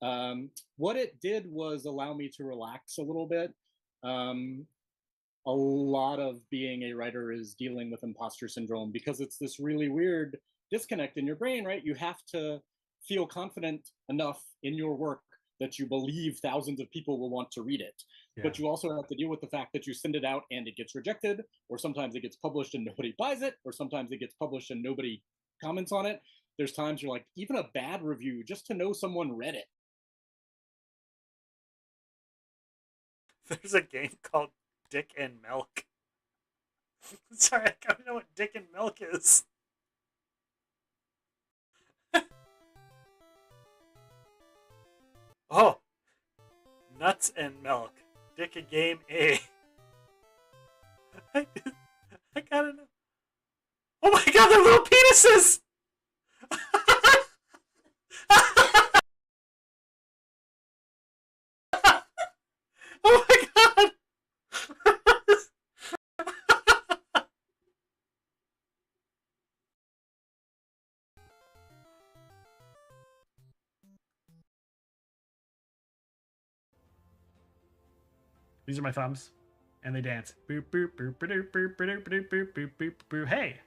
What it did was allow me to relax a little bit. Um, a lot of being a writer is dealing with imposter syndrome because it's this really weird disconnect in your brain, right? You have to feel confident enough in your work that you believe thousands of people will want to read it. Yeah. But you also have to deal with the fact that you send it out and it gets rejected, or sometimes it gets published and nobody buys it, or sometimes it gets published and nobody comments on it. There's times you're like, even a bad review, just to know someone read it. There's a game called Dick and Milk. Sorry, I don't know what Dick and Milk is. Oh, Nuts and Milk. Dick a Game A. I gotta know. Oh my god, they're little penises! Oh my god! These are my thumbs, and they dance. Boop boop boop boop boop boop boop boop boop boop boop. Hey.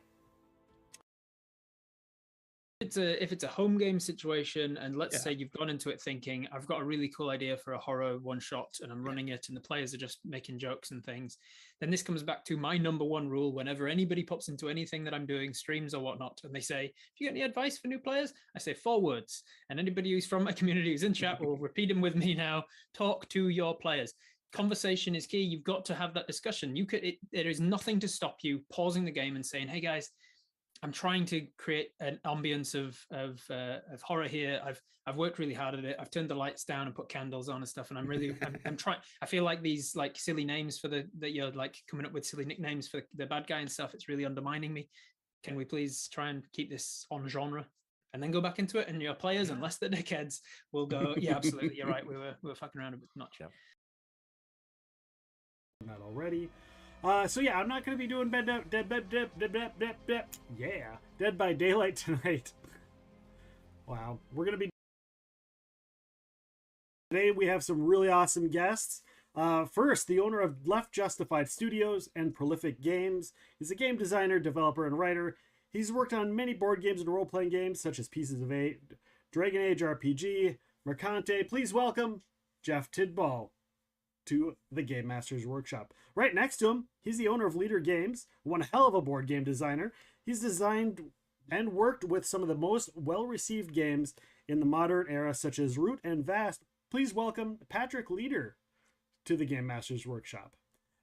If it's a home game situation, and let's say you've gone into it thinking, I've got a really cool idea for a horror one shot and I'm running it and the players are just making jokes and things, then this comes back to my number one rule whenever anybody pops into anything that I'm doing, streams or whatnot, and they say, if you get any advice for new players, I say 4 words. And anybody who's from my community who's in chat will repeat them with me now. Talk to your players. Conversation is key. You've got to have that discussion. There is nothing to stop you pausing the game and saying, hey guys, I'm trying to create an ambience of horror here. I've worked really hard at it. I've turned the lights down and put candles on and stuff. And I'm trying. I feel like these like silly names for that you're like coming up with silly nicknames for the bad guy and stuff. It's really undermining me. Can we please try and keep this on genre? And then go back into it, and your players, unless they're dickheads, will go, yeah, absolutely, you're right. We were fucking around a bit much. Yep. Not already. So yeah, I'm not going to be doing Dead by Daylight tonight. Wow. We're going to be... Today we have some really awesome guests. First, the owner of Left Justified Studios and Prolific Games. He's a game designer, developer, and writer. He's worked on many board games and role-playing games, such as Pieces of Eight, Dragon Age RPG, Mercante. Please welcome Jeff Tidball to the Game Masters Workshop. Right next to him, he's the owner of Leader Games, one hell of a board game designer. He's designed and worked with some of the most well-received games in the modern era, such as Root and Vast. Please welcome Patrick Leader to the Game Masters Workshop.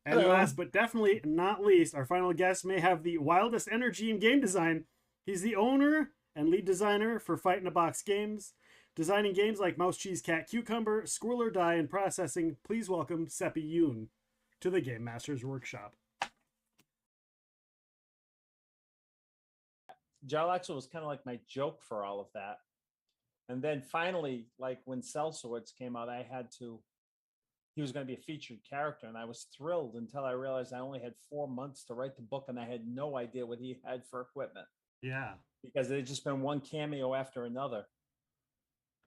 And hello. Last but definitely not least, our final guest may have the wildest energy in game design. He's the owner and lead designer for Fight in a Box Games, designing games like Mouse, Cheese, Cat, Cucumber, Squirrel or Die, and processing. Please welcome Seppi Yoon to the Game Masters Workshop. Jarlaxle was kind of like my joke for all of that. And then finally, like when Cell Swords came out, he was going to be a featured character, and I was thrilled until I realized I only had 4 months to write the book, and I had no idea what he had for equipment. Yeah. Because it had just been one cameo after another.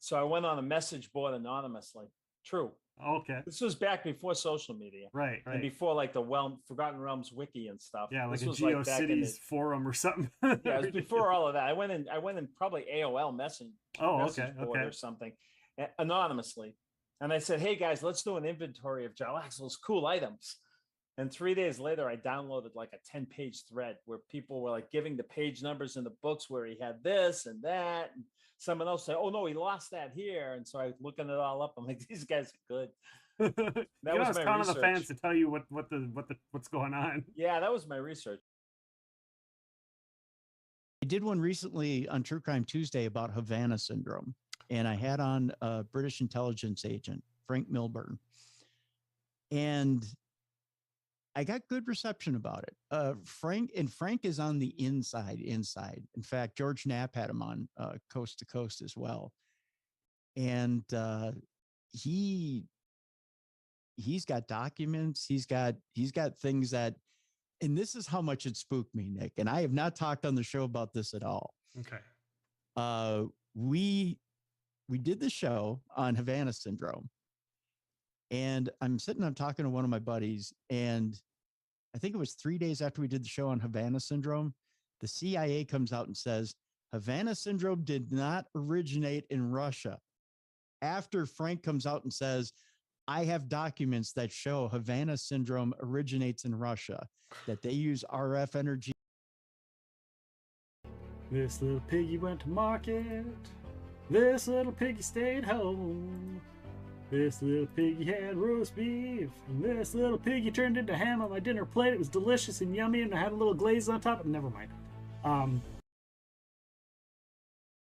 So I went on a message board anonymously. True. Okay. This was back before social media. Right. And before like the Forgotten Realms wiki and stuff. Yeah, like this a was GeoCities forum or something. Yeah, it was before all of that. I went in probably AOL message board or something, anonymously. And I said, hey guys, let's do an inventory of Jarlaxle's cool items. And 3 days later, I downloaded like a 10-page thread where people were like giving the page numbers in the books where he had this and that. And someone else said, oh no, he lost that here. And so I was looking it all up. I'm like, these guys are good. That was my research. The fans to tell you what's going on. Yeah, that was my research. I did one recently on True Crime Tuesday about Havana syndrome. And I had on a British intelligence agent, Frank Milburn. And I got good reception about it. Frank is on the inside. In fact, George Knapp had him on Coast to Coast as well. And he's got documents. He's got things that, and this is how much it spooked me, Nick. And I have not talked on the show about this at all. Okay. we did the show on Havana Syndrome, and I'm talking to one of my buddies, and I think it was 3 days after we did the show on Havana Syndrome, the CIA comes out and says, Havana Syndrome did not originate in Russia. After Frank comes out and says, I have documents that show Havana Syndrome originates in Russia, that they use RF energy. This little piggy went to market. This little piggy stayed home. This little piggy had roast beef. And this little piggy turned into ham on my dinner plate. It was delicious and yummy, and I had a little glaze on top. Never mind.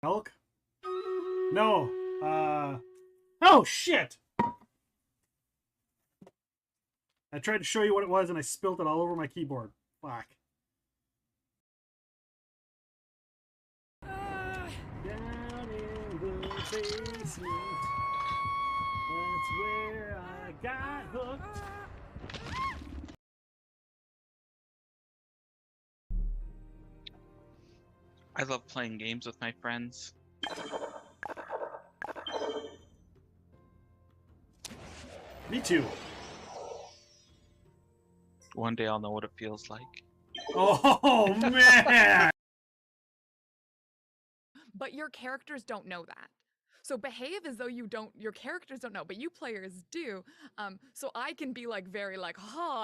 Milk? No. Oh, shit! I tried to show you what it was, and I spilled it all over my keyboard. Fuck. Down in the basement. That's where I got hooked. I love playing games with my friends. Me too. One day I'll know what it feels like. Oh, man! But your characters don't know that. So behave as though your characters don't know, but you players do. So I can be like very like,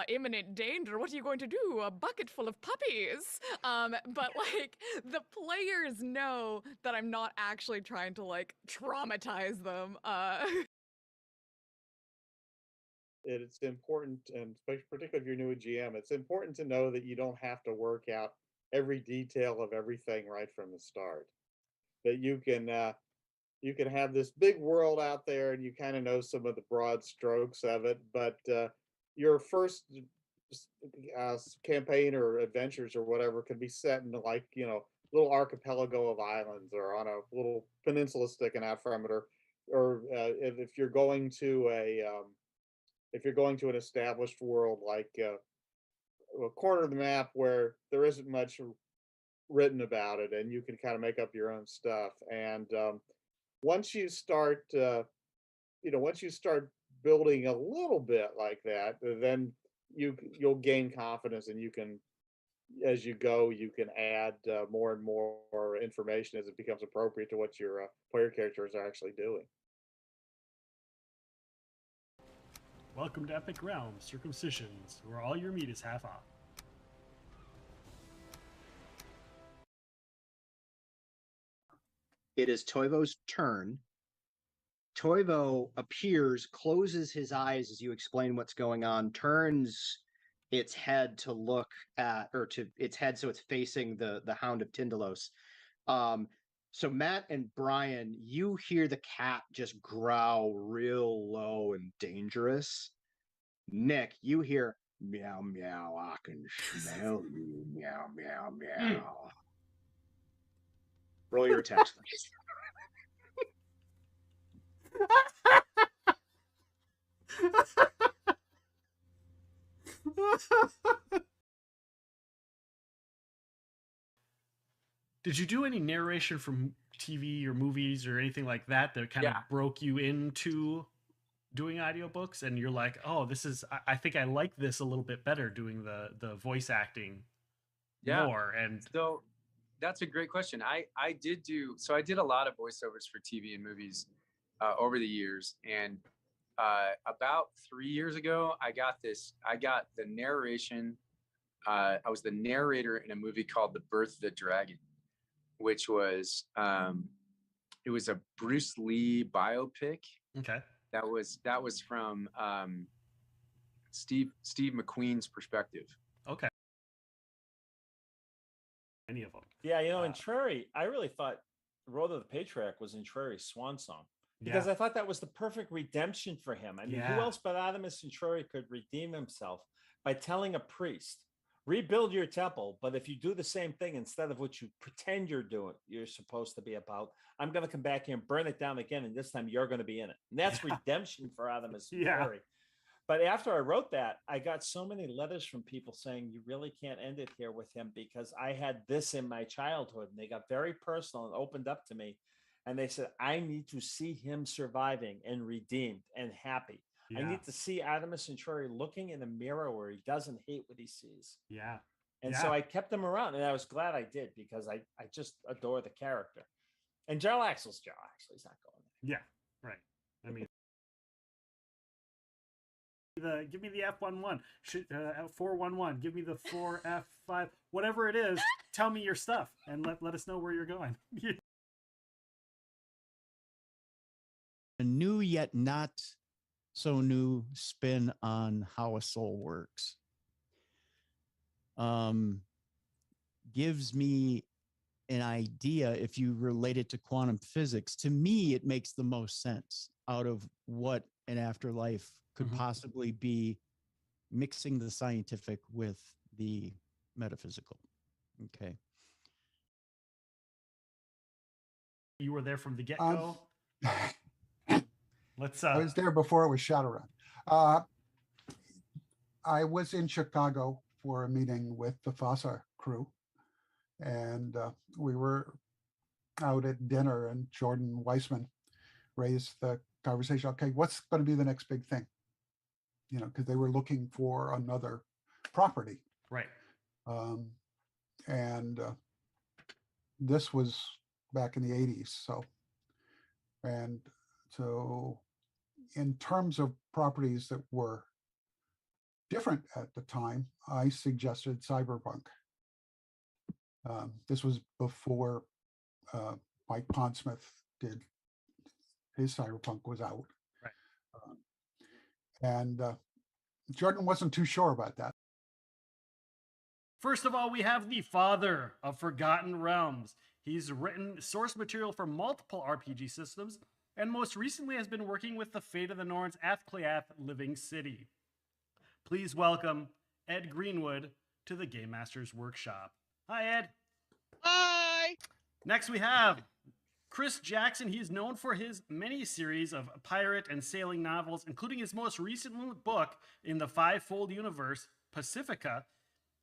imminent danger. What are you going to do? A bucket full of puppies. But like the players know that I'm not actually trying to like traumatize them. It's important, and particularly if you're new at GM, it's important to know that you don't have to work out every detail of everything right from the start. That you can have this big world out there, and you kind of know some of the broad strokes of it, but your first campaign or adventures or whatever can be set in like little archipelago of islands, or on a little peninsula sticking out from it, or if you're going to an established world, like a corner of the map where there isn't much written about it, and you can kind of make up your own stuff. And once you start building a little bit like that, then you'll gain confidence, and you can, as you go, you can add more and more information as it becomes appropriate to what your player characters are actually doing. Welcome to Epic Realms Circumcisions, where all your meat is half off. It is Toivo's turn. Toivo appears, closes his eyes as you explain what's going on, turns its head to look at, or to its head so it's facing the Hound of Tyndalos. So Matt and Brian, you hear the cat just growl real low and dangerous. Nick, you hear meow meow, I can smell you, meow meow meow. Roll your attacks. Did you do any narration from TV or movies or anything like that kind of broke you into doing audiobooks, and you're like, oh, I think I like this a little bit better, doing the voice acting more? And so that's a great question. I did a lot of voiceovers for TV and movies over the years, and about 3 years ago, I got the narration. I was the narrator in a movie called The Birth of the Dragon, which was it was a Bruce Lee biopic. Okay. That was from Steve McQueen's perspective. Okay. Any of them? Yeah, in Trary, I really thought Road of the Patriarch was in Trary's swan song, because I thought that was the perfect redemption for him. I mean, who else but Adamus Centauri could redeem himself by telling a priest, rebuild your temple, but if you do the same thing instead of what you pretend you're supposed to be about, I'm going to come back here and burn it down again, and this time you're going to be in it. And that's redemption for Adamus Centauri. But after I wrote that, I got so many letters from people saying, you really can't end it here with him, because I had this in my childhood, and they got very personal and opened up to me. And they said, I need to see him surviving and redeemed and happy. Yeah. I need to see Adamus Centauri looking in a mirror where he doesn't hate what he sees. Yeah. And so I kept him around, and I was glad I did, because I just adore the character. And Jarlaxle's Jarlaxle. He's not going there. Yeah, right. I mean, give me the F11, 411. Give me the 4F5, whatever it is. Tell me your stuff, and let us know where you're going. A new yet not so new spin on how a soul works. Gives me an idea, if you relate it to quantum physics. To me, it makes the most sense out of what an afterlife could possibly be, mixing the scientific with the metaphysical. Okay. You were there from the get-go. Let's. I was there before it was Shadowrun. I was in Chicago for a meeting with the FASA crew, and we were out at dinner, and Jordan Weissman raised the conversation. Okay, what's going to be the next big thing? You know, because they were looking for another property. Right. And this was back in the 80s. So in terms of properties that were different at the time, I suggested cyberpunk. This was before Mike Pondsmith did his cyberpunk was out. Right. And Jordan wasn't too sure about that. First of all, we have the father of Forgotten Realms. He's written source material for multiple RPG systems, and most recently has been working with the Fate of the Norns Athcliath Living City. Please welcome Ed Greenwood to the Game Masters Workshop. Hi, Ed. Hi. Next, we have Chris Jackson. He is known for his many series of pirate and sailing novels, including his most recent book in the five-fold universe, Pacifica.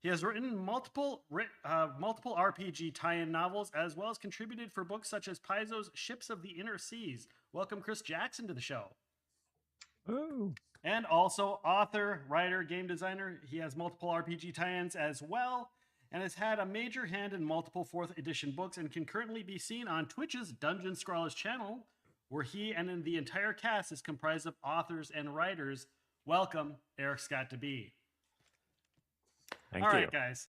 He has written multiple RPG tie-in novels, as well as contributed for books such as Paizo's Ships of the Inner Seas. Welcome, Chris Jackson, to the show. Ooh. And also author, writer, game designer. He has multiple RPG tie-ins as well, and has had a major hand in multiple 4th edition books, and can currently be seen on Twitch's Dungeon Scrawlers channel, where he and the entire cast is comprised of authors and writers. Welcome, Eric Scott DeBee. Thank All you. right, guys.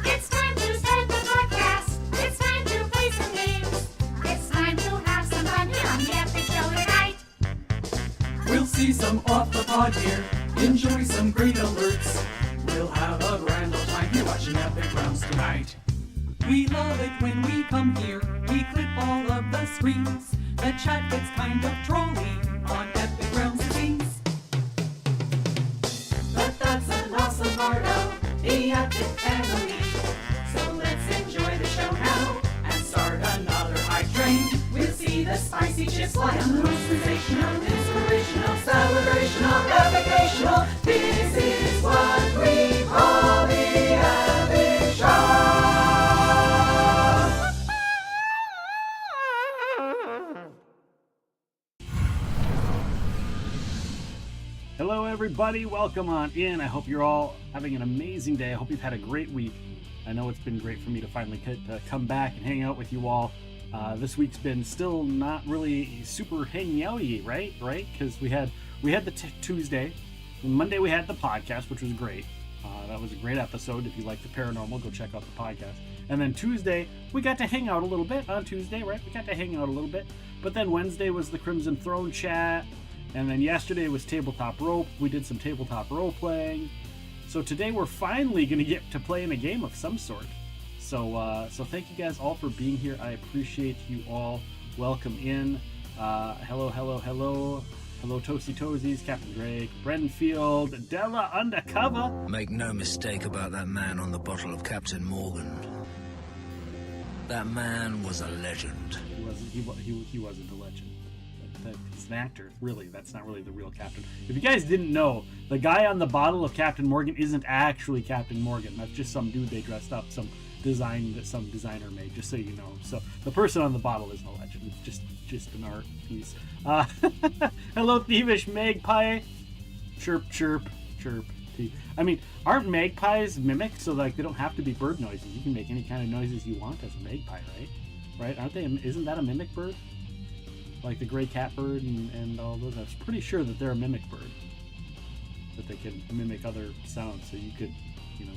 It's time to start the podcast. It's time to play some games. It's time to have some fun here on the Epic Show tonight. We'll see some off the pod here. Enjoy some great alerts. We'll have a grand old time here watching Epic Realms tonight. We love it when we come here. We clip all of the screens. The chat gets kind of trolly on Epic Realms it seems. But that's an awesome part of the Epic family. So let's enjoy the show now and start another hype train. We'll see the spicy chips fly on the most sensational, inspirational, celebrational, epicational. This is what we call the Epic Show. Hello, everybody. Welcome on in. I hope you're all having an amazing day. I hope you've had a great week. I know it's been great for me to finally come back and hang out with you all. This week's been still not really super hanging out-y, right? Because we had the Tuesday. Monday we had the podcast, which was great. That was a great episode. If you like the paranormal, go check out the podcast. And then Tuesday, we got to hang out a little bit on Tuesday, right? We got to hang out a little bit. But then Wednesday was the Crimson Throne chat. And then yesterday was Tabletop Rope. We did some tabletop role playing. So today we're finally going to get to play in a game of some sort. So thank you guys all for being here. I appreciate you all. Welcome in. Hello, Toasty Toesies, Captain Drake, Brendan Field, Della Undercover. Make no mistake about that man on the bottle of Captain Morgan. That man was a legend. He wasn't a legend. he's an actor. Really, that's not really the real Captain. If you guys didn't know, the guy on the bottle of Captain Morgan isn't actually Captain Morgan. That's just some dude they dressed up, some design that some designer made, just so you know. So the person on the bottle isn't a legend. It's just an art piece. Hello, thievish magpie. Chirp, chirp, chirp. I mean, aren't magpies mimics? So like they don't have to be bird noises. You can make any kind of noises you want as a magpie, right? Right? Aren't they? Isn't that a mimic bird? Like the gray catbird and all those. I was pretty sure that they're a mimic bird. That they can mimic other sounds. So you could, you know,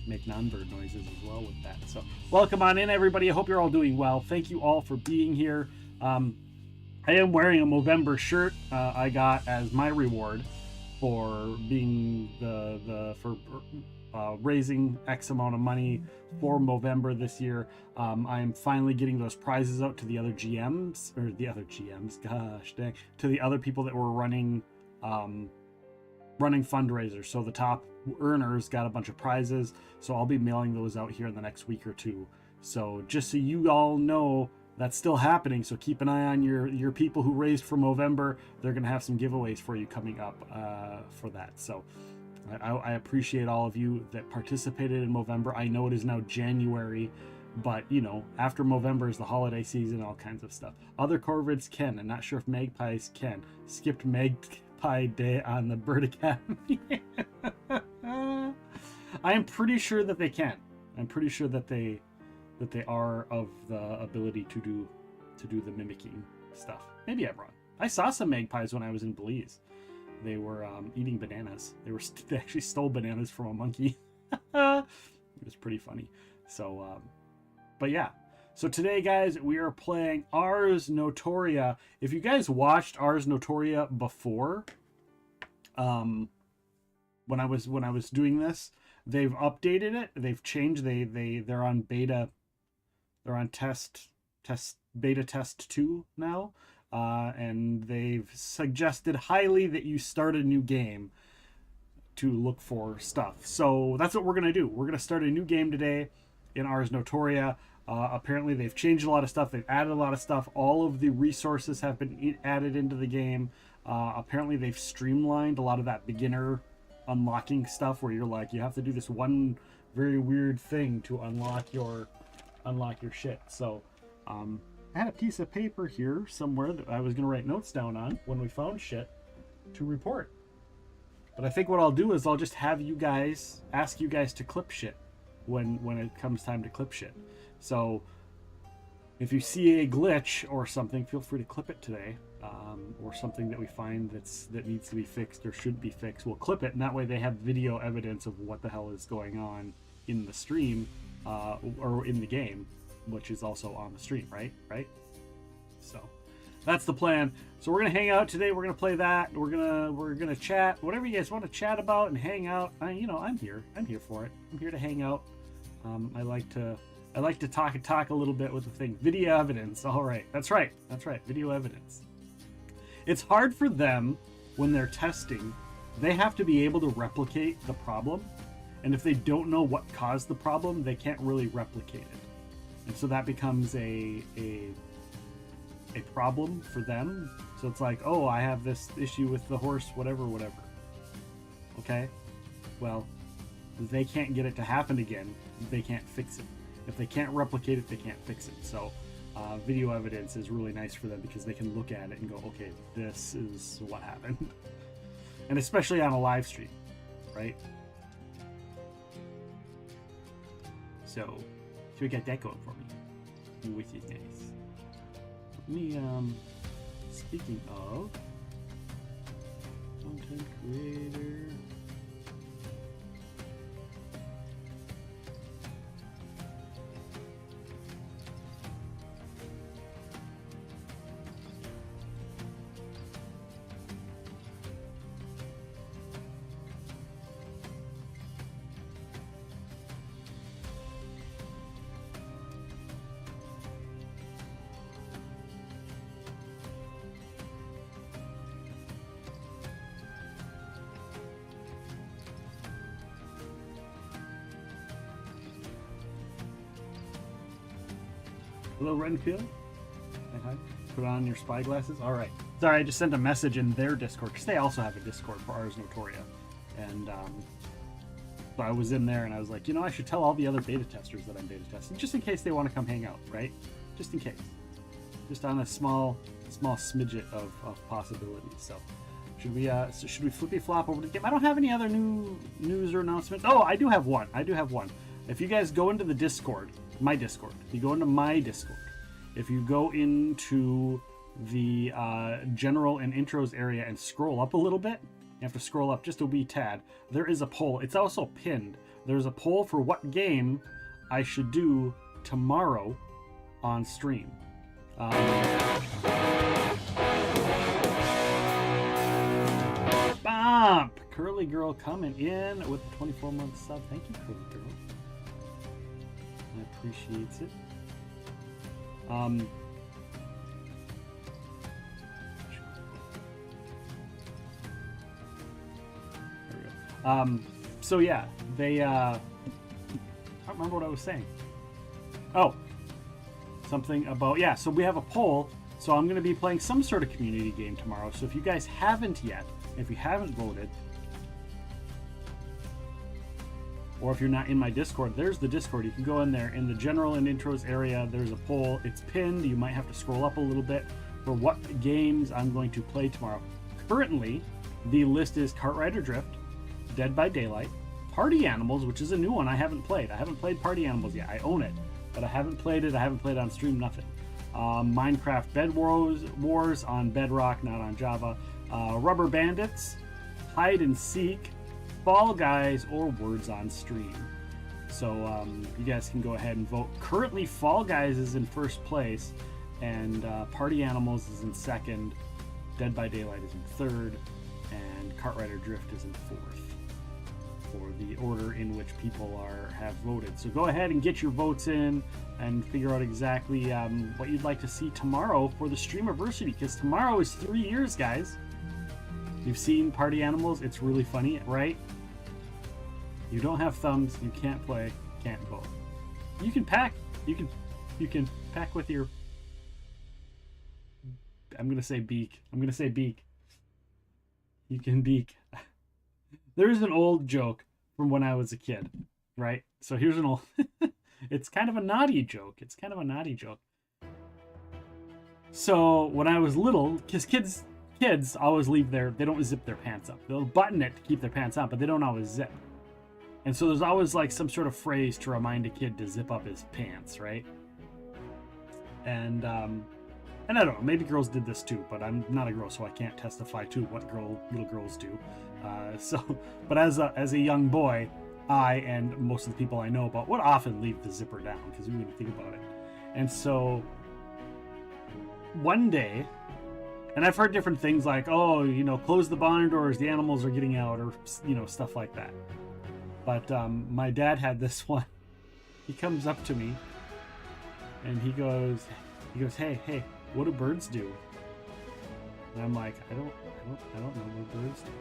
make non-bird noises as well with that. So welcome on in, everybody. I hope you're all doing well. Thank you all for being here. I am wearing a Movember shirt I got as my reward for being raising X amount of money for Movember this year. I'm finally getting those prizes out to the other GMs, gosh dang, to the other people that were running fundraisers. So the top earners got a bunch of prizes, so I'll be mailing those out here in the next week or two. So just so you all know, that's still happening, so keep an eye on your people who raised for Movember. They're going to have some giveaways for you coming up for that. So I appreciate all of you that participated in Movember. I know it is now January, but, you know, after Movember is the holiday season, all kinds of stuff. Other corvids can. I'm not sure if magpies can. Skipped Magpie Day on the Bird Academy. I am pretty sure that they can. I'm pretty sure that they are of the ability to do the mimicking stuff. Maybe I'm wrong. I saw some magpies when I was in Belize. They were eating bananas. They actually stole bananas from a monkey. It was pretty funny. So, but yeah. So today, guys, we are playing Ars Notoria. If you guys watched Ars Notoria before, when I was doing this, they've updated it. They've changed. They're on beta. They're on beta test 2 now, and they've suggested highly that you start a new game to look for stuff. So that's what we're going to do. We're going to start a new game today in Ars Notoria. Apparently they've changed a lot of stuff. They've added a lot of stuff. All of the resources have been added into the game. Apparently they've streamlined a lot of that beginner unlocking stuff where you're like, you have to do this one very weird thing to unlock your shit. So I had a piece of paper here somewhere that I was going to write notes down on when we found shit to report. But I think what I'll do is I'll just have you guys, ask you guys to clip shit when it comes time to clip shit. So if you see a glitch or something, feel free to clip it today, or something that we find that needs to be fixed or should be fixed. We'll clip it, and that way they have video evidence of what the hell is going on in the stream, or in the game, which is also on the stream, right? So that's the plan. So we're gonna hang out today. We're gonna play that. We're gonna chat, whatever you guys want to chat about and hang out. I'm here for it. I'm here to hang out. I like to talk a little bit with the thing. Video evidence. All right, that's right. Video evidence. It's hard for them when they're testing. They have to be able to replicate the problem, and if they don't know what caused the problem, they can't really replicate it, and so that becomes a problem for them. So it's like, oh, I have this issue with the horse, whatever. Okay, well, they can't get it to happen again. They can't fix it. If they can't replicate it, they can't fix it. So video evidence is really nice for them because they can look at it and go, okay, this is what happened. And especially on a live stream, right? So we got that going for me, which is nice. Let me, speaking of content creator, hello, Renfield. Hi. Put on your spy glasses. All right. Sorry, I just sent a message in their Discord because they also have a Discord for Ars Notoria, and so I was in there and I was like, you know, I should tell all the other beta testers that I'm beta testing, just in case they want to come hang out, right? Just in case. Just on a small smidget of possibilities. So should we flippy flop over to the game? I don't have any other new news or announcements. Oh, I do have one. If you guys go into the Discord, my Discord, you go into my Discord. If you go into the general and intros area and scroll up a little bit, you have to scroll up just a wee tad. There is a poll. It's also pinned. There's a poll for what game I should do tomorrow on stream. Bump! Curly Girl coming in with a 24-month sub. Thank you, Curly Girl. I appreciate it. So yeah, they I don't remember what I was saying. Oh, something about, yeah, so we have a poll, so I'm going to be playing some sort of community game tomorrow. So if you guys haven't yet, if you haven't voted, or if you're not in my Discord, there's the Discord. You can go in there in the general and intros area. There's a poll. It's pinned. You might have to scroll up a little bit for what games I'm going to play tomorrow. Currently, the list is Kart Rider Drift, Dead by Daylight, Party Animals, which is a new one I haven't played. I haven't played Party Animals yet. I own it, but I haven't played it. I haven't played it on stream, nothing. Minecraft Bed Wars on Bedrock, not on Java. Rubber Bandits, Hide and Seek, Fall Guys, or Words on Stream. So you guys can go ahead and vote. Currently, Fall Guys is in first place, and Party Animals is in second. Dead by Daylight is in third, and Kart Rider Drift is in fourth for the order in which people have voted. So go ahead and get your votes in and figure out exactly what you'd like to see tomorrow for the Streamiversity, because tomorrow is 3 years, guys. You've seen Party Animals. It's really funny, right? You don't have thumbs. You can't play. Can't vote. You can pack. You can pack with your. I'm gonna say beak. You can beak. There's an old joke from when I was a kid, right? So here's an old. It's kind of a naughty joke. So when I was little, because kids always they don't zip their pants up. They'll button it to keep their pants on, but they don't always zip. And so there's always like some sort of phrase to remind a kid to zip up his pants, right? And I don't know, maybe girls did this too, but I'm not a girl, so I can't testify to what little girls do. But as a young boy, I and most of the people I know about would often leave the zipper down because we wouldn't think about it. And so one day, and I've heard different things like, oh, close the barn doors, the animals are getting out, or stuff like that. But my dad had this one. He comes up to me and he goes, hey, what do birds do? And I'm like, I don't know what birds do.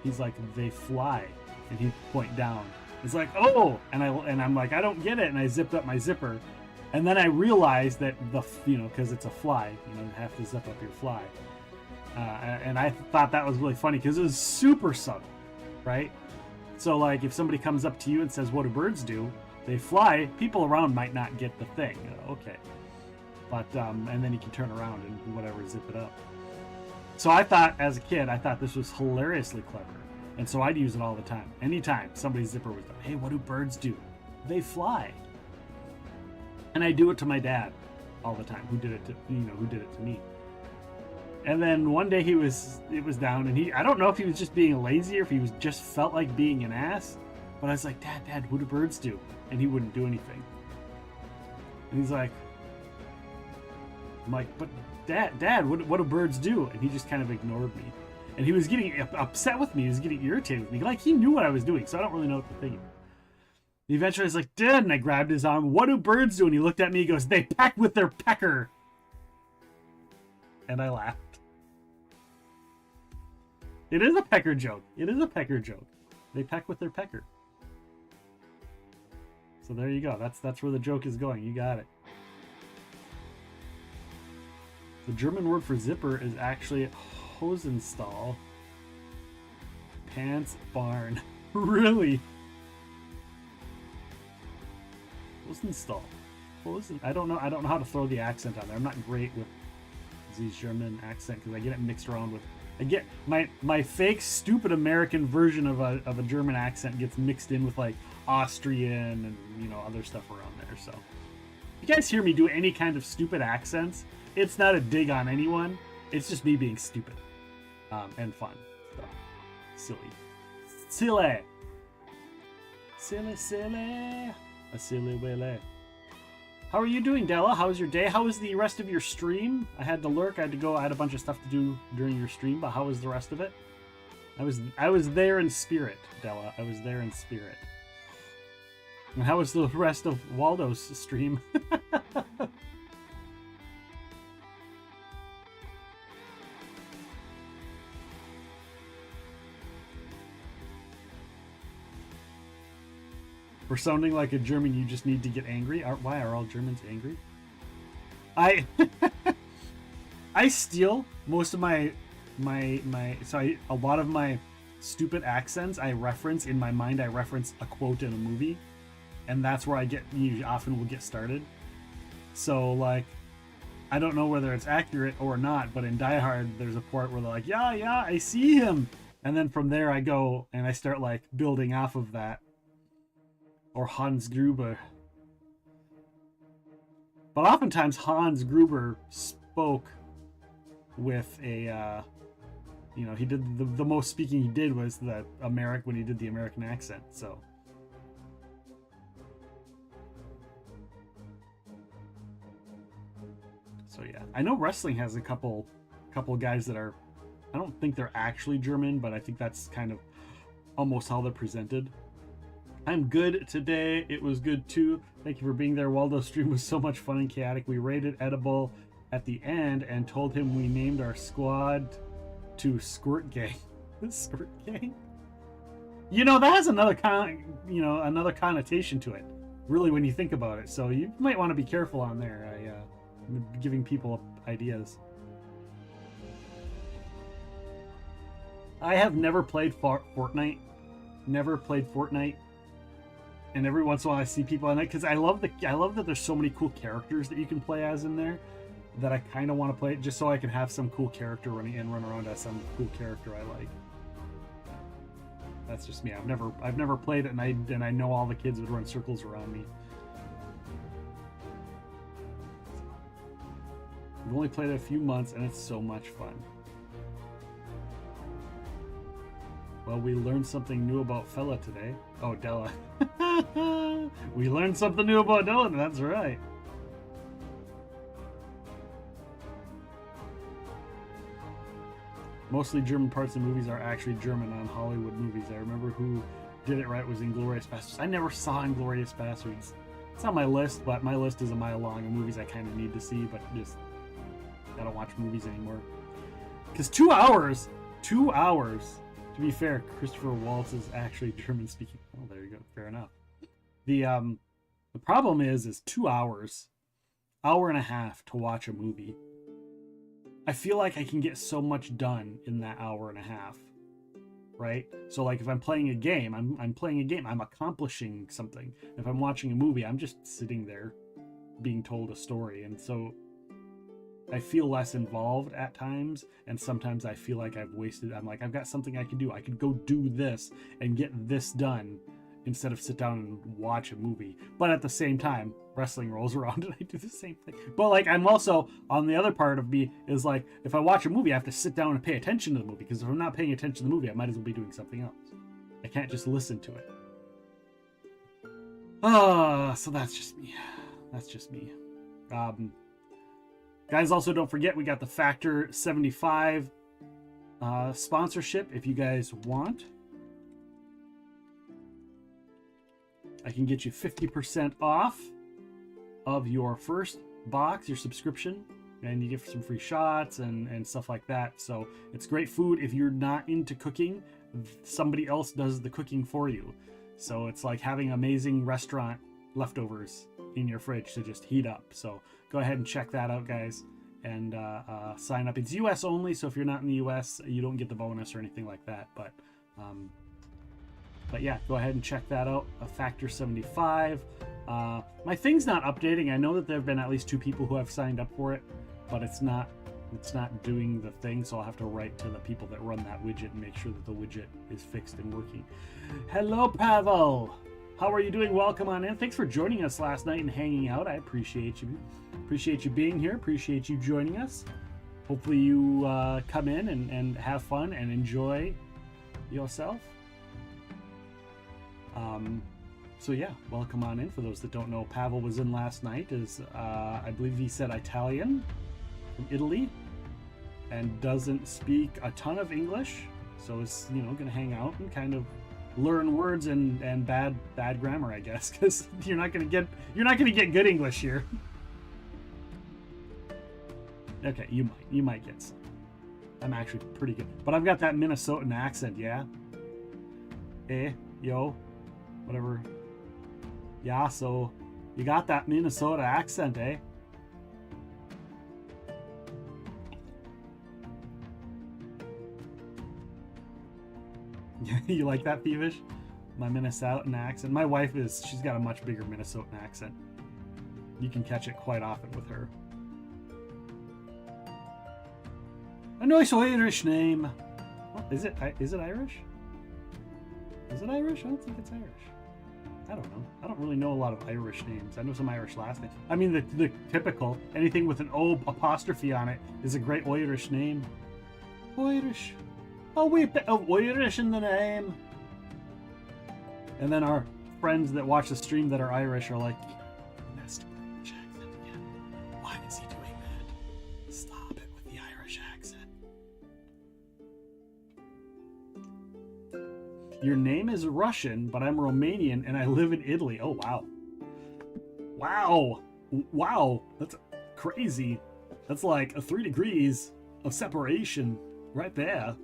He's like, they fly. And he point down. He's like, oh, and I'm like, I don't get it. And I zipped up my zipper. And then I realized that because it's a fly, you have to zip up your fly. And I thought that was really funny because it was super subtle, right? So like if somebody comes up to you and says, what do birds do? They fly. People around might not get the thing. Okay. But, and then you can turn around and whatever, zip it up. So I thought, as a kid, this was hilariously clever. And so I'd use it all the time. Anytime somebody's zipper was done, hey, what do birds do? They fly. And I do it to my dad all the time, who did it to me. And then one day it was down, and I don't know if he was just being lazy or if he just felt like being an ass, but I was like, Dad, what do birds do? And he wouldn't do anything. And he's like, I'm like, but Dad, what do birds do? And he just kind of ignored me. And he was getting upset with me. He was getting irritated with me. Like, he knew what I was doing, so I don't really know what to think. Eventually, I was like, Dad, and I grabbed his arm. What do birds do? And he looked at me. He goes, they peck with their pecker. And I laughed. It is a pecker joke. They peck with their pecker. So there you go. That's where the joke is going. You got it. The German word for zipper is actually Hosenstall. Pants barn. Really? Hosenstall. I don't know how to throw the accent on there. I'm not great with the German accent because I get it mixed around with. I get my fake stupid American version of a German accent gets mixed in with like Austrian and other stuff around there. So if you guys hear me do any kind of stupid accents, it's not a dig on anyone. It's just me being stupid and fun. So, silly. A silly willy. How are you doing, Della? How was your day? How was the rest of your stream? I had to lurk. I had to go. I had a bunch of stuff to do during your stream, but how was the rest of it? I was there in spirit, Della. I was there in spirit. And how was the rest of Waldo's stream? For sounding like a German, you just need to get angry. Why are all Germans angry? I steal most of a lot of my stupid accents I reference in my mind. I reference a quote in a movie, and that's where often will get started. So like, I don't know whether it's accurate or not, but in Die Hard, there's a part where they're like, yeah, I see him. And then from there I go and I start like building off of that. Or Hans Gruber. But oftentimes Hans Gruber spoke with a, he did the most speaking he did was when he did the American accent. So yeah, I know wrestling has a couple guys that are, I don't think they're actually German, but I think that's kind of almost how they're presented. I'm good today. It was good too. Thank you for being there. Waldo's stream was so much fun and chaotic. We rated Edible at the end and told him we named our squad to Squirt Gang. Squirt Gang? That has another connotation to it, really, when you think about it. So you might want to be careful on there. I'm giving people ideas. I have never played Fortnite. Never played Fortnite. And every once in a while I see people on it because I love that there's so many cool characters that you can play as in there that I kind of want to play it just so I can have some cool character run around as some cool character I like. That's just me. I've never played it, and I know all the kids would run circles around me. I've only played it a few months and it's so much fun. Well, we learned something new about Fella today. Oh, Della. We learned something new about Della, that's right. Mostly German parts of movies are actually German on Hollywood movies. I remember who did it right was Inglourious Basterds. I never saw Inglourious Basterds. It's on my list, but my list is a mile long of movies I kind of need to see, but just I don't watch movies anymore. Because 2 hours, to be fair, Christopher Waltz is actually German speaking. Oh, there you go. Fair enough. The problem is 2 hours, hour and a half to watch a movie. I feel like I can get so much done in that hour and a half, right? So like if I'm playing a game, I'm playing a game. I'm accomplishing something. If I'm watching a movie, I'm just sitting there being told a story. And so I feel less involved at times, and sometimes I feel like I'm like, I've got something I can do. I could go do this and get this done instead of sit down and watch a movie. But at the same time, wrestling rolls around and I do the same thing. But like, I'm also, on the other part of me is like, if I watch a movie, I have to sit down and pay attention to the movie, because if I'm not paying attention to the movie, I might as well be doing something else. I can't just listen to it. So that's just me. Guys, also don't forget, we got the Factor 75 sponsorship if you guys want. I can get you 50% off of your first box, your subscription, and you get some free shots and stuff like that. So it's great food. If you're not into cooking, somebody else does the cooking for you. So it's like having amazing restaurant leftovers in your fridge to just heat up. So go ahead and check that out, guys. and sign up. It's US only, so if you're not in the US, you don't get the bonus or anything like that. But yeah, go ahead and check that out. A Factor 75. My thing's not updating. I know that there have been at least 2 people who have signed up for it, but it's not doing the thing, so I'll have to write to the people that run that widget and make sure that the widget is fixed and working. Hello, Pavel. How are you doing? Welcome on in. Thanks for joining us last night and hanging out. I appreciate you. Appreciate you being here. Appreciate you joining us. Hopefully you come in and have fun and enjoy yourself. So yeah, welcome on in. For those that don't know, Pavel was in last night. I believe he said Italian, from Italy, and doesn't speak a ton of English. So is going to hang out and kind of learn words and bad grammar, I guess, because you're not gonna get good English here. Okay, you might get some. I'm actually pretty good, but I've got that Minnesotan accent, yeah. Yo, whatever. Yeah, so you got that Minnesota accent, eh? You like that, Thievish? My Minnesotan accent. My wife she's got a much bigger Minnesotan accent. You can catch it quite often with her. A nice Irish name. Oh, is it Irish? Is it Irish? I don't think it's Irish. I don't know. I don't really know a lot of Irish names. I know some Irish last names. I mean, the typical, anything with an O apostrophe on it is a great Irish name. Irish. A wee bit of Irish in the name. And then our friends that watch the stream that are Irish are like, nasty Irish accent again. Why is he doing that? Stop it with the Irish accent. Your name is Russian, but I'm Romanian and I live in Italy. Oh, wow. Wow. That's crazy. That's like 3 degrees of separation right there.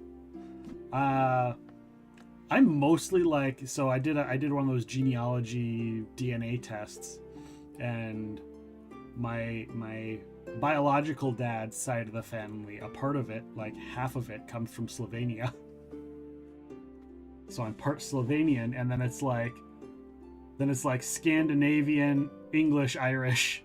I'm mostly like, so I did one of those genealogy DNA tests, and my biological dad's side of the family, a part of it, like half of it, comes from Slovenia. So I'm part Slovenian, and then it's like Scandinavian, English, Irish.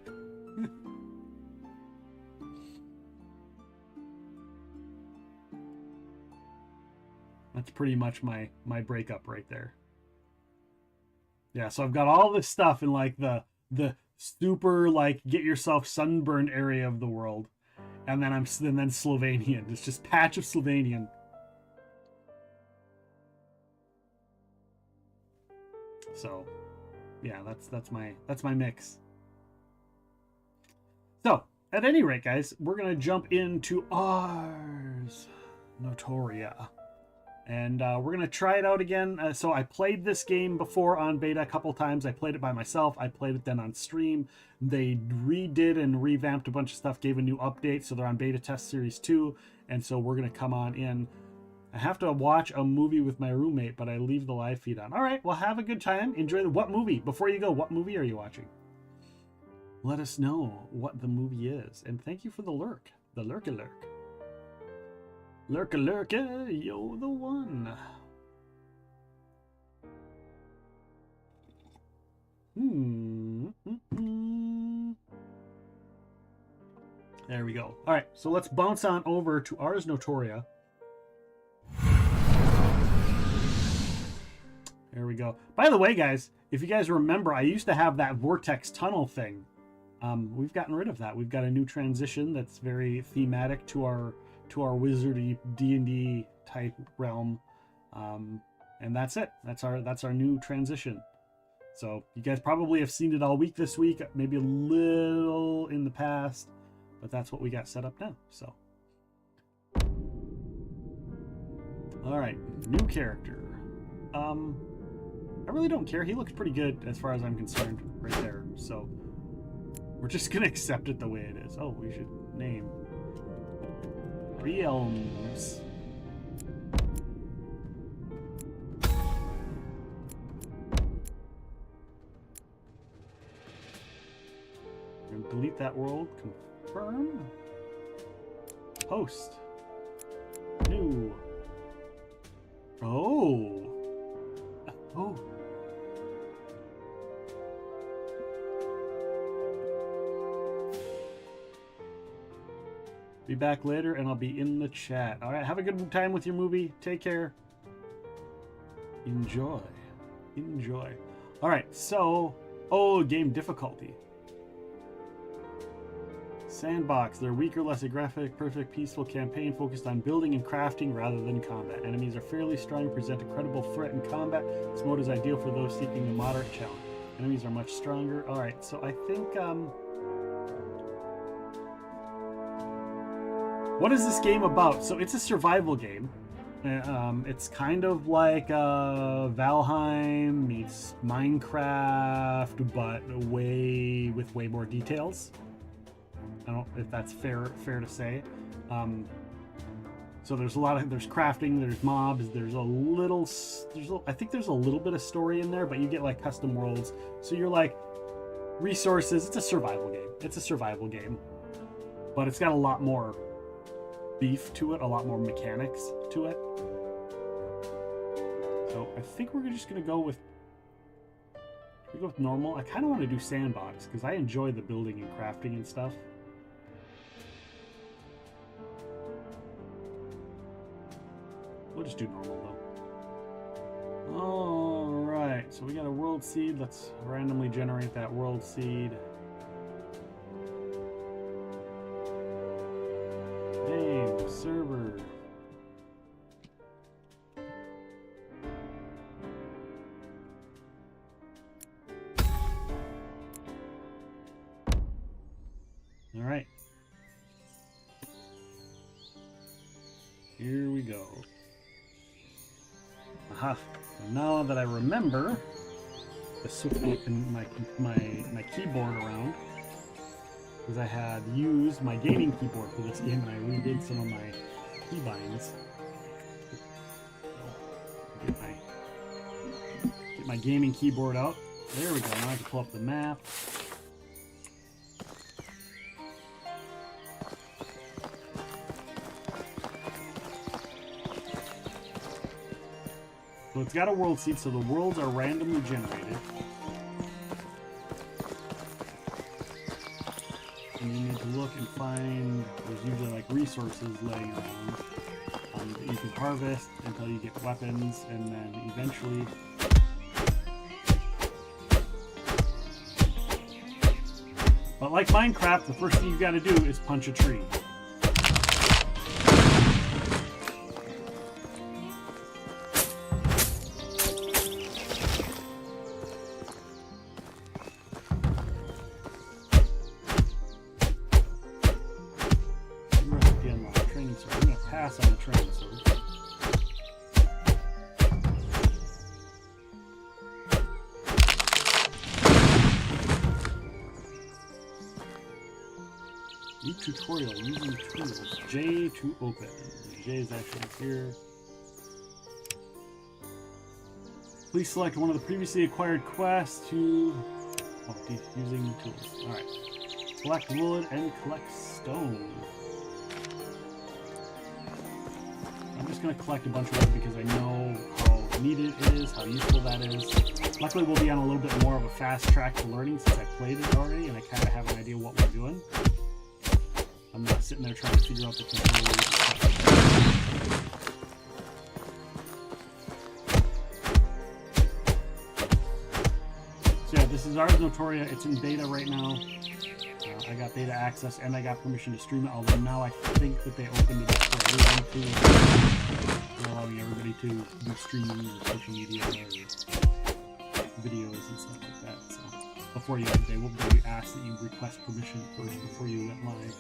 That's pretty much my breakup right there. Yeah, so I've got all this stuff in like the super like get yourself sunburned area of the world, and then then Slovenian. It's just patch of Slovenian. So, yeah, that's my mix. So, at any rate, guys, we're gonna jump into Ars Notoria. And we're going to try it out again. So I played this game before on beta a couple times. I played it by myself. I played it then on stream. They redid and revamped a bunch of stuff, gave a new update. So they're on beta test series 2. And so we're going to come on in. I have to watch a movie with my roommate, but I leave the live feed on. All right, well, have a good time. Enjoy what movie? Before you go, what movie are you watching? Let us know what the movie is. And thank you for the lurk. The lurk-a-lurk. Lurka, yo, the one. There we go. All right, so let's bounce on over to Ars Notoria. There we go. By the way, guys, if you guys remember, I used to have that vortex tunnel thing. We've gotten rid of that. We've got a new transition that's very thematic to our wizardy D&D type realm, and that's it. That's our new transition. So you guys probably have seen it all week this week, maybe a little in the past, but that's what we got set up now. So all right, new character. I really don't care. He looks pretty good as far as I'm concerned right there. So we're just gonna accept it the way it is. Oh, we should name Realms. And delete that world. Confirm. Post. New. Oh. Oh. Be back later and I'll be in the chat. All right, have a good time with your movie. Take care. Enjoy. Enjoy. All right, so, game difficulty. Sandbox. They're weaker, less aggressive, perfect, peaceful campaign focused on building and crafting rather than combat. Enemies are fairly strong and present a credible threat in combat. This mode is ideal for those seeking a moderate challenge. Enemies are much stronger. All right, so I think, what is this game about? So it's a survival game. It's kind of like Valheim meets Minecraft, but with way more details. I don't know if that's fair to say. So there's there's crafting, there's mobs, I think there's a little bit of story in there, but you get like custom worlds. So you're like resources. It's a survival game. But it's got a lot more beef to it, a lot more mechanics to it. So I think we're just gonna go with normal. I kind of want to do sandbox because I enjoy the building and crafting and stuff. We'll just do normal though. All right, so we got a world seed. Let's randomly generate that world seed. Name, server. All right. Here we go. Aha. So now that I remember to switch my keyboard around, because I had used my gaming keyboard for this game and I redid some of my keybinds. Get my gaming keyboard out. There we go. Now I can pull up the map. So it's got a world seed, so the worlds are randomly generated. And you need to look and find, there's usually like resources laying around that you can harvest until you get weapons, and then eventually but like Minecraft, the first thing you gotta do is punch a tree. Tutorial using tools. J to open. J is actually here. Please select one of the previously acquired quests to using tools. Alright. Collect wood and collect stone. I'm just going to collect a bunch of wood because I know how needed it is, how useful that is. Luckily we'll be on a little bit more of a fast track to learning since I played it already and I kind of have an idea what we're doing. I'm not sitting there trying to figure out the controls. So yeah, this is Ars Notoria. It's in beta right now. I got beta access and I got permission to stream it, although now I think that they opened it up for everyone to allowing everybody to do streaming or social media or videos and stuff like that. So before they will ask that you request permission first before you went live.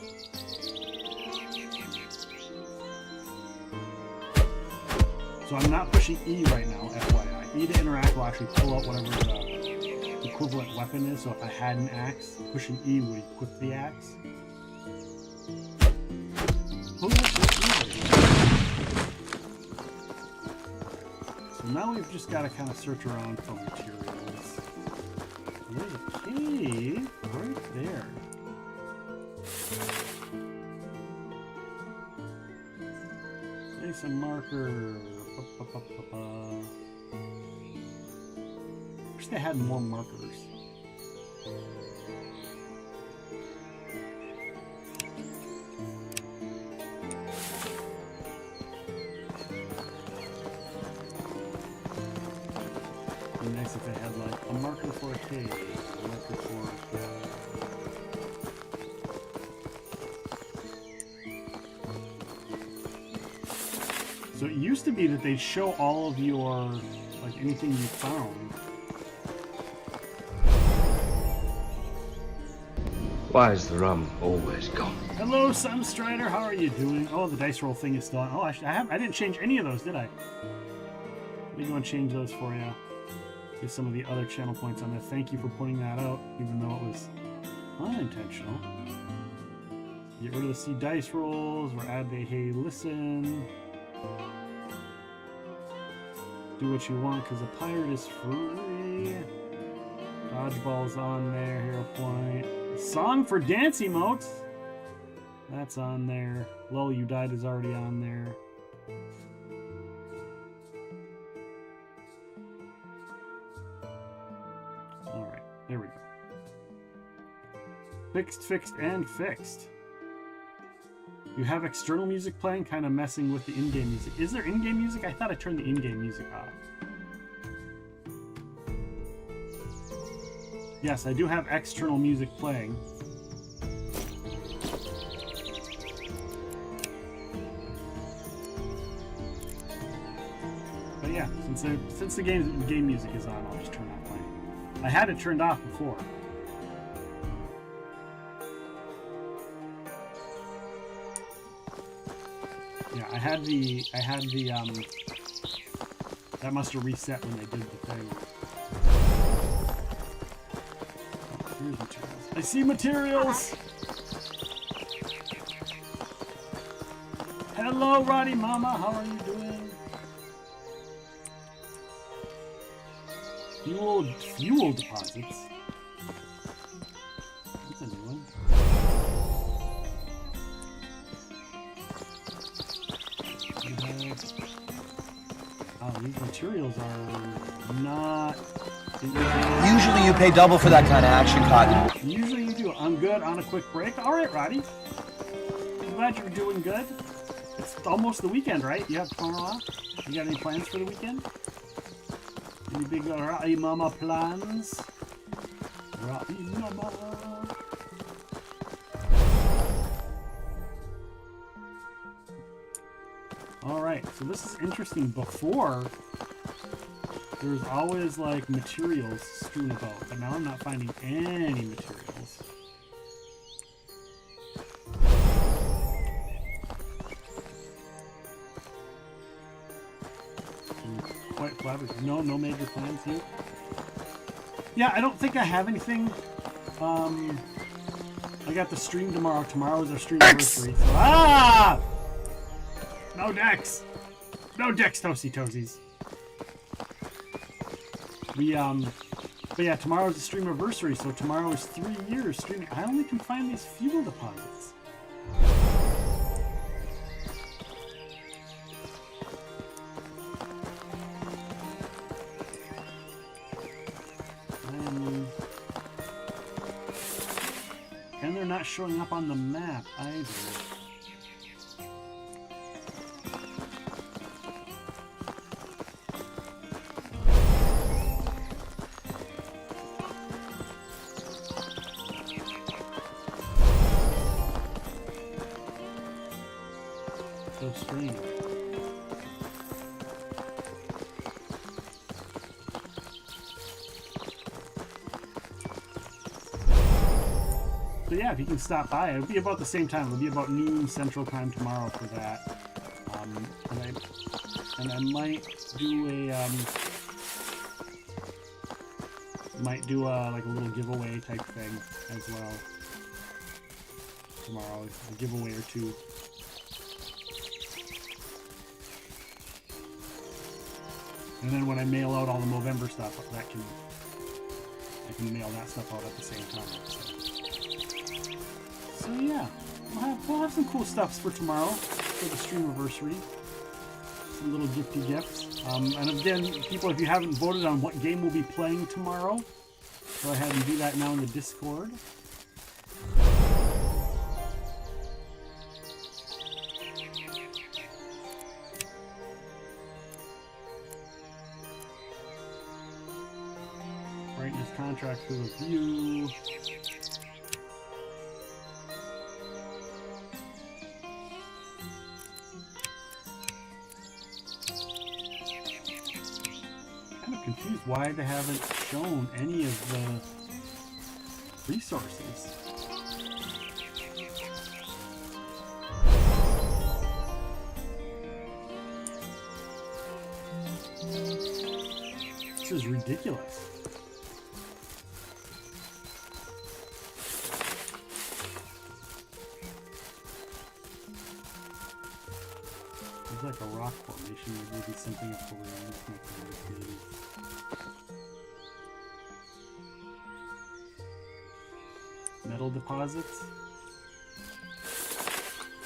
So I'm not pushing E right now, FYI. E to interact will actually pull out whatever the equivalent weapon is. So if I had an axe, pushing E would equip the axe. So now we've just got to kind of search around for materials. There's a cave right there. Place a marker. Wish they had more markers. It'd be nice if they had like a marker for a cave, a marker for. So it used to be that they'd show all of your, like, anything you found. Why is the rum always gone? Hello, Sunstrider. How are you doing? Oh, the dice roll thing is still on. Oh, I didn't change any of those, did I? Let me go and change those for you. Get some of the other channel points on there. Thank you for pointing that out, even though it was unintentional. Get rid of the C dice rolls. Or add the hey listen. Do what you want because a pirate is free. Dodgeball's on there. Hero point. Song for dance emotes. That's on there. Lol, you died is already on there. Alright, there we go. Fixed, fixed, and fixed. You have external music playing, kind of messing with the in-game music. Is there in-game music? I thought I turned the in-game music off. Yes, I do have external music playing. But yeah, since the game music is on, I'll just turn that playing. I had it turned off before. Yeah, I had the that must have reset when they did the thing. Oh, here's materials. I see materials! Hello, Roddy Mama, how are you doing? Fuel deposits. That's a new one. These materials are not. Usually you pay double for that kind of action, Cotton. Usually you do. I'm good on a quick break. All right, Roddy. I'm glad you're doing good. It's almost the weekend, right? You have tomorrow off? You got any plans for the weekend? Any big Roddy Mama plans? Roddy Mama. Alright, so this is interesting. Before, there was always like materials strewn about, but now I'm not finding any materials. Quite flabbergasted. No major plans here. Yeah, I don't think I have anything. I got the stream tomorrow. Tomorrow is our stream anniversary. So, no Dex! No Dex, Toasty Toesies. But yeah, tomorrow's the stream anniversary, so tomorrow is 3 years streaming. I only can find these fuel deposits. And they're not showing up on the map either. So strange. So yeah, if you can stop by, it'll be about the same time. It'll be about noon Central Time tomorrow for that. And I might do a like a little giveaway type thing as well tomorrow. A giveaway or two. And then when I mail out all the Movember stuff, I can mail that stuff out at the same time. So yeah, we'll have some cool stuff for tomorrow for the stream anniversary. some little gifty gifts. And again, people, if you haven't voted on what game we'll be playing tomorrow, go ahead and do that now in the Discord. Brightness contract for review. Kind of confused why they haven't shown any of the resources. This is ridiculous. It's like a rock formation. There may be something up over there. Metal deposits.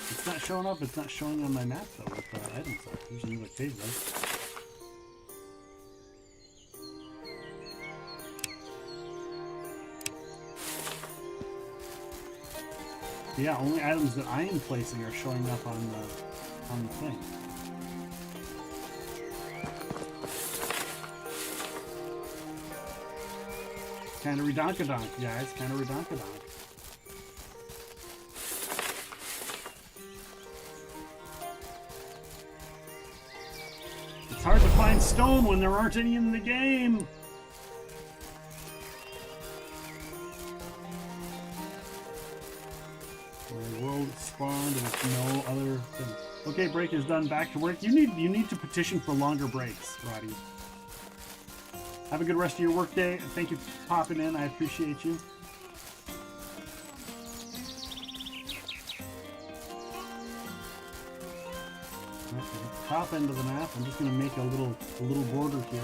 It's not showing up. It's not showing on my map though with the items. Usually like page though. Yeah, only items that I am placing are showing up on the thing. Kind of redonkadonk, guys. Kind of redonkadonk. It's hard to find stone when there aren't any in the game. World spawned and it's no other thing. Okay, break is done. Back to work. You need to petition for longer breaks, Roddy. Have a good rest of your work day. Thank you for popping in. I appreciate you. Okay, top end of the map. I'm just gonna make a little border here,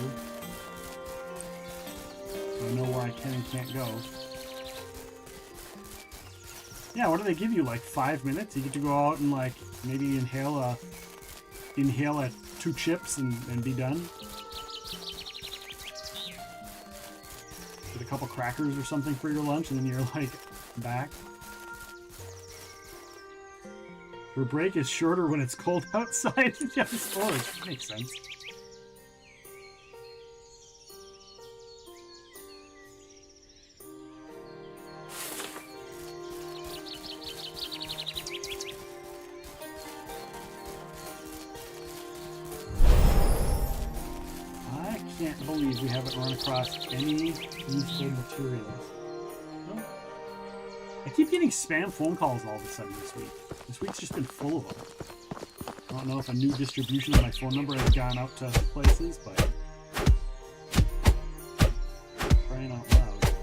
so I know where I can and can't go. Yeah, what do they give you? Like 5 minutes? You get to go out and like maybe inhale 2 chips and be done. Get a couple crackers or something for your lunch, and then you're like back. Your break is shorter when it's cold outside. Yeah, storage. Makes sense. I can't believe we haven't run across any useful materials. No. I keep getting spam phone calls all of a sudden this week. This week's just been full of them. I don't know if a new distribution of my phone number has gone out to other places, but crying out loud.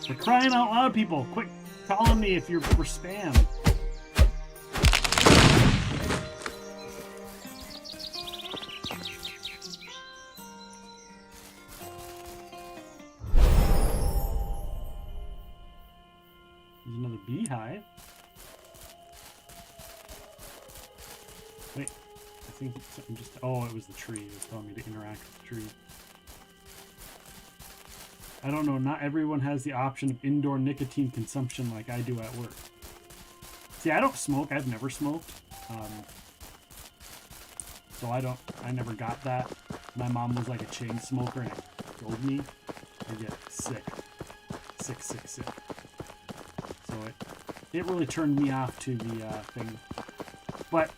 For crying out loud, people, quick, call on me if you're for spam. There's another beehive. Wait, I think it's something just... Oh, it was the tree. It was telling me to interact with the tree. I don't know. Not everyone has the option of indoor nicotine consumption like I do at work. See, I don't smoke. I've never smoked. So I never got that. My mom was like a chain smoker and it killed me. I get sick. Sick. So it really turned me off to the thing. But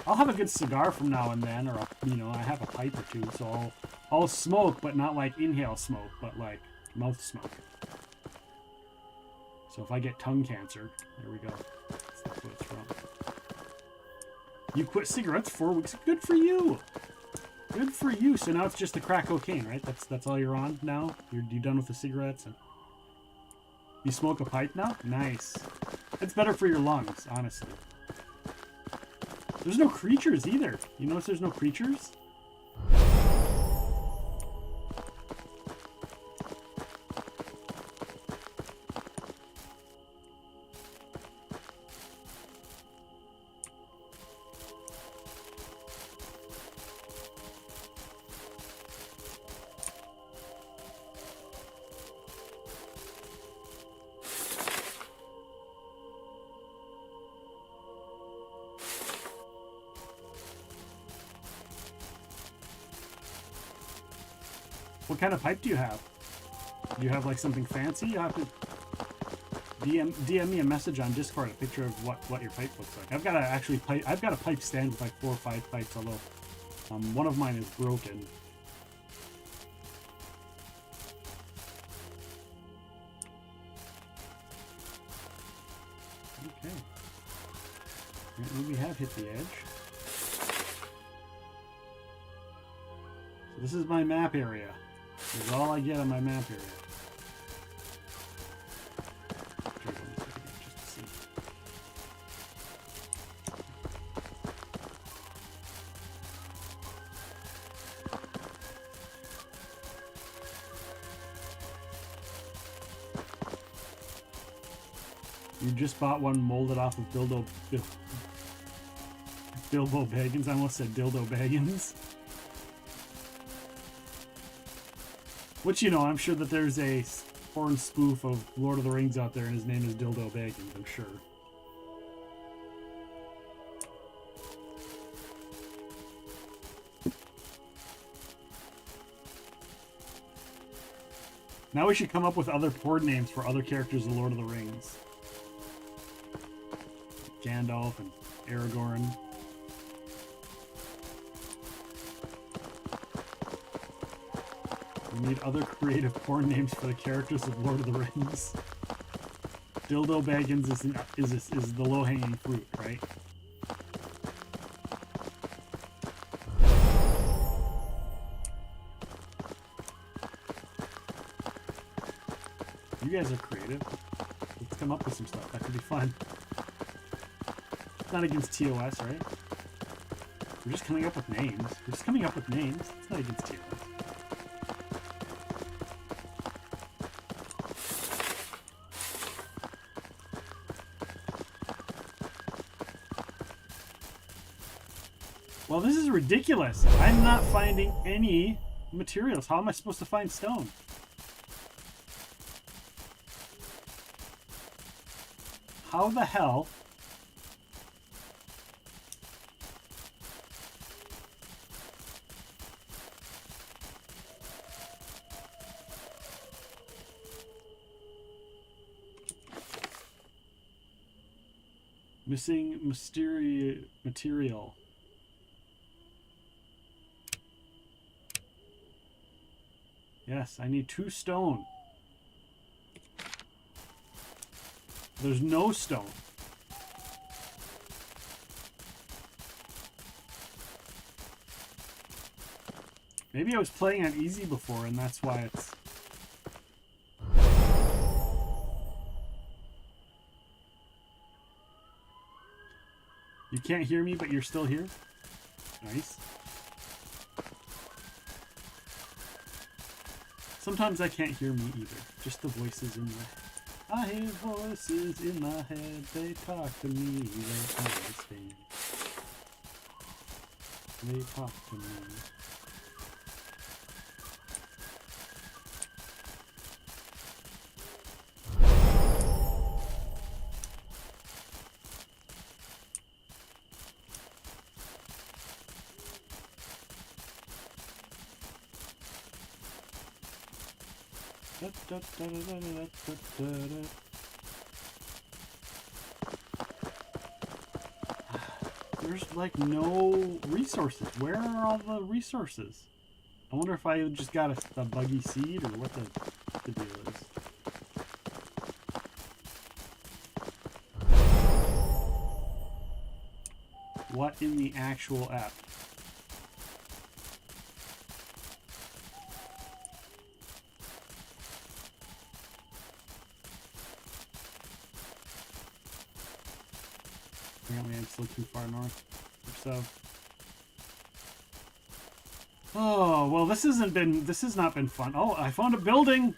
I'll have a good cigar from now and then, or I have a pipe or two, so I'll smoke, but not like inhale smoke, but like mouth smoke. So if I get tongue cancer, there we go. That's what it's from. You quit cigarettes 4 weeks. Good for you. Good for you. So now it's just the crack cocaine, right? That's all you're on now. You done with the cigarettes and. You smoke a pipe now? Nice. It's better for your lungs, honestly. There's no creatures either. You notice there's no creatures? What kind of pipe do you have? Do you have like something fancy? You have to DM me a message on Discord, a picture of what your pipe looks like. I've got a pipe stand with like 4 or 5 pipes, although one of mine is broken. Okay. Apparently we have hit the edge. So this is my map area. This is all I get on my map area. Try going this way again just to see. You just bought one molded off of Bilbo Baggins. I almost said Dildo Baggins. Which, you know, I'm sure that there's a foreign spoof of Lord of the Rings out there, and his name is Dildo Baggins, I'm sure. Now we should come up with other board names for other characters of Lord of the Rings. Gandalf and Aragorn. We need other creative porn names for the characters of Lord of the Rings. Dildo Baggins is the low-hanging fruit, right? You guys are creative. Let's come up with some stuff. That could be fun. It's not against TOS, right? We're just coming up with names. We're just coming up with names. It's not against TOS. Well, this is ridiculous. I'm not finding any materials. How am I supposed to find stone? How the hell? Missing material. Yes, I need 2 stone. There's no stone. Maybe I was playing on easy before and that's why it's... You can't hear me, but you're still here? Nice. Sometimes I can't hear me either. Just the voices in my head. I hear voices in my head. They talk to me. They understand. They talk to me. There's like no resources. Where are all the resources? I wonder if I just got a buggy seed or what the deal is. What in the actual app? Apparently I'm still too far north or south. Oh, well this has not been fun. Oh, I found a building!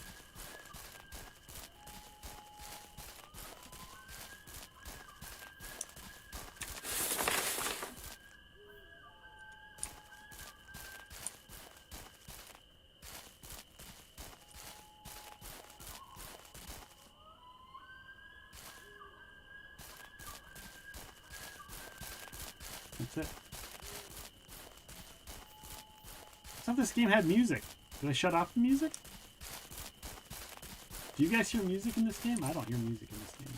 That's it. I thought this game had music. Did I shut off the music? Do you guys hear music in this game? I don't hear music in this game.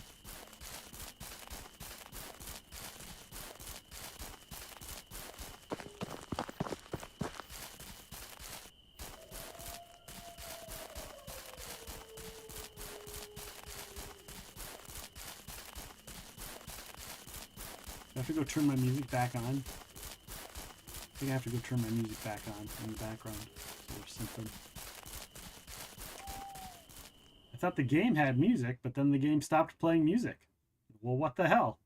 I have to go turn my music back on. I think I have to go turn my music back on in the background or something. I thought the game had music, but then the game stopped playing music. Well, what the hell?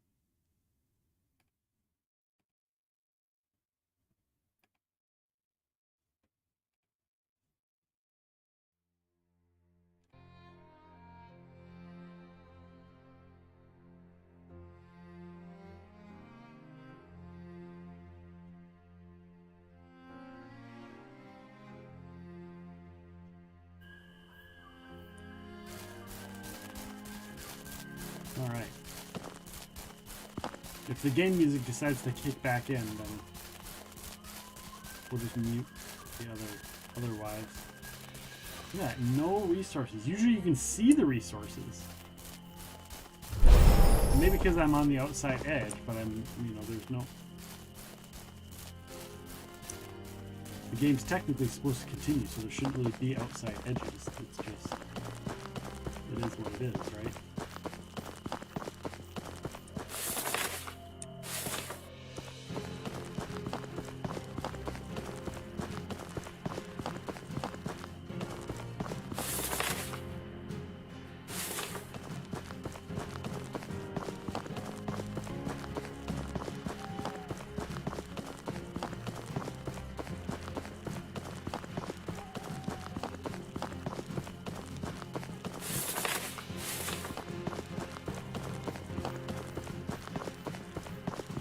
All right. If the game music decides to kick back in, then we'll just mute the otherwise. Look at that, no resources. Usually you can see the resources. And maybe because I'm on the outside edge, but there's no... The game's technically supposed to continue, so there shouldn't really be outside edges. It's just... It is what it is, right?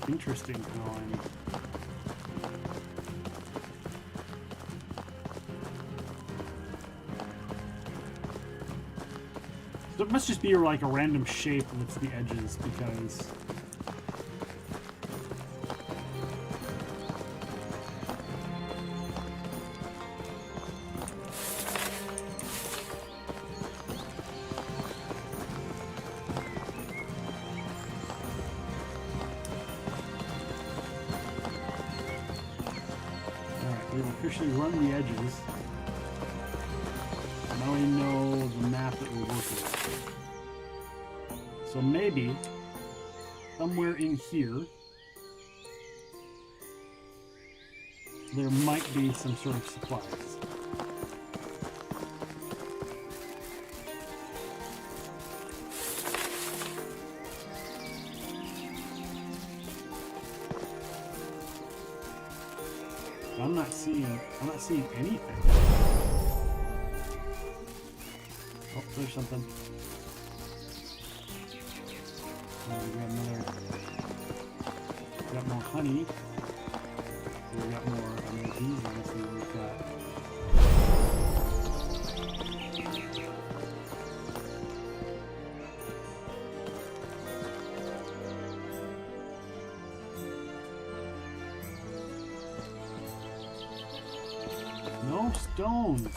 Interesting drawing. So it must just be like a random shape that's the edges, because we've officially run the edges. Now we know the map that we're working with. So maybe somewhere in here there might be some sort of supplies. I'm not seeing anything. Oh, there's something. We got more honey. We got more bees. Honestly, we've got. No stones.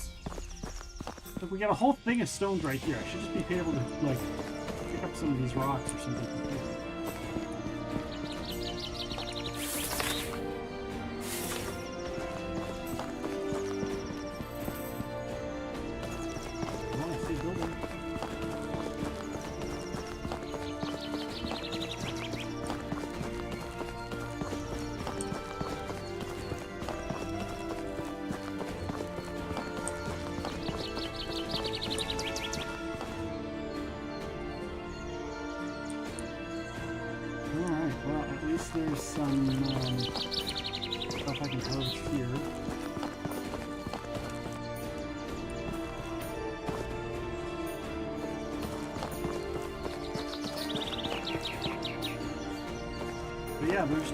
Look, we got a whole thing of stones right here. I should just be able to, like, pick up some of these rocks or something from here. Oh, I see a building. Well, at least there's some stuff I can harvest here. But yeah, there's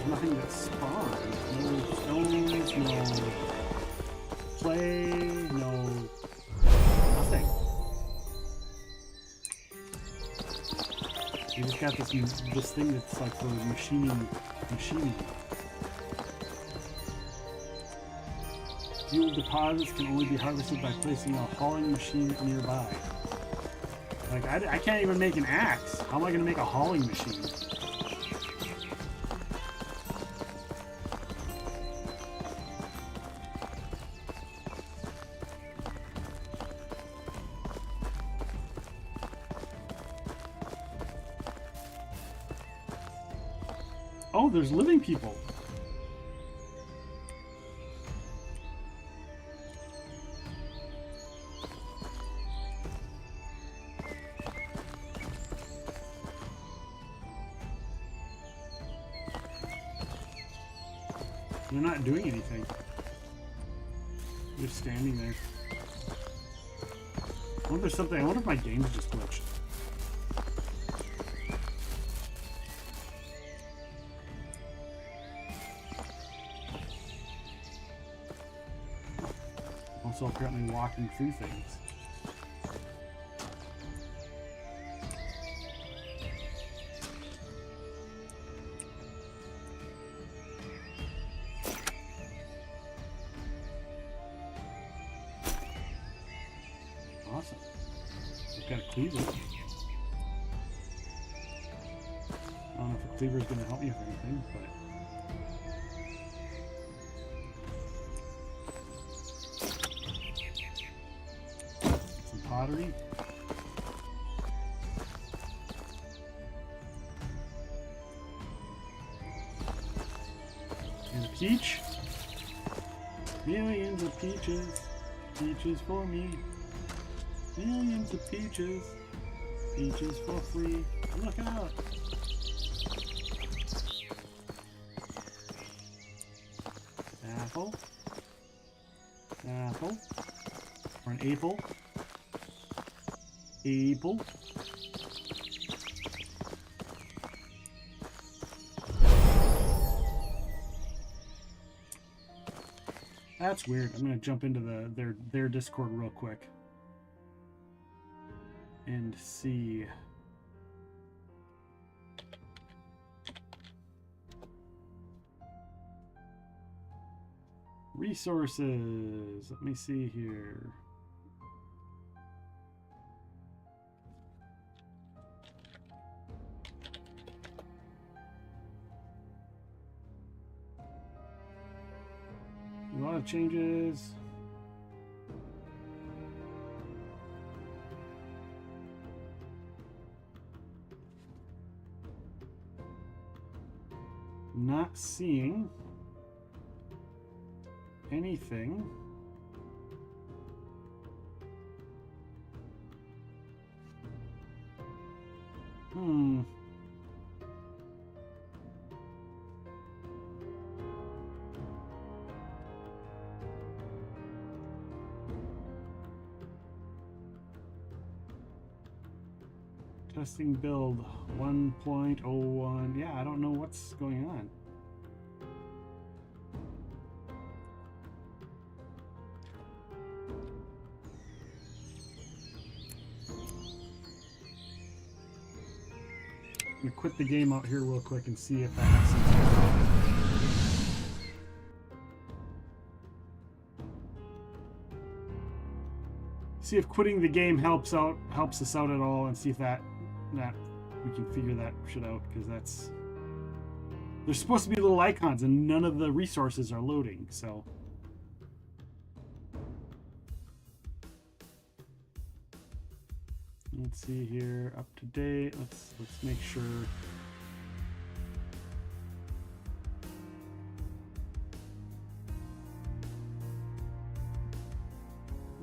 nothing that spawns. No stones, no clay, no nothing. You just got this thing that's like for machining. Fuel deposits can only be harvested by placing a hauling machine nearby. Like, I can't even make an axe. How am I going to make a hauling machine? Oh, there's living people. They're not doing anything. They're just standing there. I wonder if there's something. I wonder if my game's just glitched. Also apparently walking through things. Awesome. I've got a cleaver. I don't know if a cleaver is going to help me with anything, but... some pottery. And a peach. Millions of peaches. Peaches for me. Millions of peaches. Peaches for free. Look out. Apple. Apple. Or an apple. Apple. That's weird. I'm gonna jump into their Discord real quick and see. Resources. Let me see here. A lot of changes. Not seeing anything. Testing build 1.01. Yeah, I don't know what's going on. I'm gonna quit the game out here real quick and see if that has something. See if quitting the game helps us out at all, and see if that we can figure that shit out, because that's, there's supposed to be little icons and none of the resources are loading, so let's see here, up to date. Let's make sure.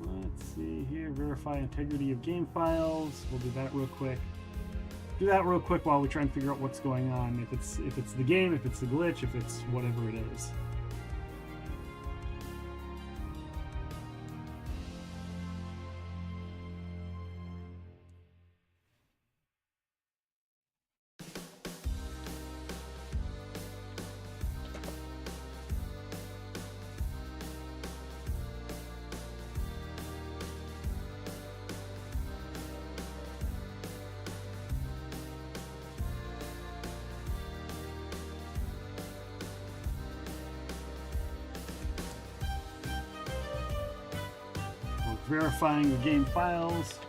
Let's see here, verify integrity of game files. We'll do that real quick. Do that real quick while we try and figure out what's going on. If it's the game, if it's the glitch, if it's whatever it is. verifying the game files.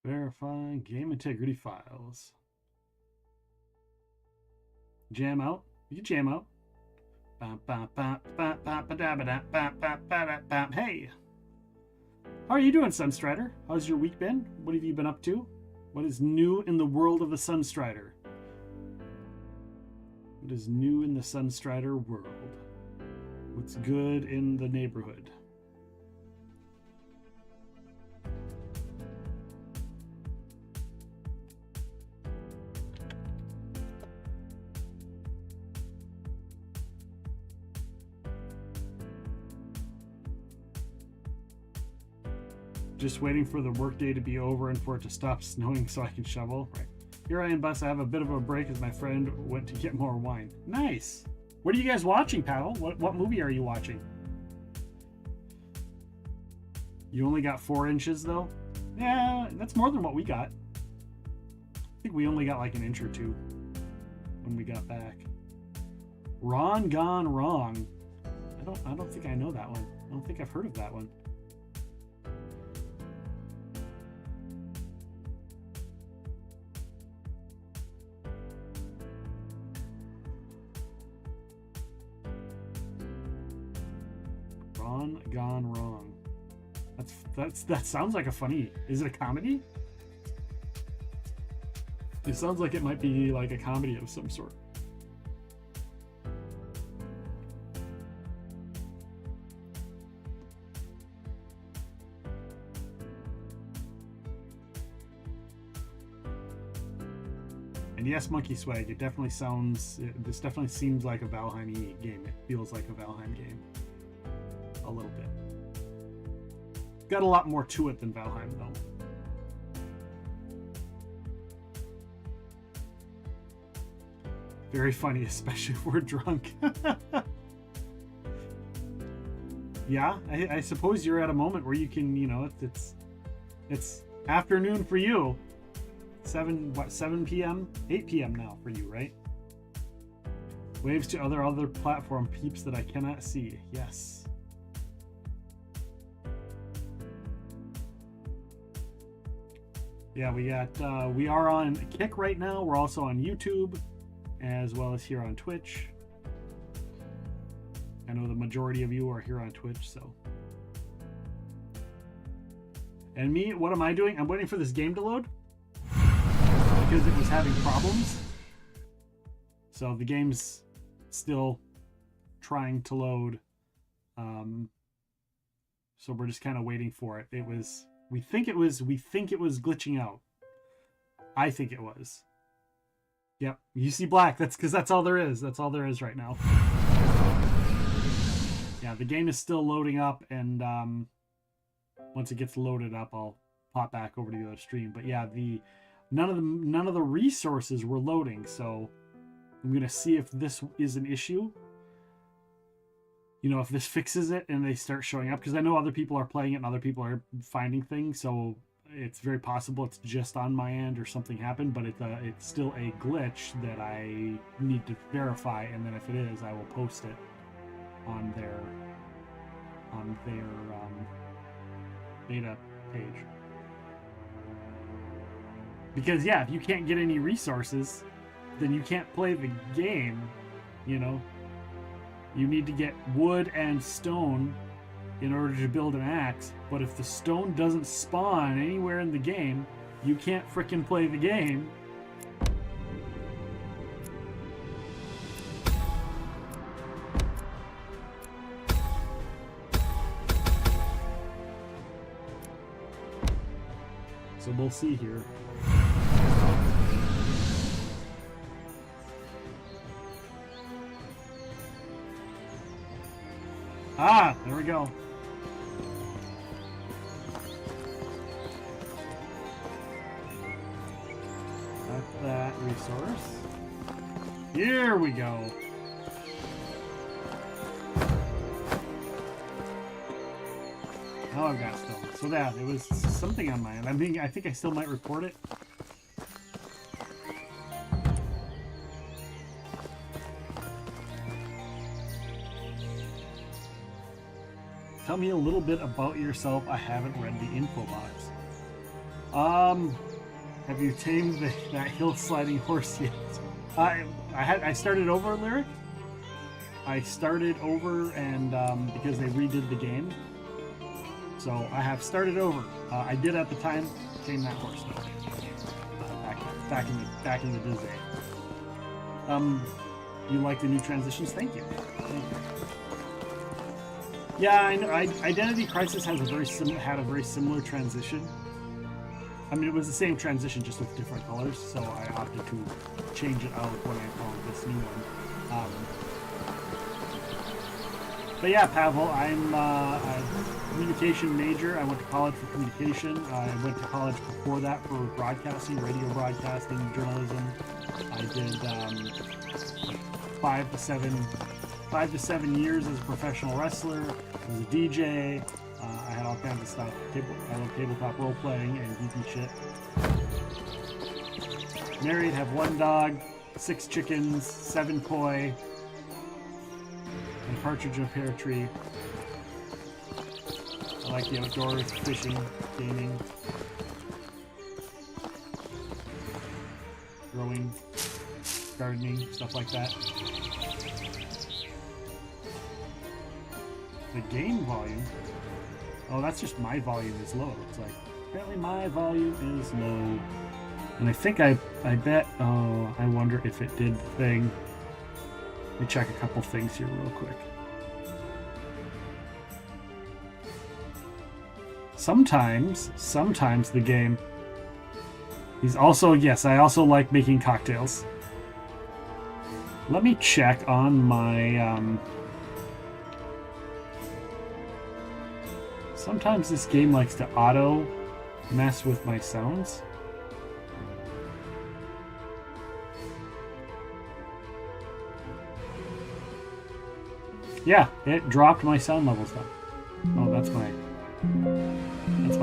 Verifying game integrity files. Jam out. You can jam out. Hey! How are you doing, Sunstrider? How's your week been? What have you been up to? What is new in the world of the Sunstrider? What is new in the Sunstrider world? What's good in the neighborhood? Just waiting for the workday to be over and for it to stop snowing so I can shovel. Right. Here I am, Bus. I have a bit of a break as my friend went to get more wine. Nice. What are you guys watching, pal? What movie are you watching? You only got 4 inches, though? Yeah, that's more than what we got. I think we only got like an inch or 2 when we got back. Ron Gone Wrong. I don't think I know that one. I don't think I've heard of that one. Gone Wrong. That sounds like a funny. Is it a comedy? It sounds like it might be like a comedy of some sort. And yes, Monkey Swag. It definitely sounds. This definitely seems like a Valheim game. It feels like a Valheim game. A little bit. Got a lot more to it than Valheim, though. Very funny, especially if we're drunk. Yeah, I suppose you're at a moment where you can, you know, it's afternoon for you. 7 p.m? 8 p.m. now for you, right? Waves to other platform peeps that I cannot see. Yes. Yeah, we are on Kick right now. We're also on YouTube, as well as here on Twitch. I know the majority of you are here on Twitch, so. And me, what am I doing? I'm waiting for this game to load because it was having problems. So the game's still trying to load. So we're just kind of waiting for it. We think it was glitching out. I think it was. Yep, you see black. That's because that's all there is. That's all there is right now. Yeah, the game is still loading up, and once it gets loaded up, I'll pop back over to the other stream. But yeah, none of the resources were loading, so I'm gonna see if this is an issue. You know, if this fixes it and they start showing up, because I know other people are playing it and other people are finding things, so it's very possible it's just on my end or something happened, but it's still a glitch that I need to verify, and then if it is, I will post it on their beta page. Because yeah, if you can't get any resources, then you can't play the game, you know. You need to get wood and stone in order to build an axe, But if the stone doesn't spawn anywhere in the game, you can't frickin' play the game. So we'll see here. Ah, there we go. That's that resource. Here we go. Oh, I've got stone. So that, it was something on my end. I think I still might report it. Tell me a little bit about yourself. I haven't read the info box. Have you tamed that hill sliding horse yet? I started over, Lyric. I started over, and because they redid the game, so I have started over. I did at the time tame that horse though. Back in the day. You like the new transitions? Thank you. Yeah, I know. Identity Crisis has had a very similar transition. I mean, it was the same transition, just with different colors. So I opted to change it out when I found this new one. But yeah, Pavel, I'm a communication major. I went to college for communication. I went to college before that for broadcasting, radio broadcasting, journalism. I did 5 to 7 years as a professional wrestler, as a DJ. I had all kinds of stuff. I love tabletop role playing and geeky shit. Married, have 1 dog, 6 chickens, 7 koi, and a partridge in a pear tree. I like the outdoors, fishing, gaming, growing, gardening, stuff like that. The game volume? Oh, that's just my volume is low. It's like, apparently my volume is low. And I think I bet, oh, I wonder if it did the thing. Let me check a couple things here real quick. Sometimes the game. He's also, yes, I also like making cocktails. Let me check on my, sometimes this game likes to auto mess with my sounds. Yeah, it dropped my sound levels down. Oh, that's my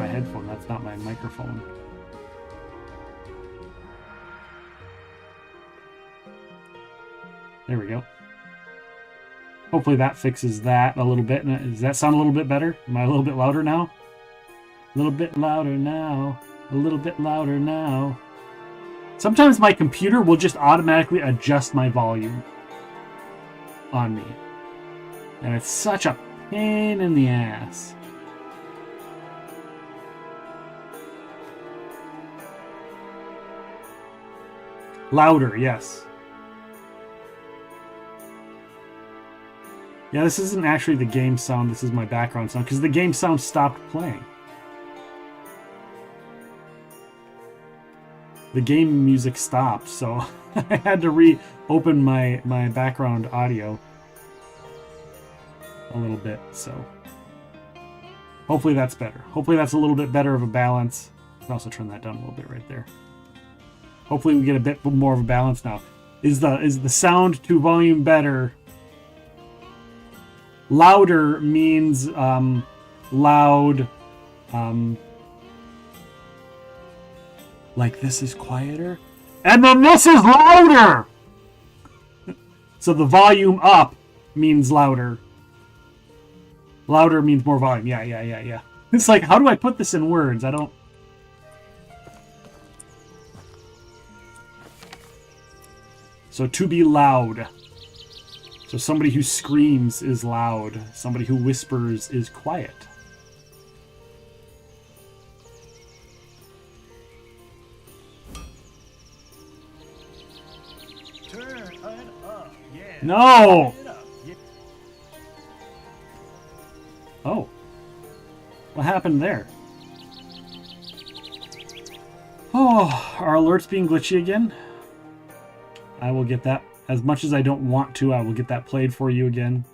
headphone. That's not my microphone. There we go. Hopefully that fixes that a little bit. Does that sound a little bit better? Am I a little bit louder now? A little bit louder now. A little bit louder now. Sometimes my computer will just automatically adjust my volume on me. And it's such a pain in the ass. Louder, yes. Yeah, this isn't actually the game sound, this is my background sound, because the game sound stopped playing. The game music stopped, so I had to reopen my background audio a little bit, so hopefully that's better. Hopefully that's a little bit better of a balance. I can also turn that down a little bit right there. Hopefully we get a bit more of a balance now. Is the sound to volume better? Louder means loud. Like this is quieter. And then this is louder! So the volume up means louder. Louder means more volume. Yeah. It's like, how do I put this in words? I don't... So to be loud. So somebody who screams is loud. Somebody who whispers is quiet. No! Oh. What happened there? Oh, are alerts being glitchy again? I will get that. As much as I don't want to, I will get that played for you again.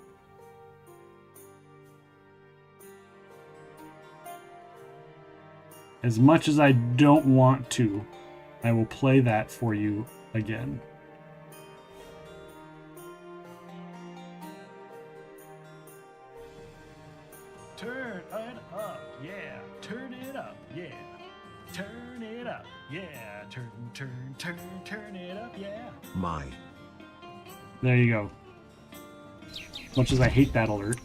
As much as I don't want to, I will play that for you again. Turn it up, yeah. Turn it up, yeah. Turn it up, yeah. Turn it up, yeah. My. There you go. As much as I hate that alert.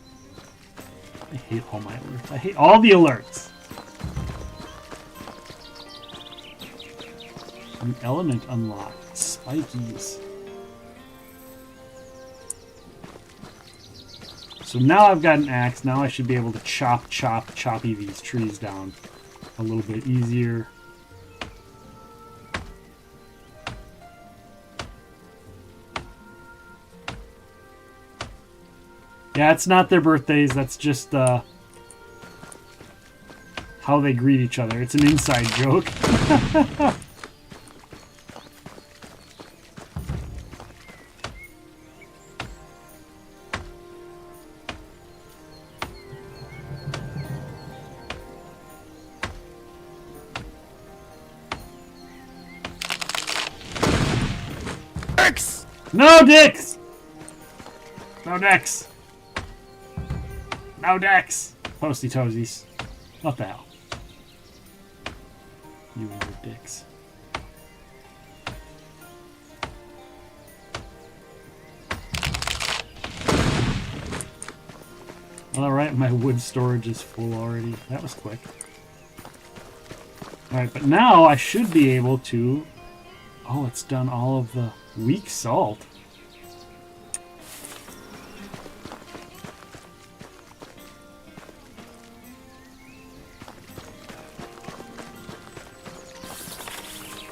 I hate all my alerts. I hate all the alerts. An element unlocked. Spikies. So now I've got an axe. Now I should be able to choppy these trees down a little bit easier. Yeah, it's not their birthdays. That's just how they greet each other. It's an inside joke. Dicks! No dicks! No decks! No decks! Posty toesies. What the hell? You and your dicks. Alright, my wood storage is full already. That was quick. Alright, but now I should be able to... Oh, it's done all of the weak salt.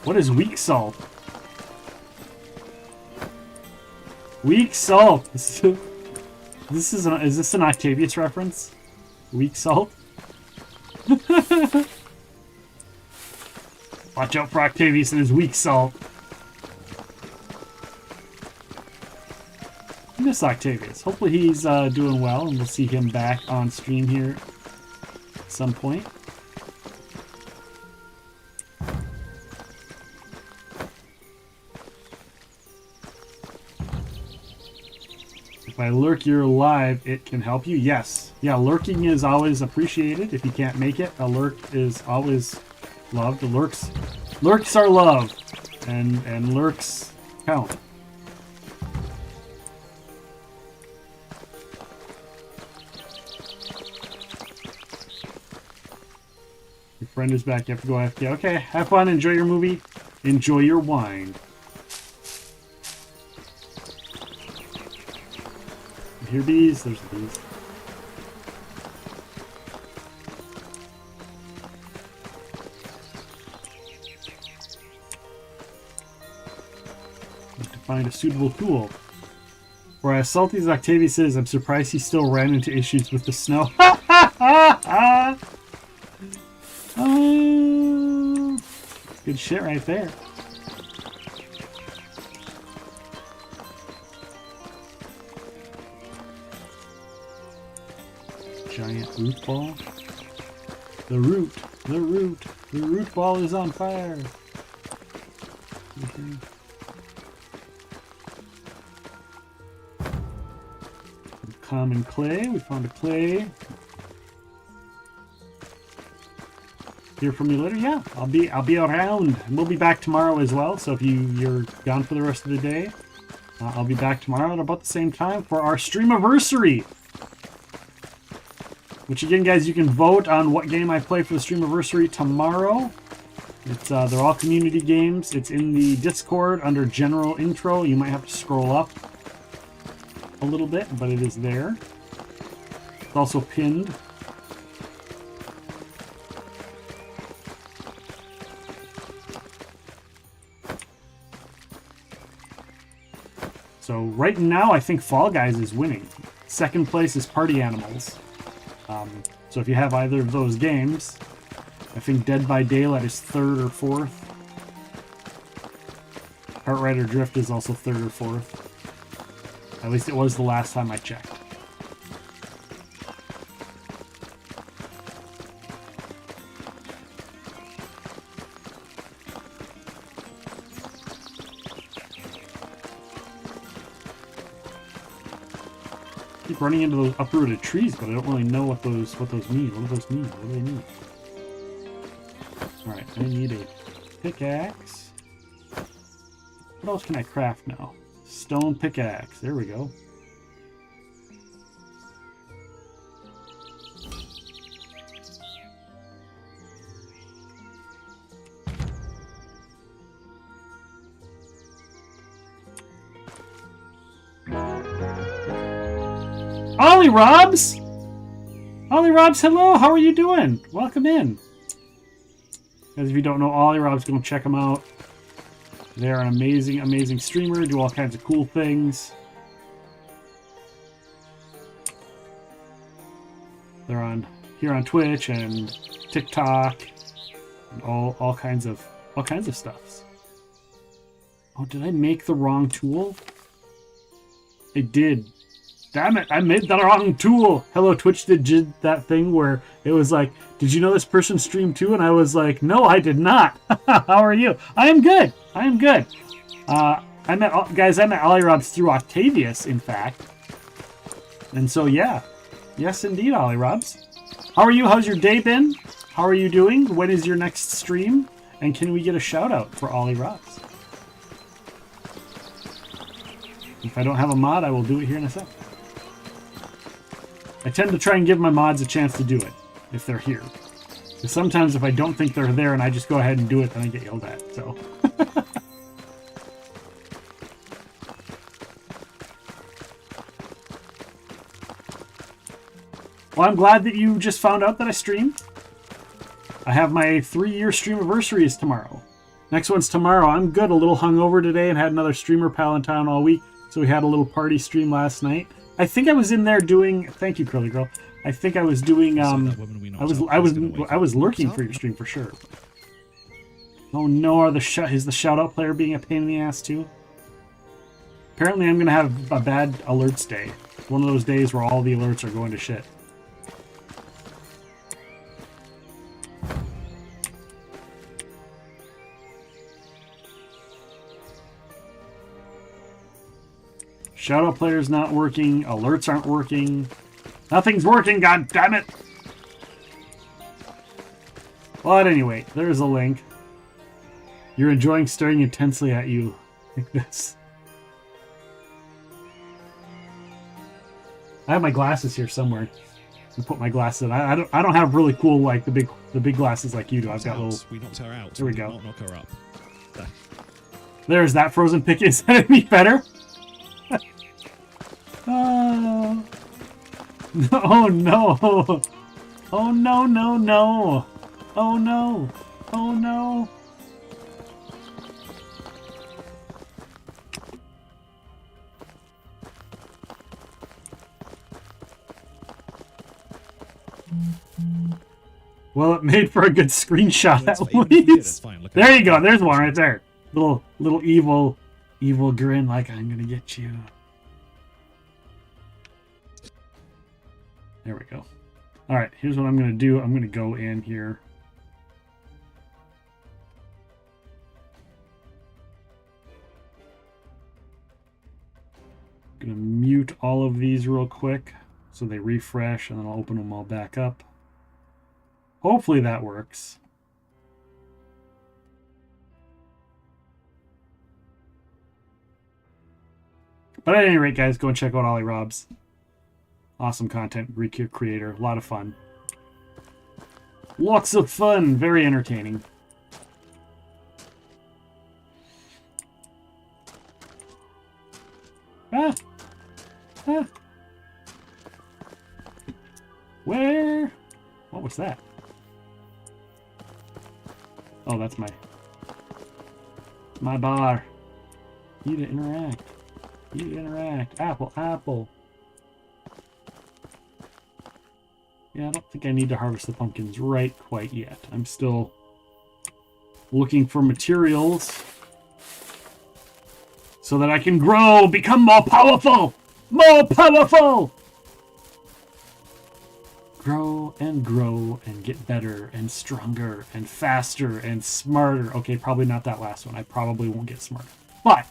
What is weak salt? Weak salt. Is this an Octavius reference? Weak salt. Watch out for Octavius and his weak salt. I miss Octavius. Hopefully he's doing well, and we'll see him back on stream here at some point. If I lurk, you're alive, it can help you. Yes. Yeah, lurking is always appreciated. If you can't make it, a lurk is always loved. Lurks are loved. And lurks count. Your friend is back. You have to go AFK. Okay, have fun. Enjoy your movie. Enjoy your wine. Here bees. There's the bees. Need to find a suitable tool. For as salty as Octavius is, I'm surprised he still ran into issues with the snow. Good shit right there. Giant root ball. The root ball is on fire. Okay. Common clay. We found a clay. Hear from you later. Yeah, I'll be around, and we'll be back tomorrow as well. So if you're gone for the rest of the day, I'll be back tomorrow at about the same time for our streamiversary. Which again, guys, you can vote on what game I play for the streamiversary tomorrow. It's they're all community games. It's in the Discord under General Intro. You might have to scroll up a little bit, but it is there. It's also pinned. So right now, I think Fall Guys is winning. Second place is Party Animals. So if you have either of those games, I think Dead by Daylight is 3rd or 4th. Kart Rider Drift is also 3rd or 4th. At least it was the last time I checked. Keep running into those uprooted trees, but I don't really know what those mean. What do those mean? What do they mean? Alright, I need a pickaxe. What else can I craft now? Stone pickaxe. There we go. Ollie Robs! Ollie Robs, hello! How are you doing? Welcome in. As if you don't know Ollie Robs, go and check them out. They're an amazing, amazing streamer, do all kinds of cool things. They're on here on Twitch and TikTok and all kinds of stuff. Oh, did I make the wrong tool? I did. Damn it, I made the wrong tool. Hello, Twitch did that thing where it was like, did you know this person streamed too? And I was like, no, I did not. How are you? I am good. I am good. I met Ollie Robs through Octavius, in fact. And so, yeah. Yes, indeed, Ollie Robs. How are you? How's your day been? How are you doing? When is your next stream? And can we get a shout out for Ollie Robs? If I don't have a mod, I will do it here in a sec. I tend to try and give my mods a chance to do it, if they're here. Because sometimes if I don't think they're there and I just go ahead and do it, then I get yelled at, so. Well, I'm glad that you just found out that I stream. I have my 3-year stream anniversary is tomorrow. Next one's tomorrow. I'm good, a little hungover today and had another streamer pal in town all week, so we had a little party stream last night. I think I was in there doing. Thank you, Curly Girl. I think I was doing. I was lurking for your stream for sure. Oh no! Is the shout out player being a pain in the ass too? Apparently, I'm gonna have a bad alerts day. One of those days where all the alerts are going to shit. Shoutout player's not working. Alerts aren't working. Nothing's working, god damn it! Well, at any rate, there's a link. You're enjoying staring intensely at you like this. I have my glasses here somewhere. I put my glasses in. I don't have really cool like the big glasses like you do. I've got little. We knocked her out. There we go. Not knock her up. There's that frozen pick. Is that any better? Oh no! Oh no! No! Oh no! Oh no! Well, it made for a good screenshot at least. There you go. There's one right there. Little evil grin, like I'm gonna get you. There we go. All right, here's what I'm going to do. I'm going to go in here. I'm going to mute all of these real quick so they refresh, and then I'll open them all back up. Hopefully that works. But at any rate, guys, go and check out Ollie Robs. Awesome content, Greek creator, a lot of fun. Lots of fun, very entertaining. Ah! Ah! Where? What was that? Oh, that's my bar. Need to interact. You interact. Apple, apple. Yeah, I don't think I need to harvest the pumpkins right quite yet. I'm still looking for materials so that I can grow, become more powerful! More powerful! Grow and get better and stronger and faster and smarter. Okay, probably not that last one. I probably won't get smarter. But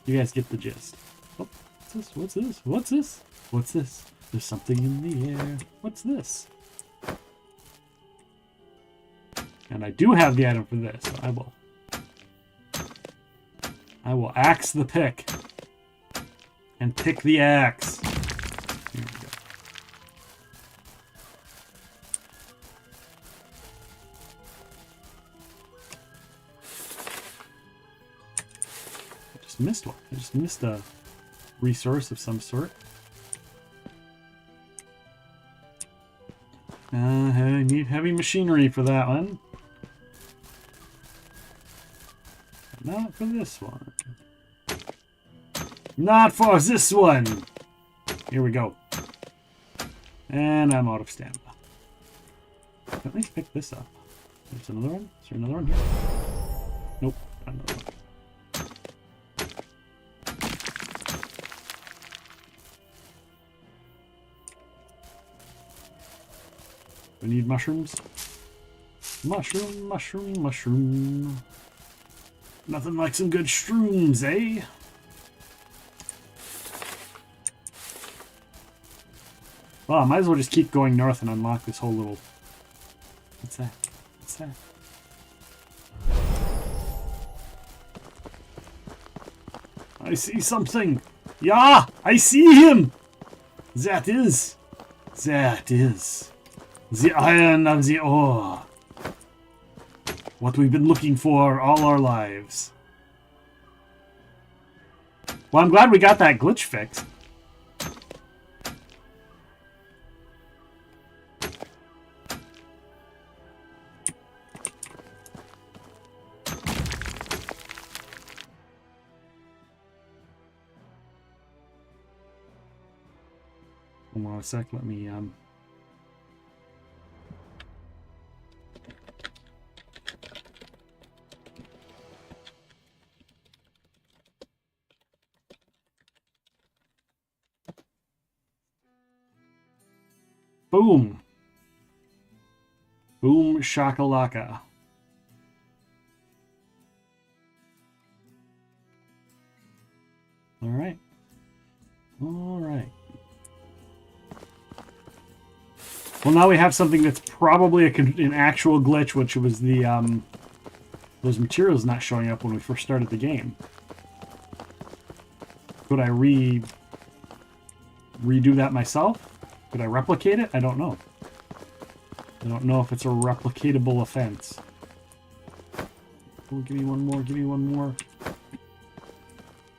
you guys get the gist. Oh, what's this? What's this? What's this? What's this? There's something in the air. What's this? And I do have the item for this, so I will axe the pick. And pick the axe. Here we go. I just missed one. I just missed a resource of some sort. I need heavy machinery for that one. Not for this one. Not for this one! Here we go. And I'm out of stamina. At least pick this up. There's another one? Is there another one here? Nope, not another one. We need mushrooms. Mushroom, mushroom, mushroom. Nothing like some good shrooms, eh? Well, I might as well just keep going north and unlock this whole little... What's that? What's that? I see something! Yeah! I see him! That is the iron of the ore. What we've been looking for all our lives. Well, I'm glad we got that glitch fixed. Hold on a sec, let me boom. Boom shakalaka. All right. All right. Well, now we have something that's probably an actual glitch, which was the those materials not showing up when we first started the game. Could I redo that myself? Could I replicate it? I don't know. I don't know if it's a replicatable offense. Oh, give me one more, give me one more.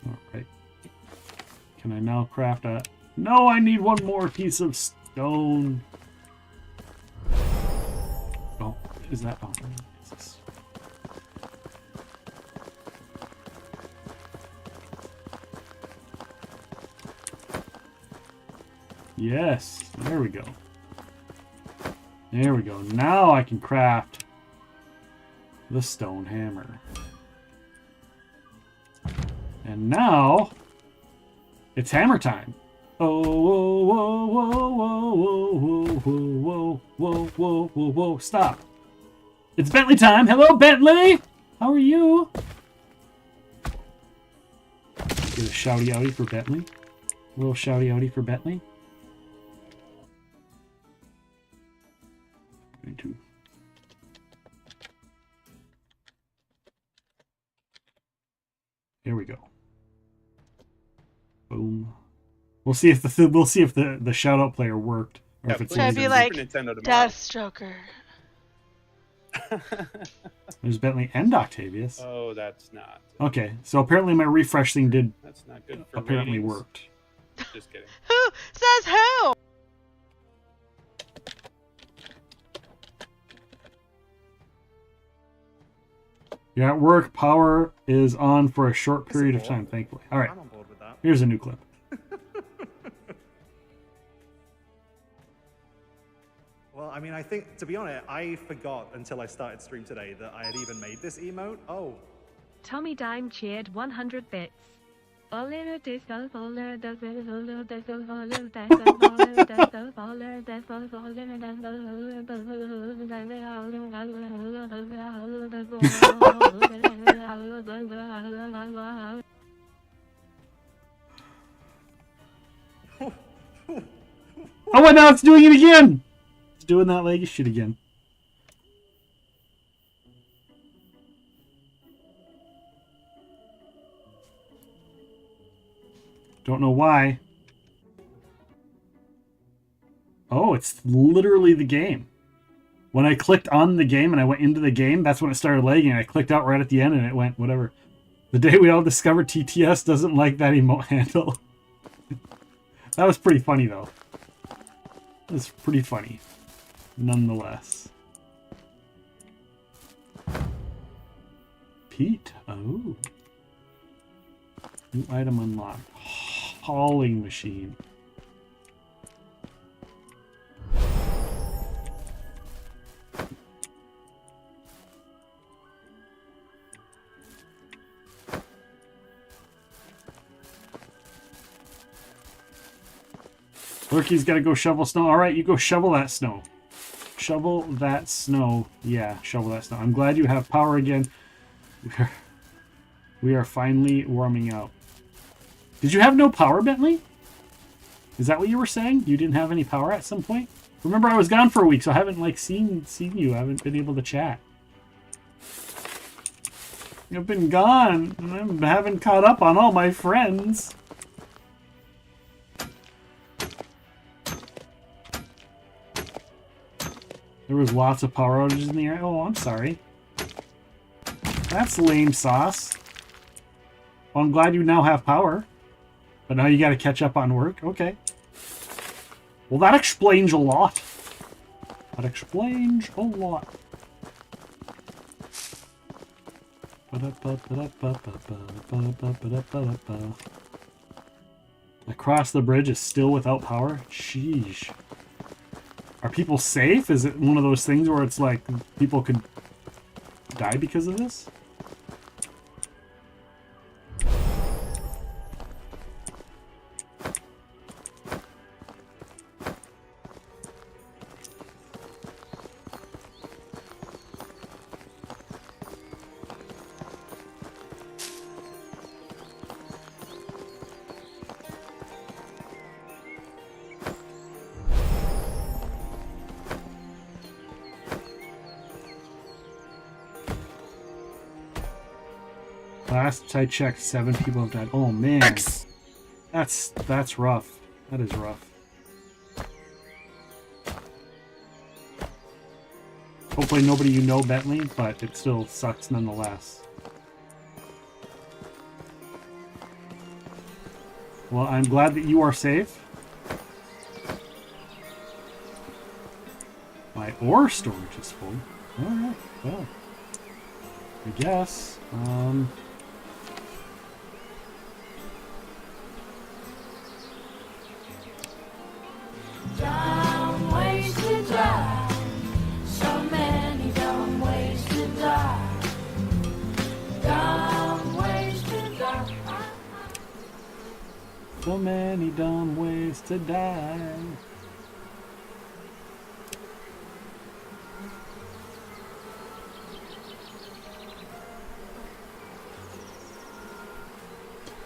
Alright. Can I now craft a... No, I need one more piece of stone. Oh, is that... Oh, is this... Yes, there we go. There we go. Now I can craft the stone hammer. And now it's hammer time. Oh, whoa, whoa, whoa, whoa, whoa, whoa, whoa, whoa, whoa, whoa, stop. It's Bentley time. Hello, Bentley. How are you? Get a shouty outy for Bentley. A little shouty outy for Bentley. Two. Here we go. Boom. We'll see if the shout out player worked, or if it's should I be like Deathstroker? There's Bentley and Octavius. Oh, that's not. Okay, so apparently my refresh thing did. That's not good for apparently ratings. Worked. Just kidding. Who says who? You're at work. Power is on for a short period of time, thankfully. All right. I'm on board with that. Here's a new clip. Well, I mean, I think, to be honest, I forgot until I started stream today that I had even made this emote. Oh. Tommy Dime cheered 100 bits. Oh, and now it's doing it again. It's doing that leggy shit again. Don't know why. Oh, it's literally the game. When I clicked on the game and I went into the game, that's when it started lagging. I clicked out right at the end and it went whatever. The day we all discovered TTS doesn't like that emote handle. That was pretty funny, though. It was pretty funny. Nonetheless. Pete. Oh. New item unlocked. Hauling machine. Lurky's got to go shovel snow. All right, you go shovel that snow. Shovel that snow. Yeah, shovel that snow. I'm glad you have power again. We are finally warming up. Did you have no power, Bentley? Is that what you were saying? You didn't have any power at some point? Remember, I was gone for a week, so I haven't like seen you. I haven't been able to chat. I've been gone, and I haven't caught up on all my friends. There was lots of power outages in the area. Oh, I'm sorry. That's lame sauce. Well, I'm glad you now have power. But now you got to catch up on work. Okay. Well, that explains a lot. That explains a lot. Across the bridge is still without power? Sheesh. Are people safe? Is it one of those things where it's like people could die because of this? Last I checked, 7 people have died. Oh man, that's rough. That is rough. Hopefully nobody you know, Bentley, but it still sucks nonetheless. Well, I'm glad that you are safe. My ore storage is full. All right, well, I guess. Dumb ways to die. So many dumb ways to die. Dumb ways to die. So many dumb ways to die.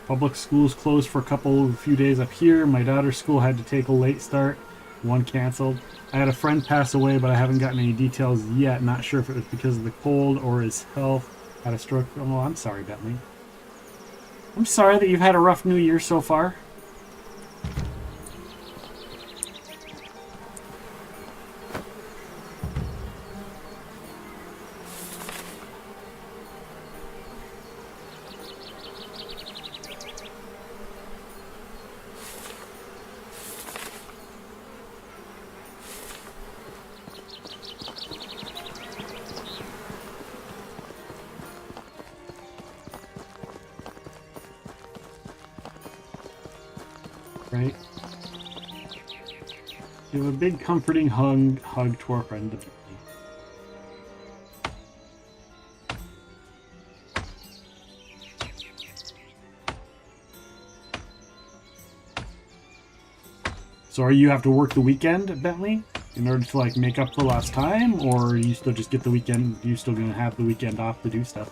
Public schools closed for a few days up here. My daughter's school had to take a late start. One canceled. I had a friend pass away, but I haven't gotten any details yet. Not sure if it was because of the cold or his health. Had a stroke. Oh, I'm sorry, Bentley. I'm sorry that you've had a rough New Year so far. Right? Give a big comforting hug to our friend. So are you have to work the weekend, Bentley, in order to like make up for lost time, or you still just get the weekend? You still gonna have the weekend off to do stuff?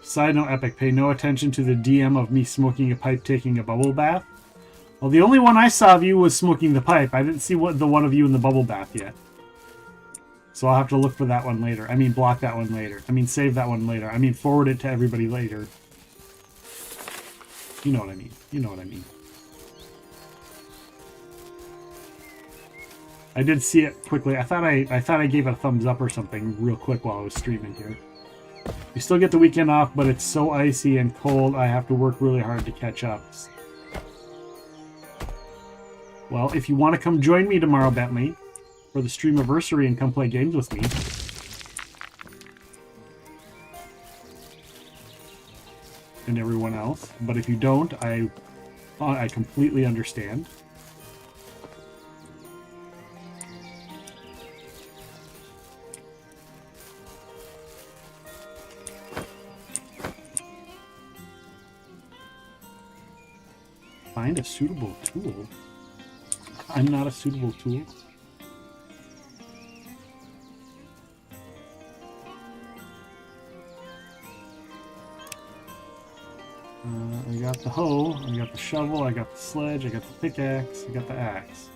Side note, Epic, pay no attention to the DM of me smoking a pipe taking a bubble bath. Well, the only one I saw of you was smoking the pipe. I didn't see the one of you in the bubble bath yet. So I'll have to look for that one later. I mean, block that one later. I mean, save that one later. I mean, forward it to everybody later. You know what I mean. You know what I mean. I did see it quickly. I thought I gave it a thumbs up or something real quick while I was streaming here. You still get the weekend off, but it's so icy and cold, I have to work really hard to catch up. Well, if you want to come join me tomorrow, Bentley, for the streamiversary and come play games with me, and everyone else, but if you don't, I completely understand. Find a suitable tool. I'm not a suitable tool. I got the hoe, I got the shovel, I got the sledge, I got the pickaxe, I got the axe.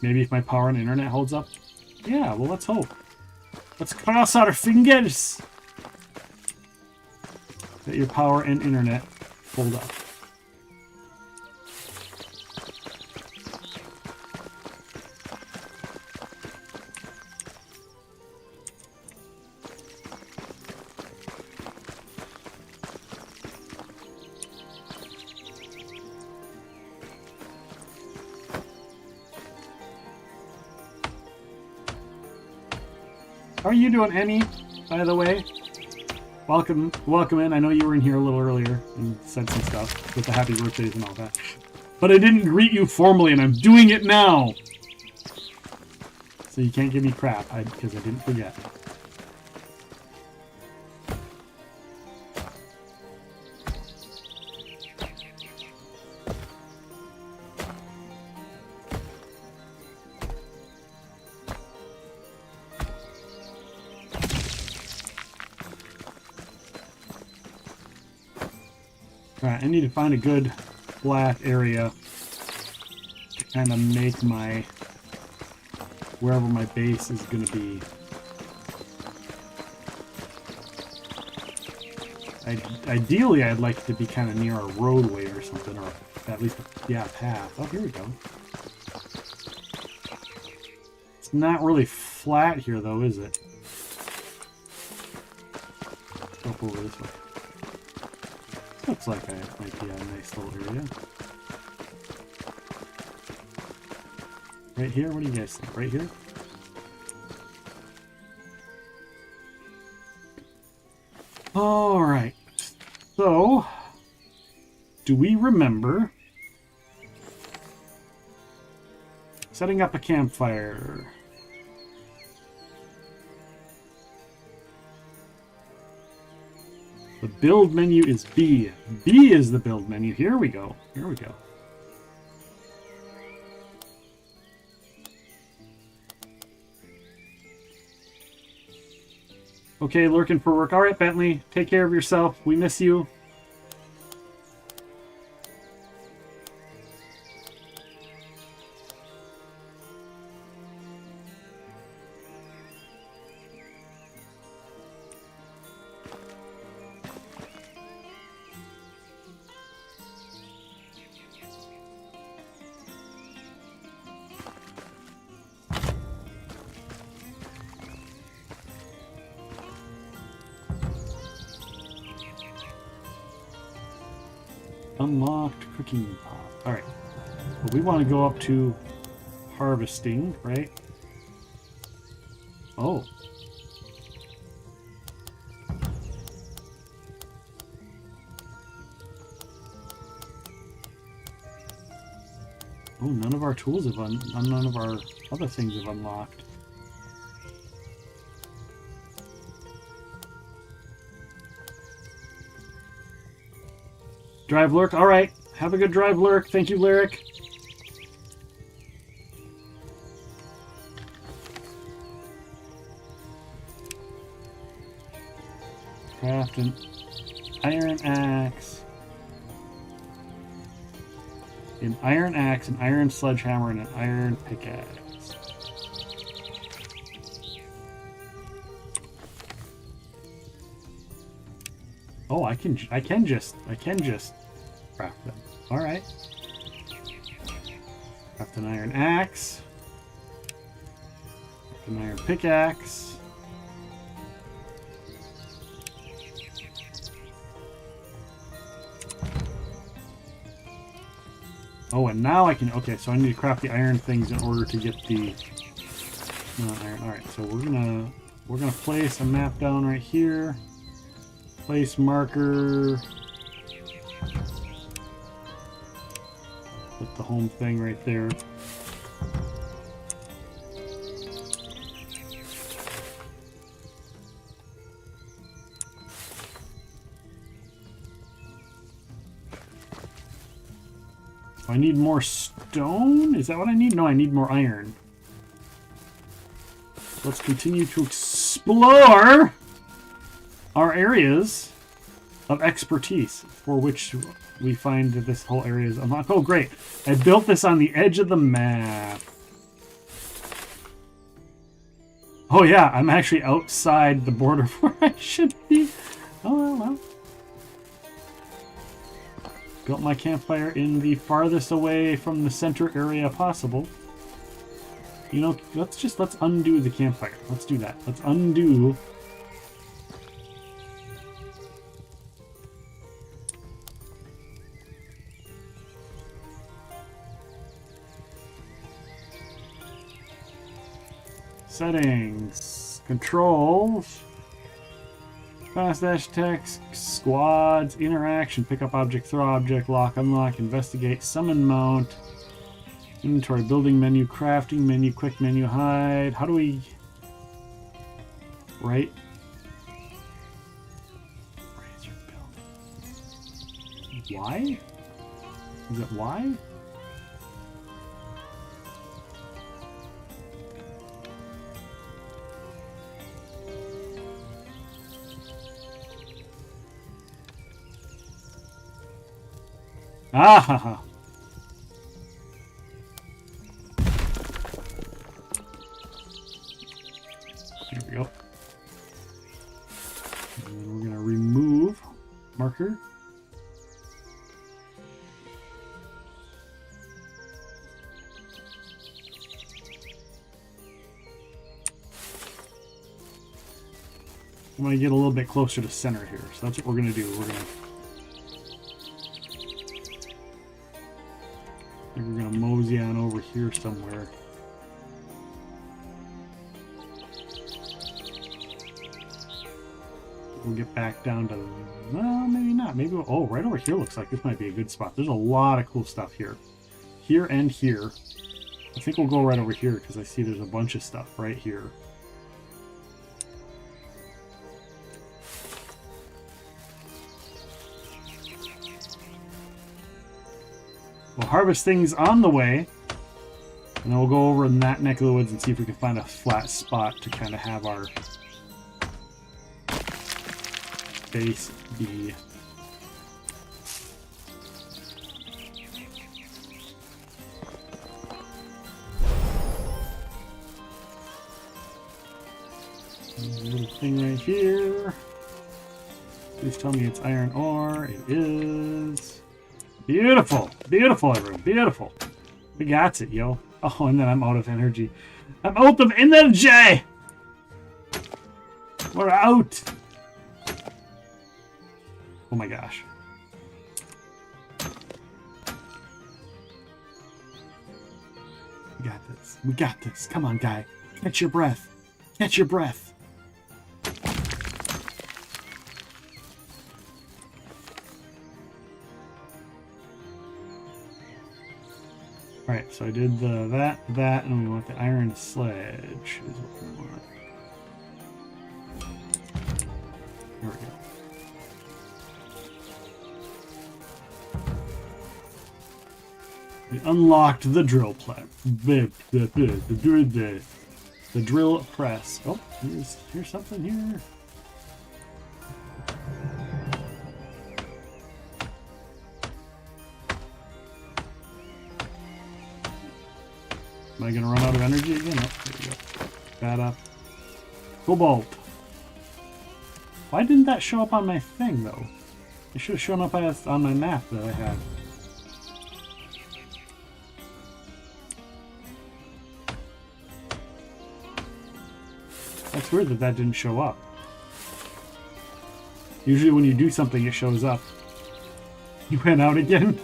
Maybe if my power and internet holds up? Yeah, well, let's hope. Let's cross our fingers that your power and internet hold up. How are you doing, Emmy, by the way? Welcome in. I know you were in here a little earlier and said some stuff with the happy birthdays and all that. But I didn't greet you formally, and I'm doing it now! So you can't give me crap, because I didn't forget. Alright, I need to find a good flat area to kind of make my, wherever my base is going to be. Ideally, I'd like it to be kind of near a roadway or something, or at least a path. Oh, here we go. It's not really flat here, though, is it? Up over this way. Looks like it might be a nice little area. Right here? What do you guys think? Right here? Alright. So, do we remember setting up a campfire? The build menu is B. B is the build menu. Here we go. Here we go. Okay, lurking for work. All right, Bentley. Take care of yourself. We miss you. Unlocked cooking pot. All right. Well, we want to go up to harvesting, right? Oh. Oh, none of our tools have none of our other things have unlocked. Drive lurk. All right. Have a good drive lurk. Thank you, Lyric. Craft an iron axe. An iron axe, an iron sledgehammer, and an iron pickaxe. Oh, I can just craft them. All right. Craft an iron axe. Craft an iron pickaxe. Oh, and now I can. Okay, so I need to craft the iron things in order to get the iron. All right, so we're gonna place a map down right here. Place marker. Put the home thing right there. I need more stone? Is that what I need? No, I need more iron. Let's continue to explore our areas of expertise for which we find that this whole area is unlocked. Oh, great. I built this on the edge of the map. Oh, yeah. I'm actually outside the border of where I should be. Oh, well. Built my campfire in the farthest away from the center area possible. You know, let's undo the campfire. Let's do that. Let's undo. Settings. Controls. Fast dash text, squads, interaction, pick up object, throw object, lock, unlock, investigate, summon mount, inventory, building menu, crafting menu, quick menu, hide. How do we... Right? Raise your build. Y? Is it Y? Ah ha ha. There we go. And then we're going to remove marker. I'm going to get a little bit closer to center here. So that's what we're going to do. We're going to mosey on over here somewhere. We'll get back down to, well, maybe not. Maybe, oh, right over here looks like this might be a good spot. There's a lot of cool stuff here. Here and here. I think we'll go right over here because I see there's a bunch of stuff right here. We'll harvest things on the way, and then we'll go over in that neck of the woods and see if we can find a flat spot to kind of have our base be. There's a little thing right here. Please tell me it's iron ore. It is. Beautiful. Beautiful, everyone. Beautiful. We got it, yo. Oh, and then I'm out of energy. I'm out of energy! We're out! Oh my gosh. got this. We got this. Come on, guy. Catch your breath. Catch your breath. All right, so I did the that, and we want the iron sledge is what we want. There we go. We unlocked the drill the drill press. Oh, here's something here. Am I gonna run out of energy again? Oh, there we go. That up. Cobalt. Why didn't that show up on my thing though? It should have shown up on my map that I had. That's weird that didn't show up. Usually when you do something, it shows up. You went out again?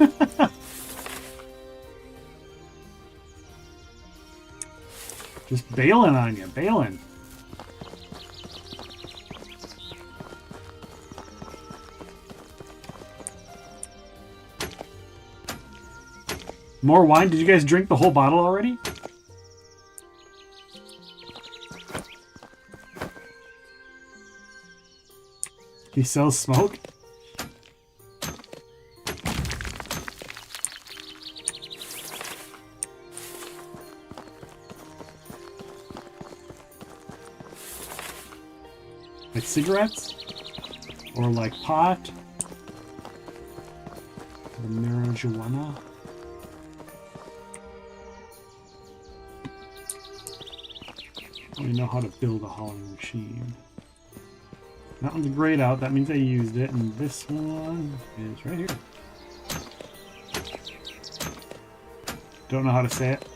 Just bailing on you, bailing. More wine? Did you guys drink the whole bottle already? He sells smoke? Like cigarettes? Or like pot? Or marijuana? I don't even know how to build a hauling machine. That one's grayed out, that means I used it, and this one is right here. Don't know how to say it.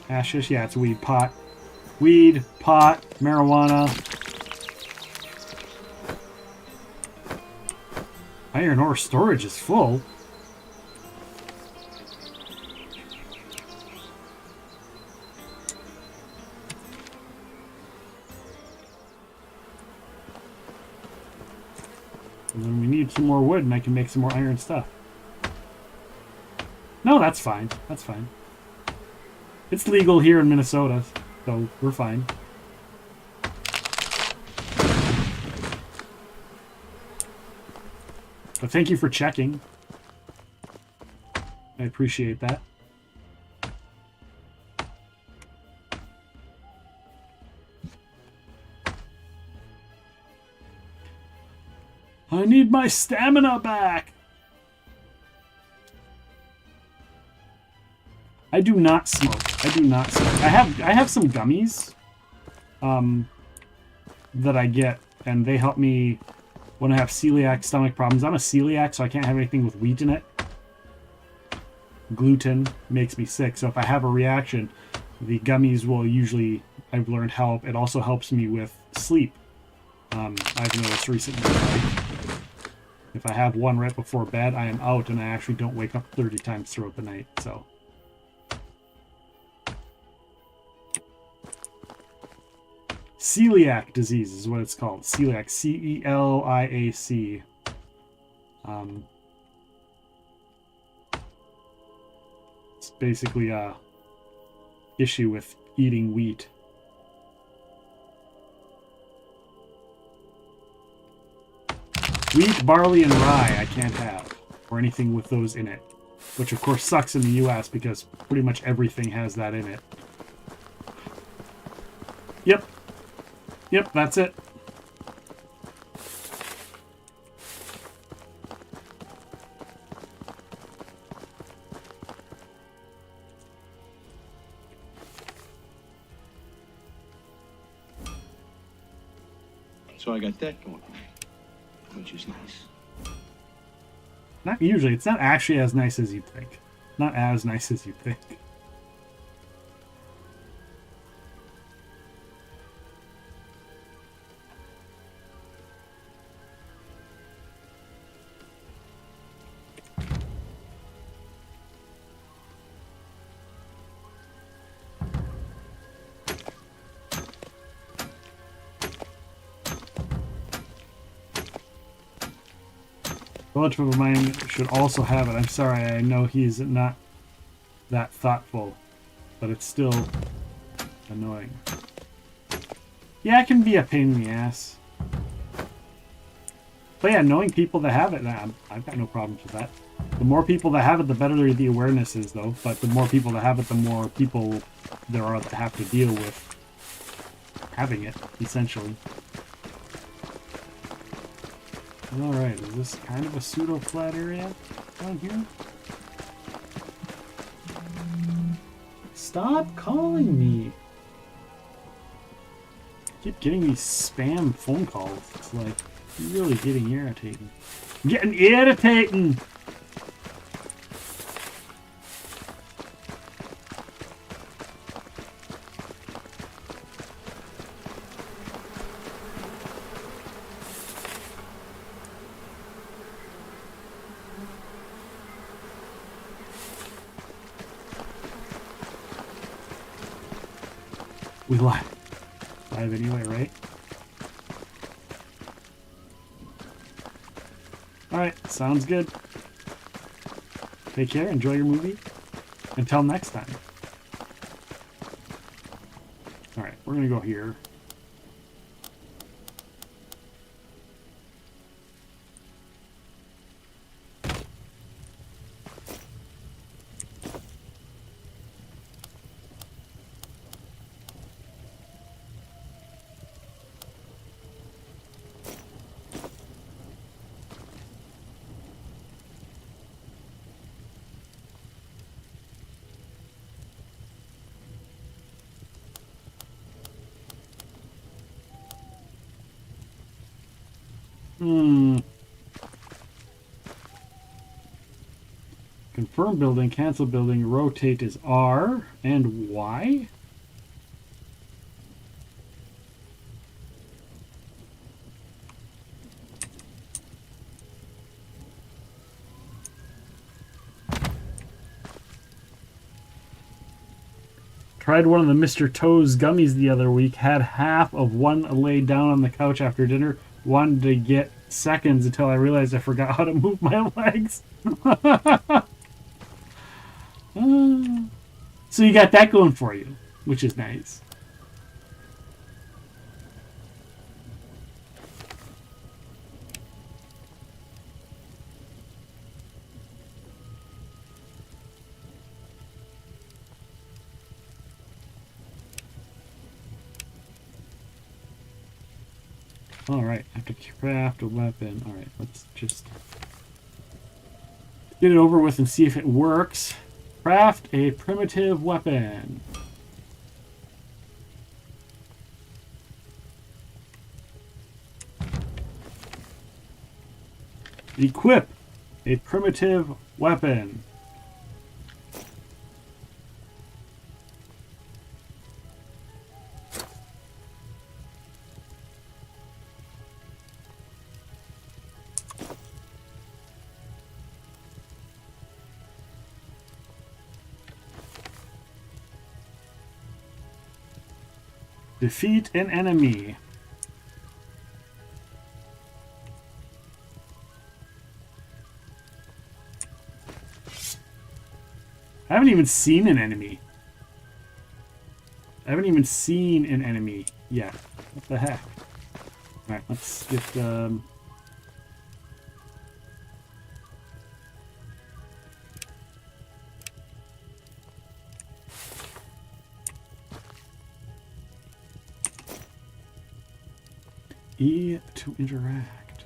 Hashish, yeah, it's weed. Pot. Weed, pot, marijuana. Iron ore storage is full. And then we need some more wood and I can make some more iron stuff. No, that's fine. That's fine. It's legal here in Minnesota, so we're fine. But thank you for checking. I appreciate that. I need my stamina back. I do not smoke. I do not smoke. I have some gummies that I get, and they help me when I have celiac stomach problems. I'm a celiac, so I can't have anything with wheat in it. Gluten makes me sick, so if I have a reaction, the gummies will usually, I've learned, help. It also helps me with sleep. I've noticed recently, if I have one right before bed, I am out, and I actually don't wake up 30 times throughout the night, so. Celiac disease is what it's called. Celiac. C-E-L-I-A-C. It's basically a issue with eating wheat. Wheat, barley, and rye I can't have, or anything with those in it. Which of course sucks in the US because pretty much everything has that in it. Yep. Yep, that's it. So I got that going on, which is nice. Not usually. It's not actually as nice as you'd think. Not as nice as you'd think. relative of mine should also have it. I'm sorry, I know he's not that thoughtful, but it's still annoying. Yeah, it can be a pain in the ass. But yeah, knowing people that have it, I've got no problems with that. The more people that have it, the better the awareness is, though. But the more people that have it, the more people there are that have to deal with having it, essentially. Alright, is this kind of a pseudo-flat area down here? Stop calling me! I keep getting these spam phone calls. It's like, really getting irritating. Getting irritating! We live anyway, right? Alright, sounds good. Take care, enjoy your movie. Until next time. Alright, we're gonna go here. Confirm building, cancel building, rotate is R, and Y? Tried one of the Mr. Toes gummies the other week, had half of one laid down on the couch after dinner, wanted to get seconds until I realized I forgot how to move my legs. So you got that going for you, which is nice. Alright, I have to craft a weapon. Alright, let's just get it over with and see if it works. Craft a primitive weapon. Equip a primitive weapon. Defeat an enemy. I haven't even seen an enemy. I haven't even seen an enemy yet. What the heck? Alright, let's get E to interact.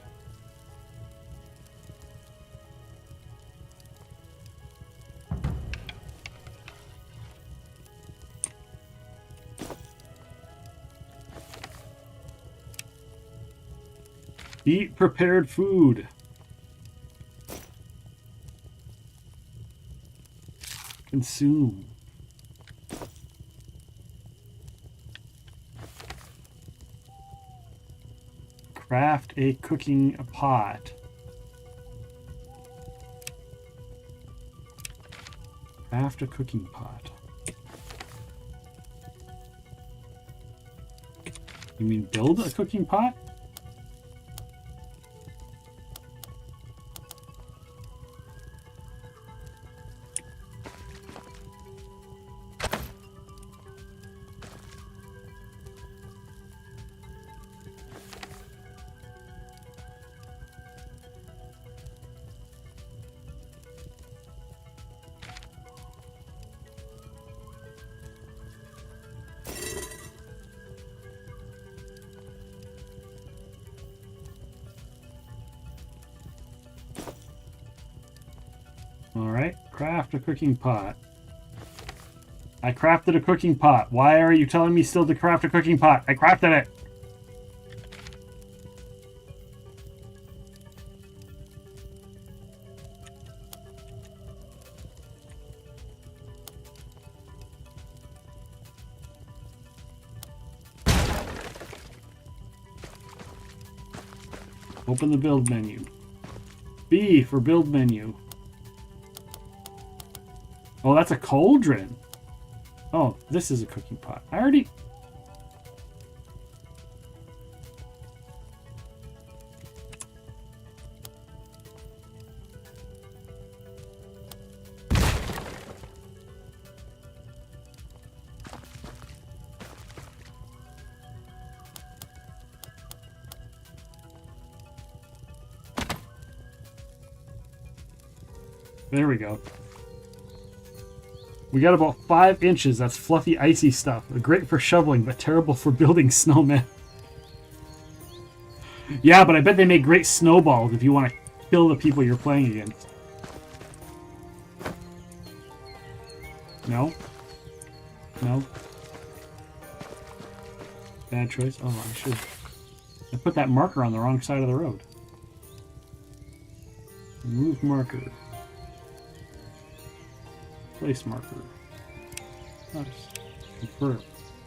Eat prepared food. Consume. Craft a cooking pot. Craft a cooking pot. You mean build a cooking pot? Alright, craft a cooking pot. I crafted a cooking pot. Why are you telling me still to craft a cooking pot? I crafted it! Open the build menu. B for build menu. Oh, that's a cauldron. Oh, this is a cooking pot. I already... There we go. We got about 5 inches. That's fluffy, icy stuff. Great for shoveling, but terrible for building snowmen. Yeah, but I bet they make great snowballs if you want to kill the people you're playing against. No? No? Bad choice? Oh, I should... I put that marker on the wrong side of the road. Remove marker. Place marker. Confirm.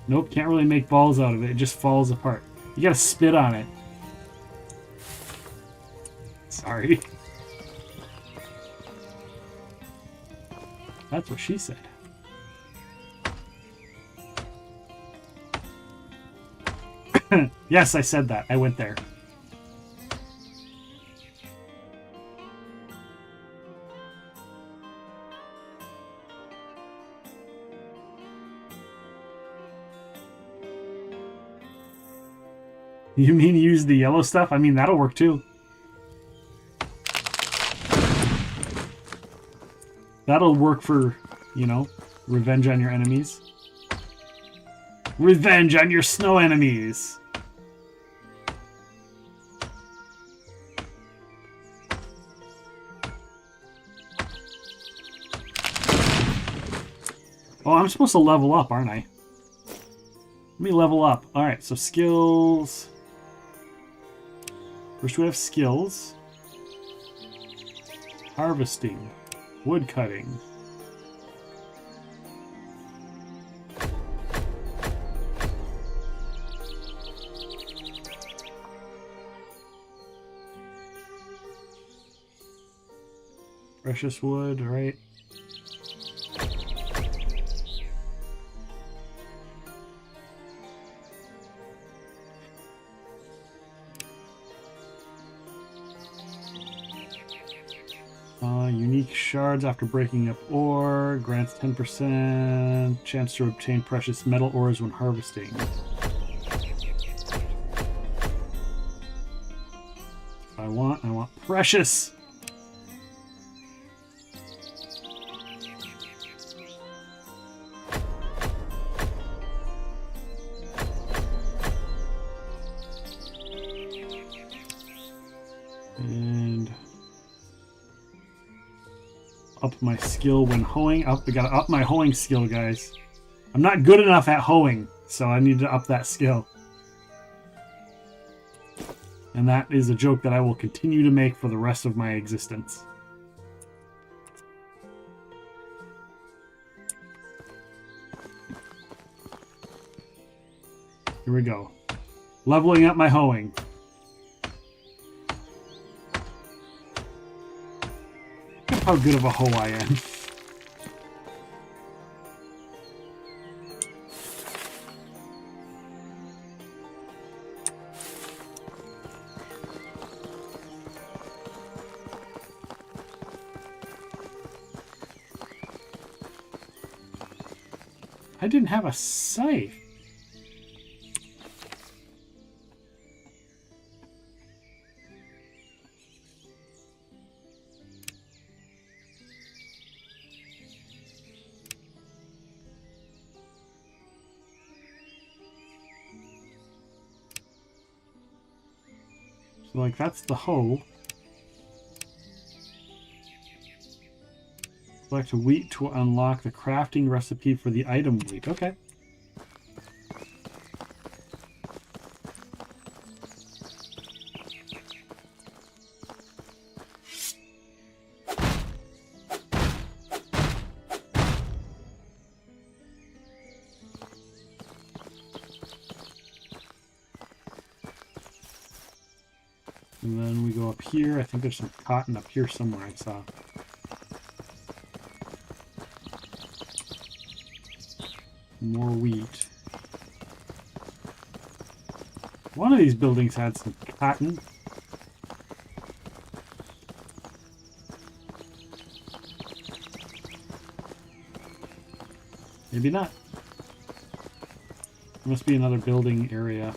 Nope, can't really make balls out of it. It just falls apart. You gotta spit on it. Sorry. That's what she said. Yes, I said that. I went there. You mean use the yellow stuff? I mean, that'll work too. That'll work for, you know, revenge on your enemies. Revenge on your snow enemies! Oh, I'm supposed to level up, aren't I? Let me level up. Alright, so skills... First we have skills. Harvesting. Wood cutting. Precious wood, right? Unique shards after breaking up ore. Grants 10% chance to obtain precious metal ores when harvesting. I want precious! And up my skill when hoeing. I gotta up my hoeing skill, guys. I'm not good enough at hoeing, so I need to up that skill. And that is a joke that I will continue to make for the rest of my existence. Here we go. Leveling up my hoeing. Look at how good of a hoe I am. I didn't have a scythe. So, like, that's the hoe. Select wheat to unlock the crafting recipe for the item wheat. Okay. And then we go up here. I think there's some cotton up here somewhere I saw. More wheat. One of these buildings had some cotton. Maybe not. There must be another building area.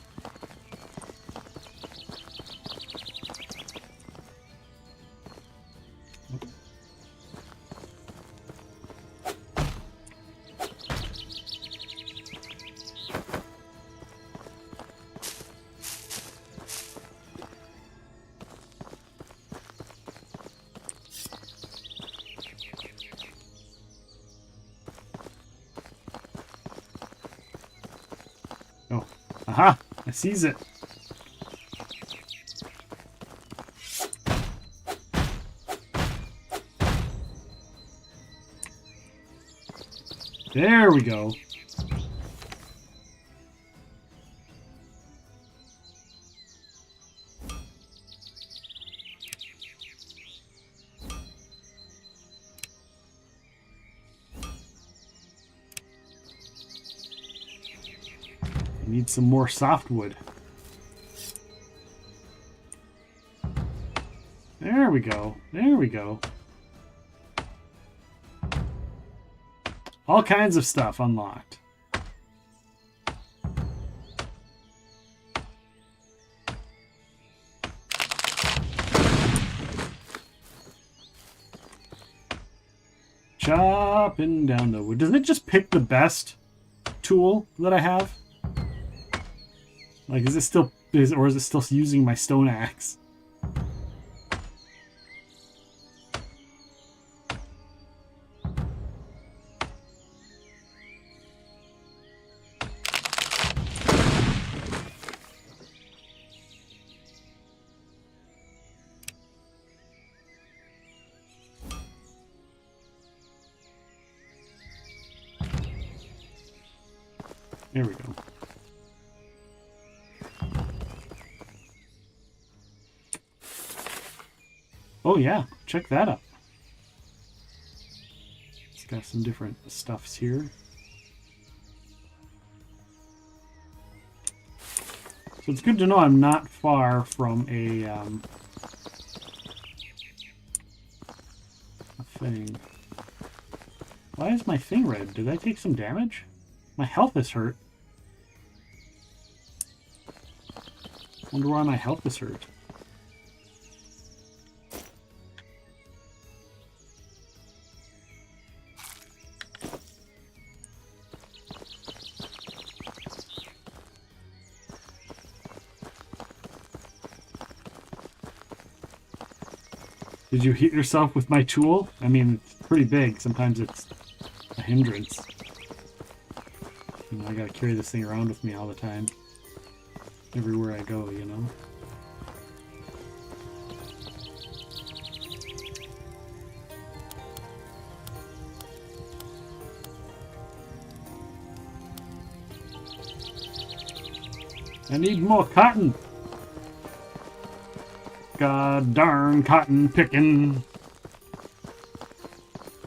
Oh, aha! I sees it. There we go. I need some more softwood. There we go. There we go. All kinds of stuff unlocked. Chopping down the wood. Does it just pick the best tool that I have? Like, is it still, or is it still using my stone axe? There we go. Oh yeah, check that out. It's got some different stuffs here. So it's good to know I'm not far from a thing. Why is my thing red? Did I take some damage? My health is hurt. Wonder why my health is hurt. Did you hit yourself with my tool? I mean, it's pretty big. Sometimes it's a hindrance. You know, I gotta carry this thing around with me all the time. Everywhere I go, you know? I need more cotton. God darn cotton picking.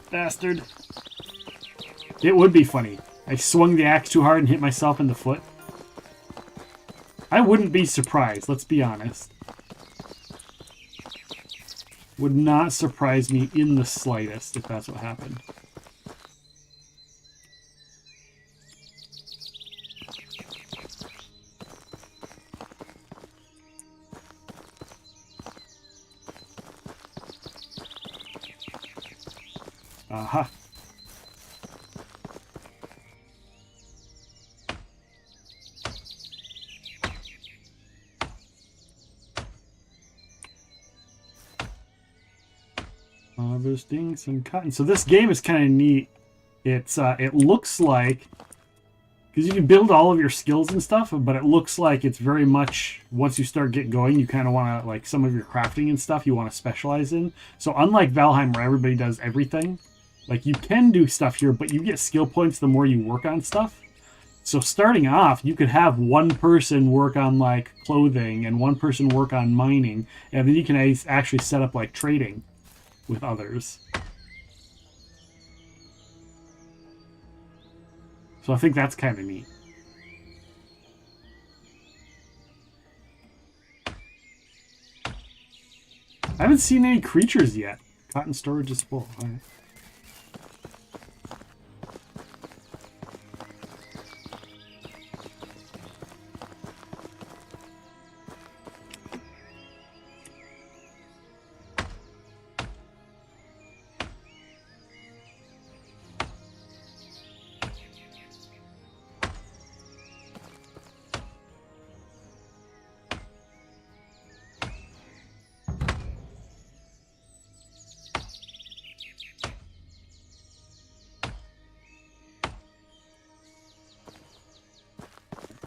Bastard. It would be funny. I swung the axe too hard and hit myself in the foot. I wouldn't be surprised, let's be honest. Would not surprise me in the slightest if that's what happened. Aha. Harvesting some cotton. So this game is kind of neat. It's it looks like, because you can build all of your skills and stuff, but it looks like it's very much, once you start get going, you kind of want to, like, some of your crafting and stuff you want to specialize in. So unlike Valheim, where everybody does everything, like, you can do stuff here, but you get skill points the more you work on stuff. So starting off, you could have one person work on, like, clothing and one person work on mining, and then you can actually set up, like, trading with others. So I think that's kind of neat. I haven't seen any creatures yet. Cotton storage is full. All right.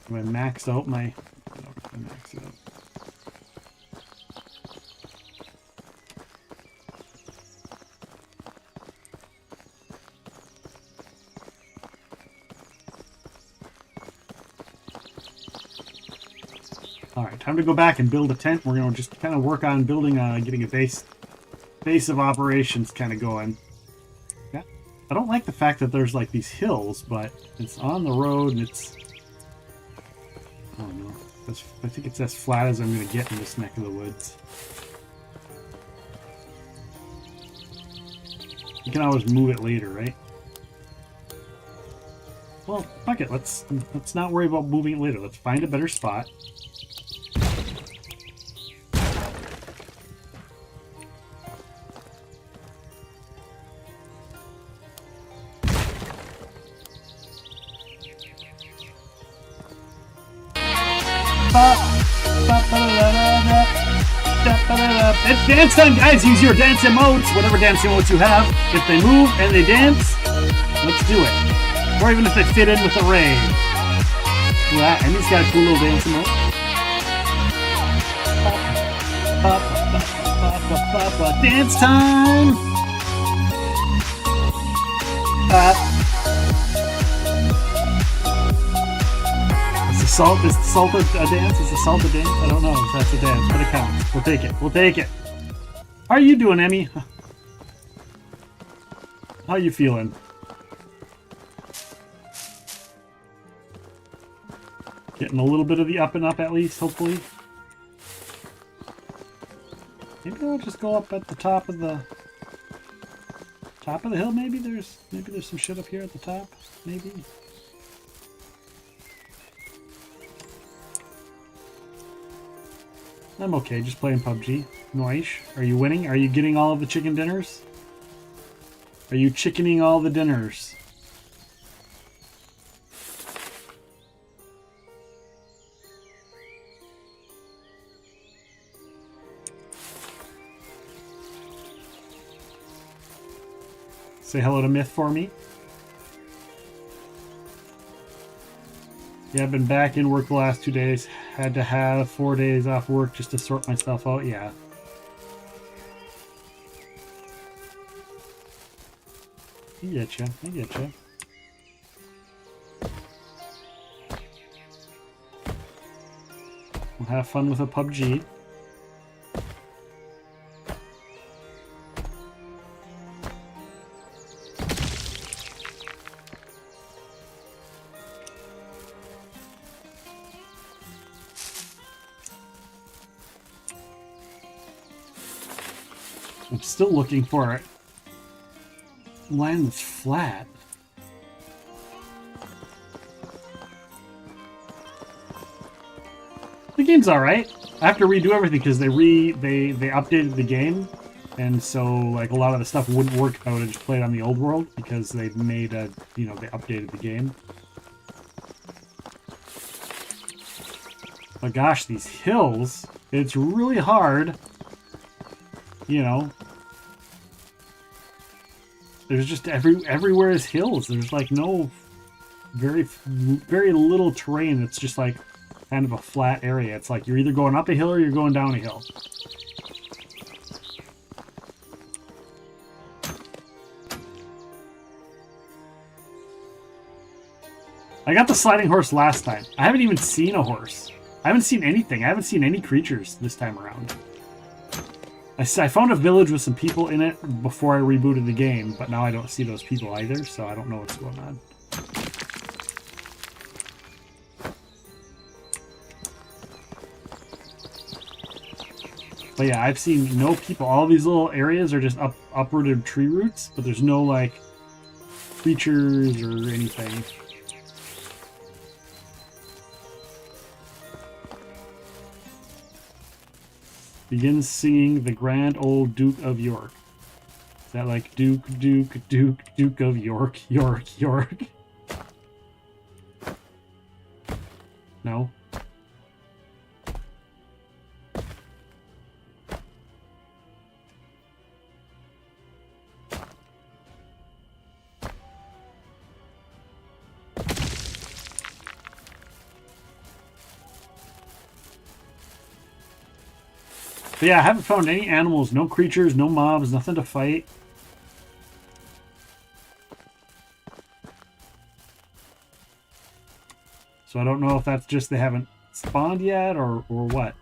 I'm gonna max out my. Max it out. All right, time to go back and build a tent. We're gonna just kind of work on building, getting a base of operations kind of going. Yeah, I don't like the fact that there's like these hills, but it's on the road and it's. I don't know. I think it's as flat as I'm going to get in this neck of the woods. You can always move it later, right? Well, fuck it. Let's not worry about moving it later. Let's find a better spot. It's dance time, guys. Use your dance emotes, whatever dance emotes you have. If they move and they dance, let's do it. Or even if they fit in with the rave. Yeah, and he's got a cool little dance emote. Dance time. Is salt a dance? Is the salt a dance? I don't know if that's a dance, but it counts. We'll take it. We'll take it. How are you doing, Emmy? How you feeling? Getting a little bit of the up and up at least, hopefully. Maybe I'll just go up at the top of the hill. Maybe there's some shit up here at the top. Maybe. I'm okay, just playing PUBG. Noish, are you winning? Are you getting all of the chicken dinners? Are you chickening all the dinners? Say hello to Myth for me. Yeah, I've been back in work the last 2 days. Had to have 4 days off work just to sort myself out. Yeah. I getcha. I getcha. We'll have fun with a PUBG. I'm still looking for land that's flat. The game's all right. I have to redo everything because they updated the game, and so like a lot of the stuff wouldn't work if I would have just played on the old world because they made a they updated the game. But gosh, these hills, it's really hard. there's just everywhere is hills. There's like no very little terrain. It's just like kind of a flat area. It's like you're either going up a hill or you're going down a hill. I got the sliding horse last time. I haven't even seen a horse. I haven't seen anything. I haven't seen any creatures this time around. I found a village with some people in it before I rebooted the game, but now I don't see those people either, so I don't know what's going on. But yeah, I've seen no people. All these little areas are just uprooted tree roots, but there's no like creatures or anything. Begins singing the Grand Old Duke of York. Is that like Duke of York, York? No? But yeah, I haven't found any animals, no creatures, no mobs, nothing to fight. So I don't know if that's just they haven't spawned yet or what.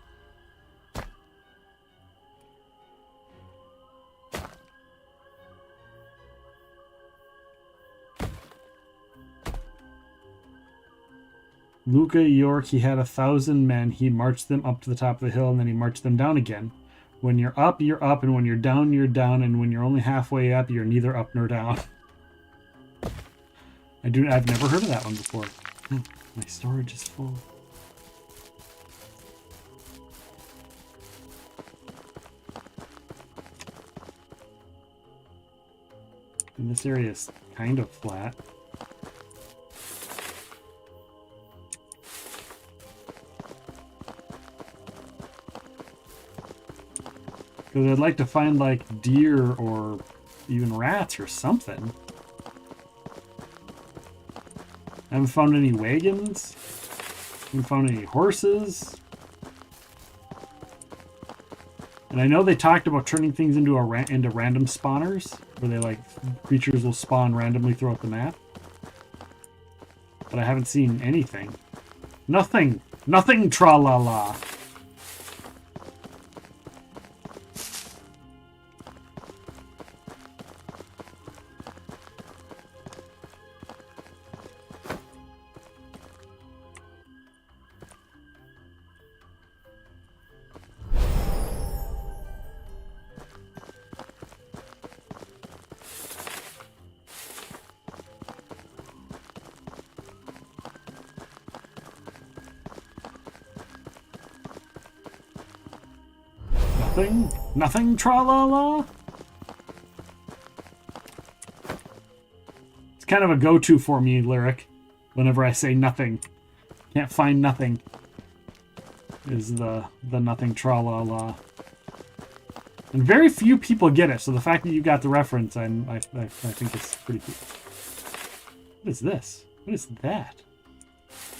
Luca York, he had 1,000 men. He marched them up to the top of the hill, and then he marched them down again. When you're up, and when you're down, and when you're only halfway up, you're neither up nor down. I've never heard of that one before. My storage is full. And this area is kind of flat. Because I'd like to find, like, deer or even rats or something. I haven't found any wagons. Haven't found any horses. And I know they talked about turning things into into random spawners, where they, like, creatures will spawn randomly throughout the map. But I haven't seen anything. Nothing! Nothing, tra-la-la! Nothing, tra-la-la? It's kind of a go-to for me lyric whenever I say nothing. Can't find nothing is the nothing, tra-la-la. And very few people get it, so the fact that you got the reference, I think it's pretty cool. What is this? What is that?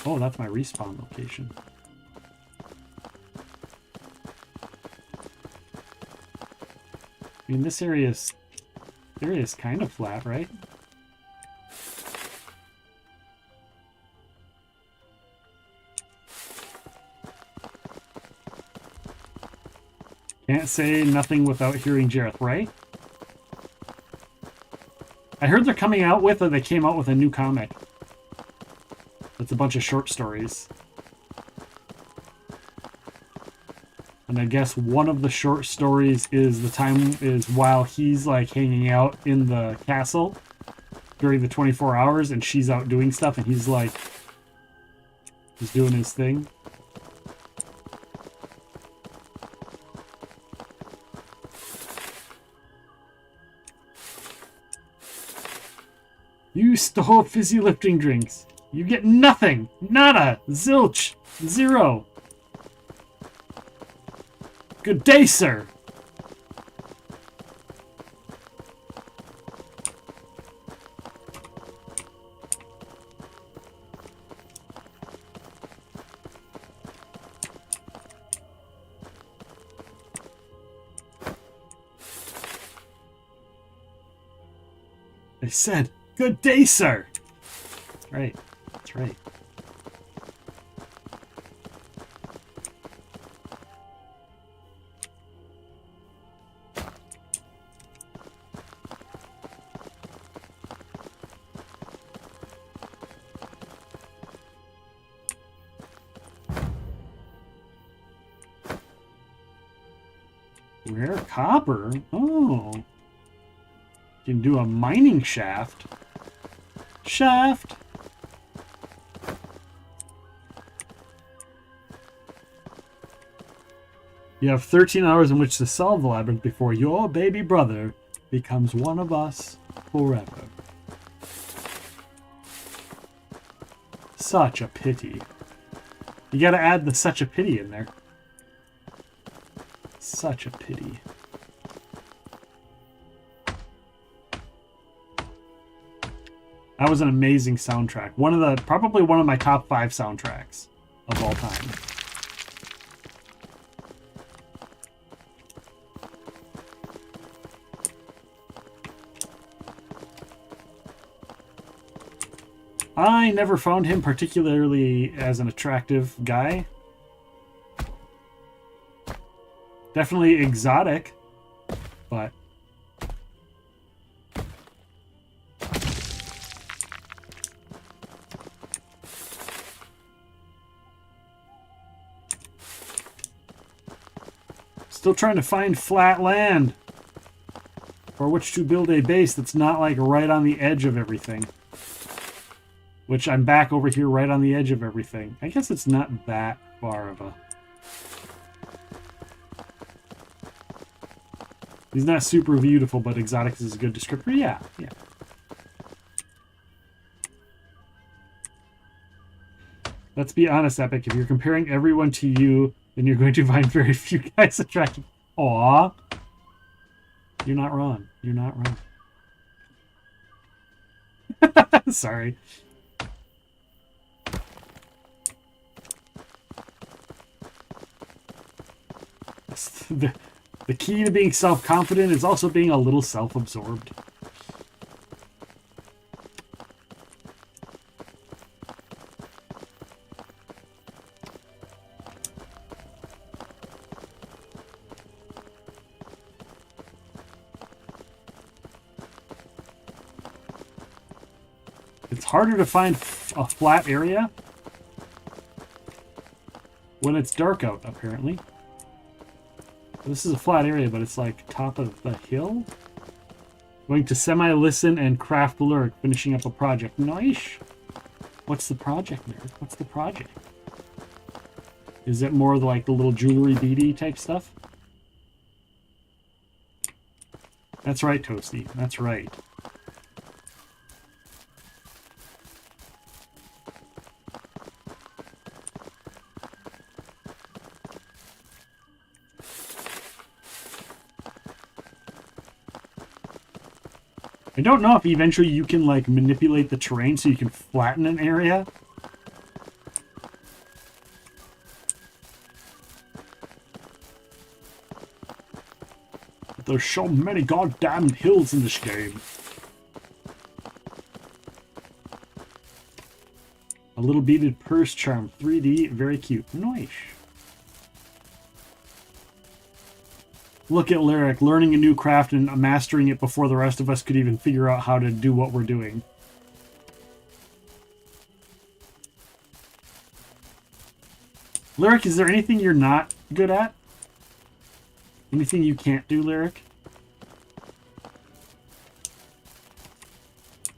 Oh, that's my respawn location. I mean, this area is kind of flat, right? Can't say nothing without hearing Jareth, right? I heard they're coming out with, or they came out with a new comic. That's a bunch of short stories. And I guess one of the short stories is while he's like hanging out in the castle during the 24 hours and she's out doing stuff and he's like doing his thing. You stole fizzy lifting drinks. You get nothing. Nada. Zilch. Zero. Good day, sir. I said, good day, sir. That's right. That's right. Rare copper? Oh. You can do a mining shaft. Shaft! You have 13 hours in which to solve the labyrinth before your baby brother becomes one of us forever. Such a pity. You gotta add the such a pity in there. Such a pity. That was an amazing soundtrack. Probably one of my top 5 soundtracks of all time. I never found him particularly as an attractive guy. Definitely exotic, but still trying to find flat land for which to build a base that's not like right on the edge of everything. Which I'm back over here right on the edge of everything. I guess it's not that far of a... He's not super beautiful, but exotic is a good descriptor. Yeah, yeah. Let's be honest, Epic. If you're comparing everyone to you, then you're going to find very few guys attractive. Aw. You're not wrong. You're not wrong. Sorry. The key to being self-confident is also being a little self-absorbed. It's harder to find a flat area when it's dark out, apparently. This is a flat area, but it's like top of the hill. Going to semi-listen and craft lurk, finishing up a project. Nice. What's the project, nerd? What's the project? Is it more like the little jewelry beady type stuff? That's right, Toasty. That's right. I don't know if eventually you can, like, manipulate the terrain so you can flatten an area. But there's so many goddamn hills in this game. A little beaded purse charm. 3D, very cute. Nice. Look at Lyric, learning a new craft and mastering it before the rest of us could even figure out how to do what we're doing. Lyric, is there anything you're not good at? Anything you can't do, Lyric?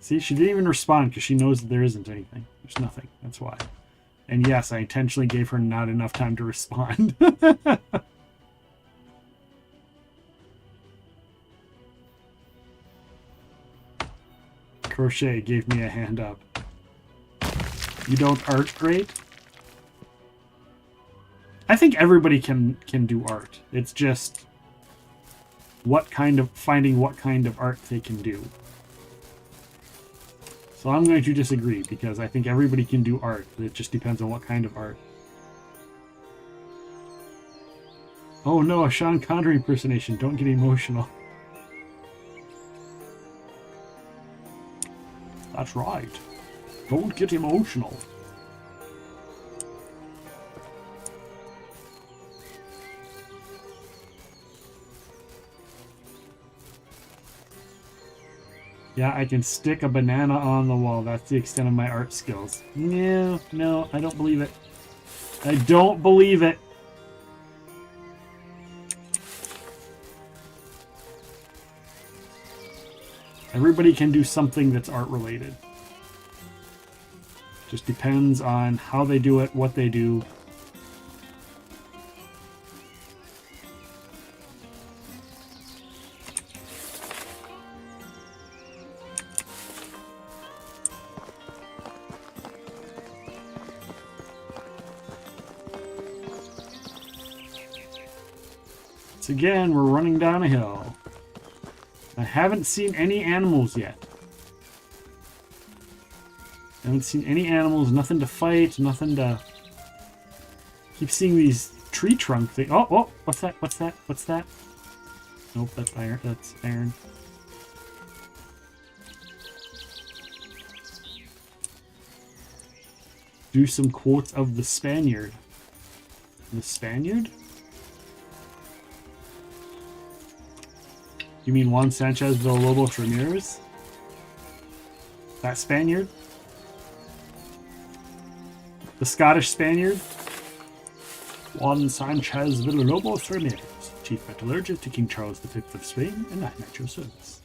See, she didn't even respond because she knows that there isn't anything. There's nothing. That's why. And yes, I intentionally gave her not enough time to respond. Crochet gave me a hand up. You don't art great? I think everybody can do art. It's just finding what kind of art they can do. So I'm going to disagree because I think everybody can do art. It just depends on what kind of art. Oh no, a Sean Connery impersonation. Don't get emotional. That's right. Don't get emotional. Yeah, I can stick a banana on the wall. That's the extent of my art skills. No, no, I don't believe it. I don't believe it. Everybody can do something that's art related. Just depends on how they do it, what they do. So again, we're running down a hill. I haven't seen any animals yet. I haven't seen any animals, nothing to fight, nothing to... Keep seeing these tree trunk things. Oh, oh, what's that? What's that? What's that? Nope, that's iron. That's iron. Do some quotes of the Spaniard. The Spaniard? You mean Juan Sanchez Villalobos Ramirez? That Spaniard? The Scottish Spaniard? Juan Sanchez Villalobos Ramirez, Chief Metallurgist to King Charles V of Spain, and I'm at your service.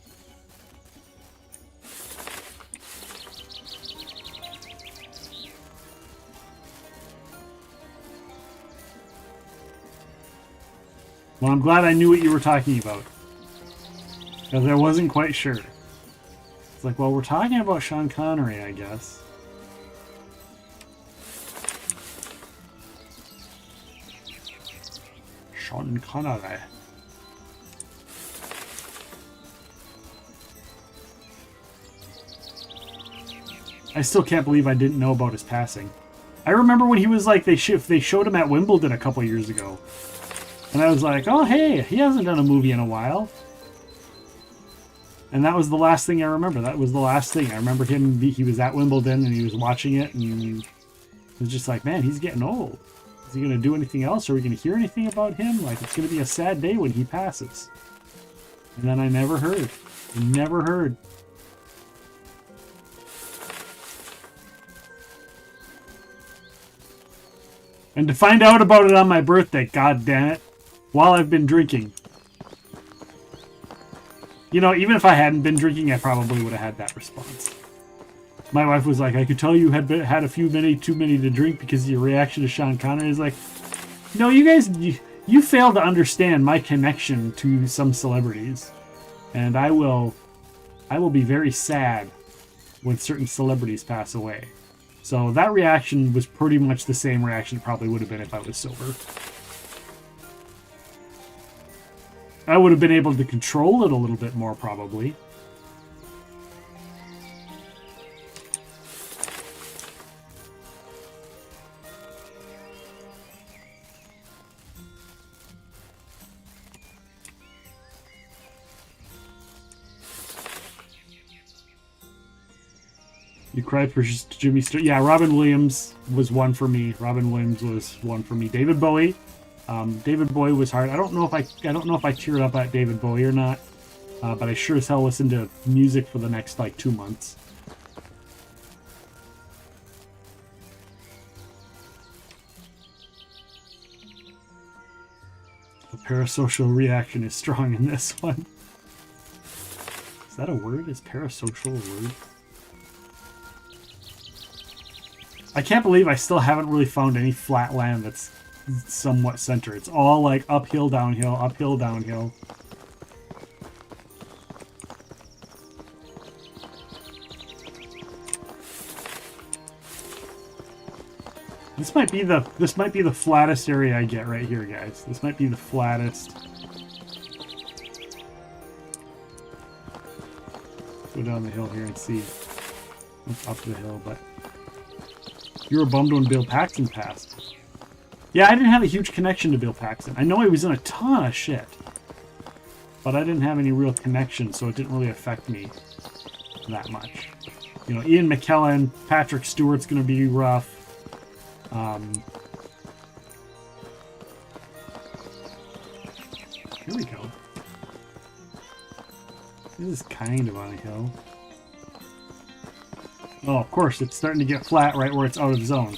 Well, I'm glad I knew what you were talking about. Because I wasn't quite sure. It's like, well, we're talking about Sean Connery, I guess. Sean Connery. I still can't believe I didn't know about his passing. I remember when he was like, they showed him at Wimbledon a couple years ago. And I was like, oh, hey, he hasn't done a movie in a while. And that was the last thing I remember. That was the last thing. I remember him, he was at Wimbledon and he was watching it and it was just like, man, he's getting old. Is he going to do anything else? Are we going to hear anything about him? Like, it's going to be a sad day when he passes. And then I never heard. Never heard. And to find out about it on my birthday, god damn it, while I've been drinking. You know, even if I hadn't been drinking, I probably would have had that response. My wife was like, I could tell you had a few too many to drink because of your reaction to Sean Connery. Is like, no, you guys, you fail to understand my connection to some celebrities. And I will be very sad when certain celebrities pass away. So that reaction was pretty much the same reaction it probably would have been if I was sober. I would have been able to control it a little bit more, probably. You cried for Jimmy Stewart. Yeah, Robin Williams was one for me. Robin Williams was one for me. David Bowie. David Bowie was hard. I don't know if I teared up at David Bowie or not, but I sure as hell listened to music for the next like 2 months. The parasocial reaction is strong in this one. Is that a word? Is parasocial a word? I can't believe I still haven't really found any flat land that's somewhat center. It's all like uphill, downhill, uphill, downhill. This might be the flattest area I get right here, guys. This might be the flattest. Go down the hill here and see. Up the hill, but you were bummed when Bill Paxton passed. Yeah, I didn't have a huge connection to Bill Paxton. I know he was in a ton of shit, but I didn't have any real connection, so it didn't really affect me that much. You know, Ian McKellen, Patrick Stewart's going to be rough. Here we go. This is kind of on a hill. Oh, of course, it's starting to get flat right where it's out of zone.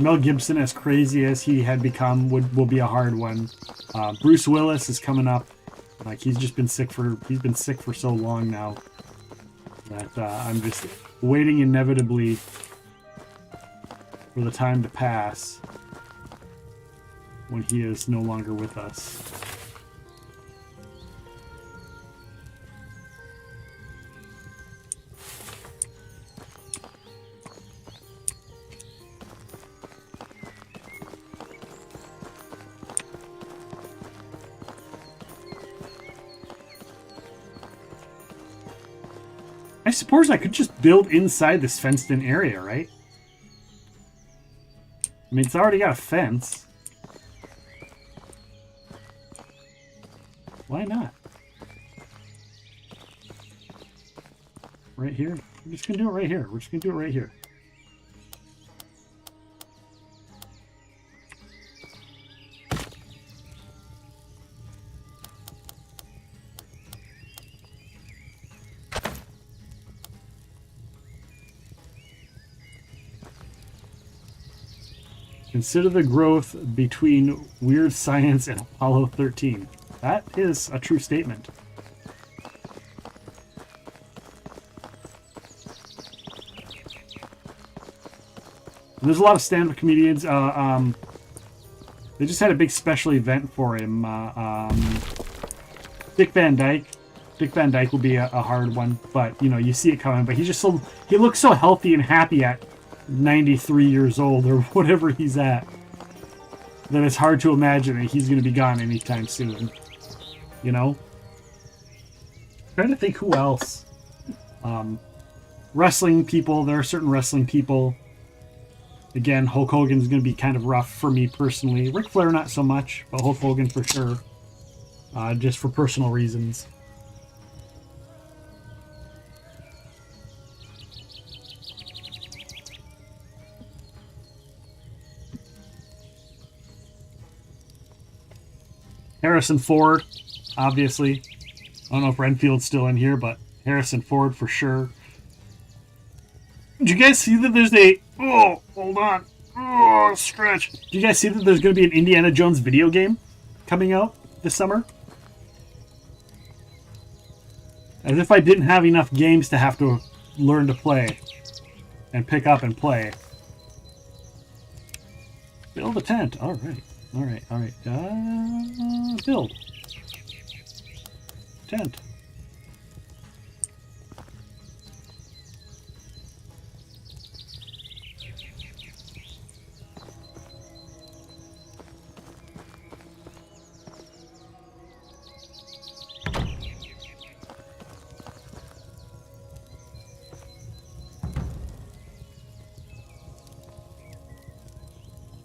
Mel Gibson, as crazy as he had become, will be a hard one. Bruce Willis is coming up. Like, he's been sick for so long now that I'm just waiting inevitably for the time to pass when he is no longer with us. I suppose I could just build inside this fenced-in area, right? I mean, it's already got a fence. Why not? Right here? We're just gonna do it right here. We're just gonna do it right here. Consider the growth between Weird Science and Apollo 13. That is a true statement. And there's a lot of stand-up comedians. They just had a big special event for him. Dick Van Dyke. Dick Van Dyke will be a hard one, but you know, you see it coming. But he looks so healthy and happy at 93 years old or whatever he's at, that it's hard to imagine that he's going to be gone anytime soon. You know? I'm trying to think who else. Wrestling people. There are certain wrestling people. Again, Hulk Hogan's going to be kind of rough for me personally. Ric Flair, not so much, but Hulk Hogan for sure. Just for personal reasons. Harrison Ford, obviously. I don't know if Renfield's still in here, but Harrison Ford for sure. Did you guys see that there's a... Oh, hold on. Oh, stretch. Did you guys see that there's going to be an Indiana Jones video game coming out this summer? As if I didn't have enough games to have to learn to play and pick up and play. Build a tent. All right. All right, all right. Build. Tent.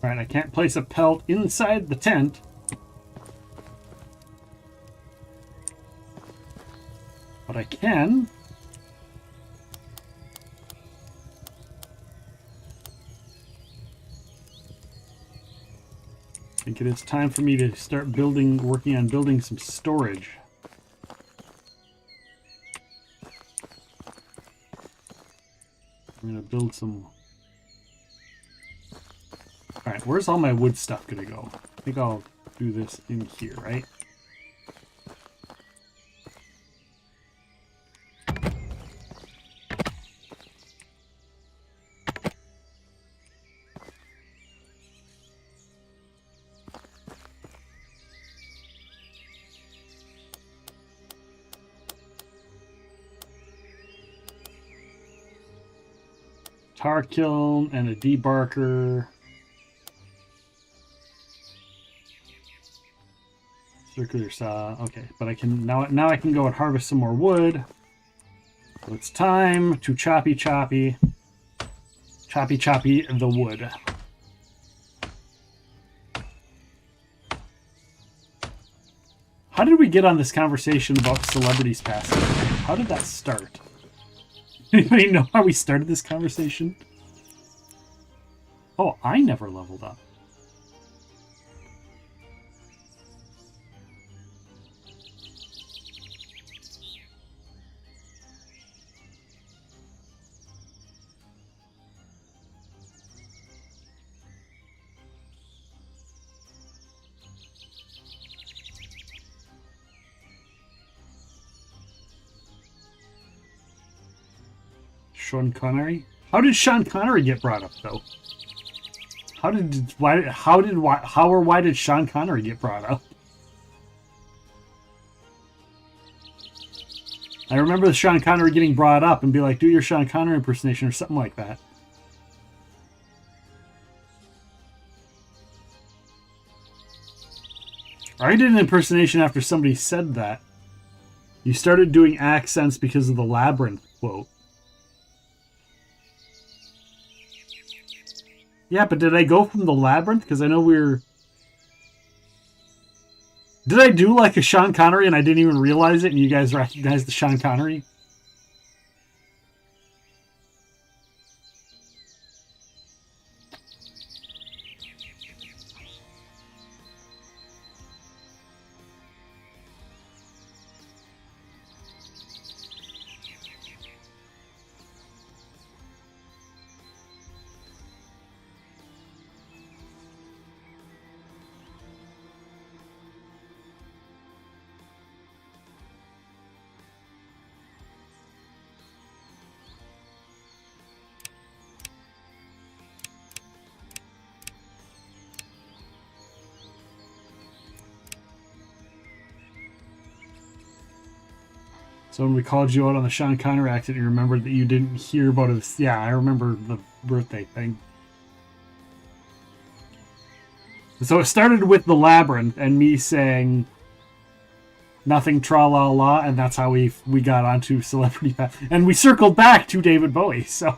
Alright, I can't place a pelt inside the tent. But I can. I think it is time for me to start working on building some storage. I'm going to build some... Alright, where's all my wood stuff gonna go? I think I'll do this in here, right? Tar kiln and a debarker. Circular saw. Okay, but I can now I can go and harvest some more wood. So it's time to choppy the wood. How did we get on this conversation about celebrities passing away? How did that start? Anybody know how we started this conversation? Oh, I never leveled up. Sean Connery? How did Sean Connery get brought up though? How or why did Sean Connery get brought up? I remember the Sean Connery getting brought up and be like, do your Sean Connery impersonation or something like that. I did an impersonation after somebody said that. You started doing accents because of the Labyrinth quote. Yeah, but did I go from the Labyrinth? Because I know we're... Did I do like a Sean Connery and I didn't even realize it and you guys recognized the Sean Connery? So when we called you out on the Sean Connery accent, you remembered that you didn't hear about his... Yeah, I remember the birthday thing. So it started with the Labyrinth and me saying nothing tra-la-la, and that's how we got onto Celebrity Path. And we circled back to David Bowie, so...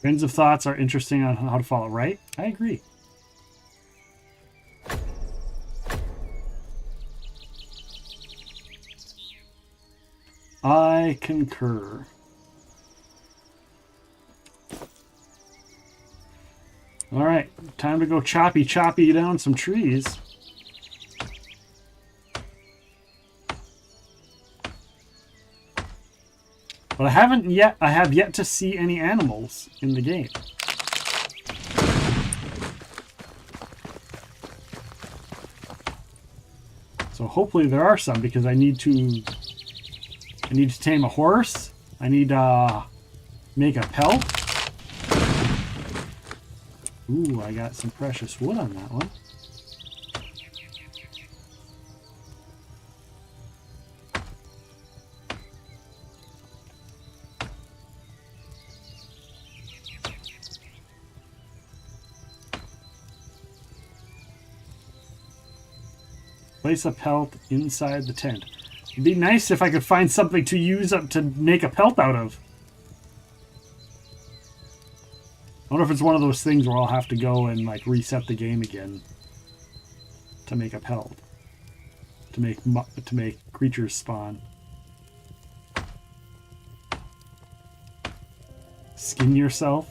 Trains of thoughts are interesting on how to follow, right? I agree. I concur. All right, time to go choppy down some trees. But I have yet to see any animals in the game. So hopefully there are some, because I need to tame a horse. I need to make a pelt. Ooh, I got some precious wood on that one. Place a pelt inside the tent. It'd be nice if I could find something to use up to make a pelt out of. I wonder if it's one of those things where I'll have to go and like reset the game again to make a pelt. To make creatures spawn. Skin yourself.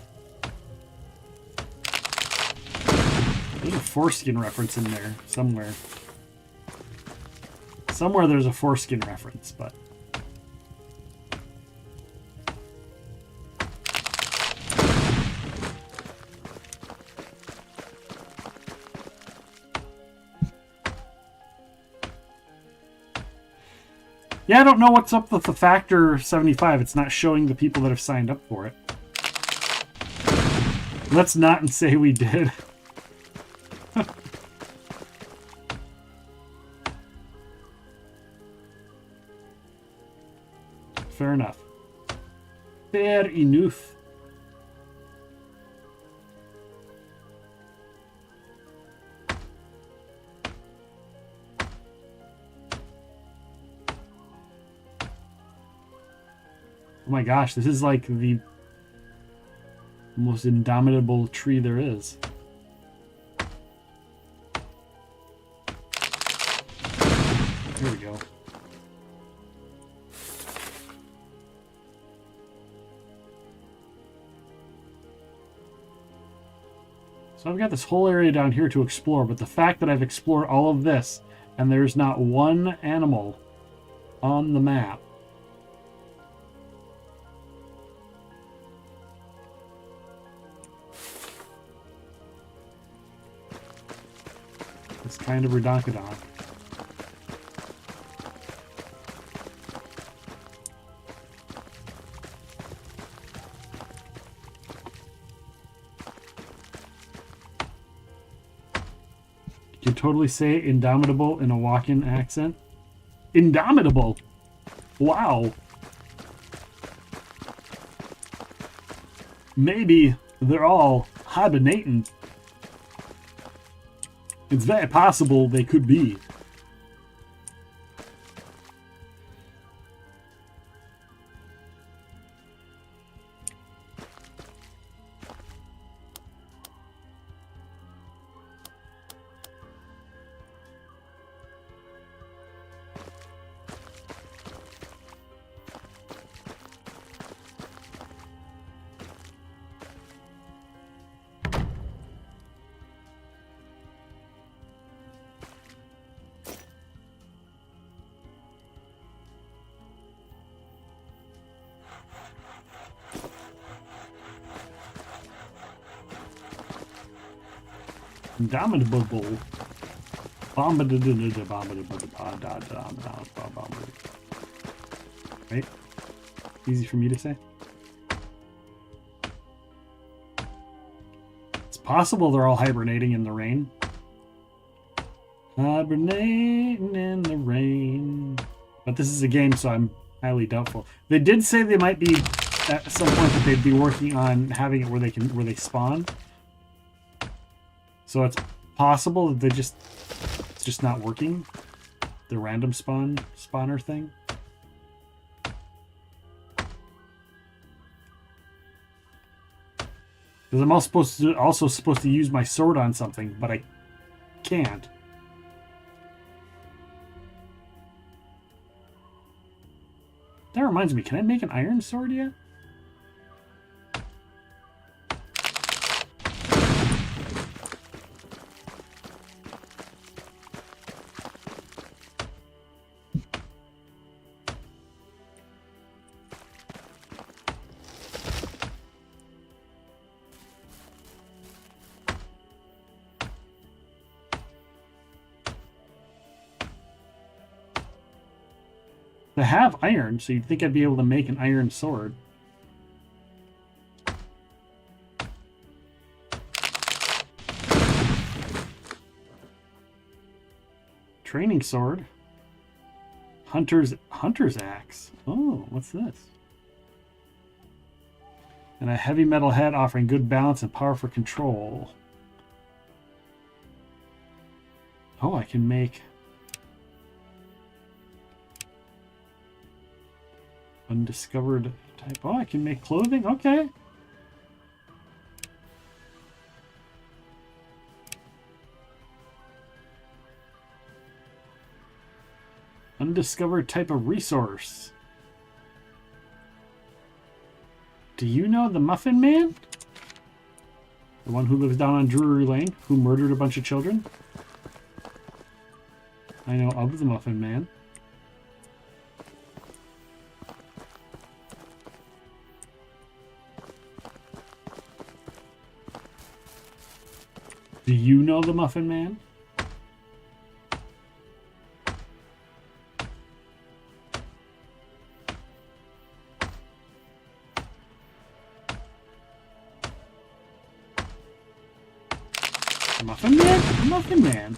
There's a foreskin reference in there somewhere. Somewhere there's a foreskin reference, but... Yeah, I don't know what's up with the factor 75. It's not showing the people that have signed up for it. Let's not say we did. Fair enough. Fair enough. Oh my gosh, this is like the most indomitable tree there is. Here we go. So I've got this whole area down here to explore, but the fact that I've explored all of this and there's not one animal on the map. It's kind of redonkulon. You totally say indomitable in a walk-in accent. Indomitable! Wow. Maybe they're all hibernating. It's very possible they could be. Indomitable. Right? Easy for me to say. It's possible they're all hibernating in the rain. Hibernating in the rain. But this is a game, so I'm highly doubtful. They did say they might be at some point that they'd be working on having it where they spawn. So it's possible that it's just not working. The random spawner thing. Because I'm also supposed to use my sword on something, but I can't. That reminds me, can I make an iron sword yet? I have iron, so you'd think I'd be able to make an iron sword. Training sword. Hunter's axe. Oh, what's this? And a heavy metal head offering good balance and power for control. Oh, I can make undiscovered type. Oh, I can make clothing. Okay. Undiscovered type of resource. Do you know the Muffin Man? The one who lives down on Drury Lane, who murdered a bunch of children? I know of the Muffin Man. Do you know the Muffin Man? Muffin Man? Muffin Man.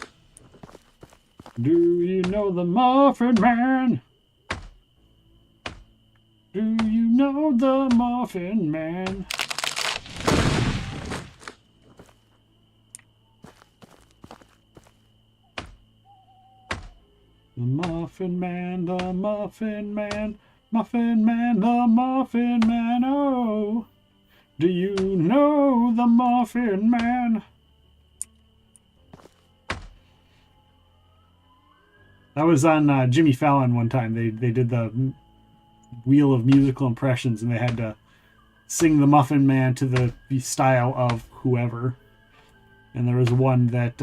Do you know the Muffin Man? Do you know the Muffin Man? The Muffin Man, the Muffin Man, Muffin Man, the Muffin Man, oh. Do you know the Muffin Man? That was on Jimmy Fallon one time. They did the Wheel of Musical Impressions, and they had to sing the Muffin Man to the style of whoever. And there was one that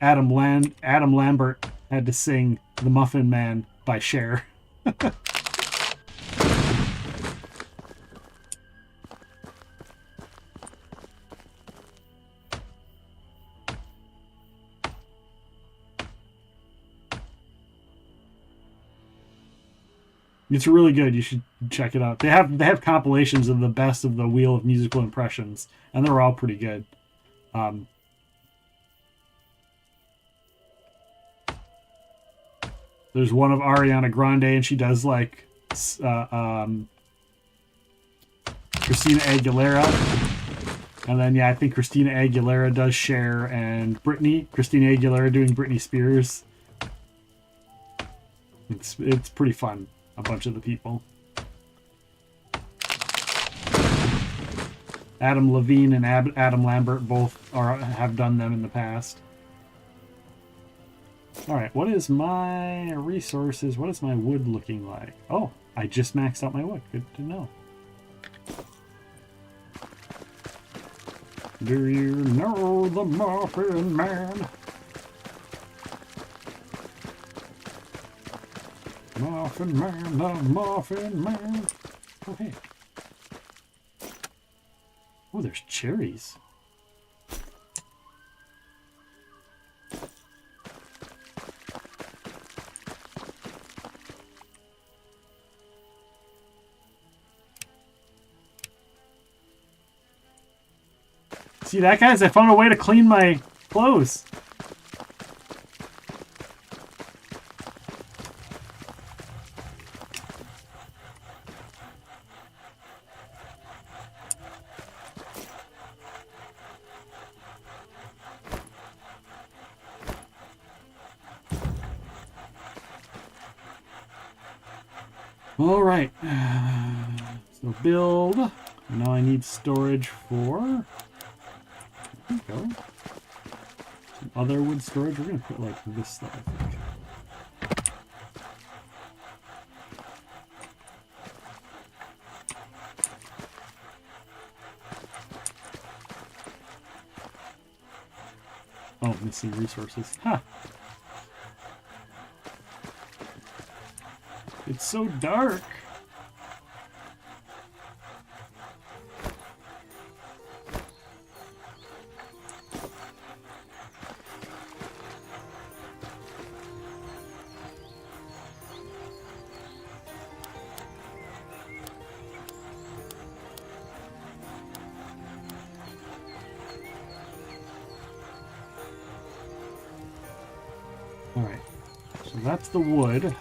Adam Lambert had to sing The Muffin Man by Cher. It's really good. You should check it out. They have compilations of the best of the Wheel of Musical Impressions, and they're all pretty good. There's one of Ariana Grande, and she does like Christina Aguilera, and then I think Christina Aguilera does Cher, and Christina Aguilera doing Britney Spears. It's pretty fun. A bunch of the people. Adam Levine and Adam Lambert both have done them in the past. All right, what is my resources? What is my wood looking like? Oh, I just maxed out my wood. Good to know. Do you know the Muffin Man? Muffin Man, the Muffin Man. Oh, hey. Oh, there's cherries. See that, guys? I found a way to clean my clothes. All right, so build. Now I need storage for, there we go. Some other wood storage. We're gonna put like this stuff, I think. Oh, missing resources. Ha! It's so dark. All right, so that's the wood.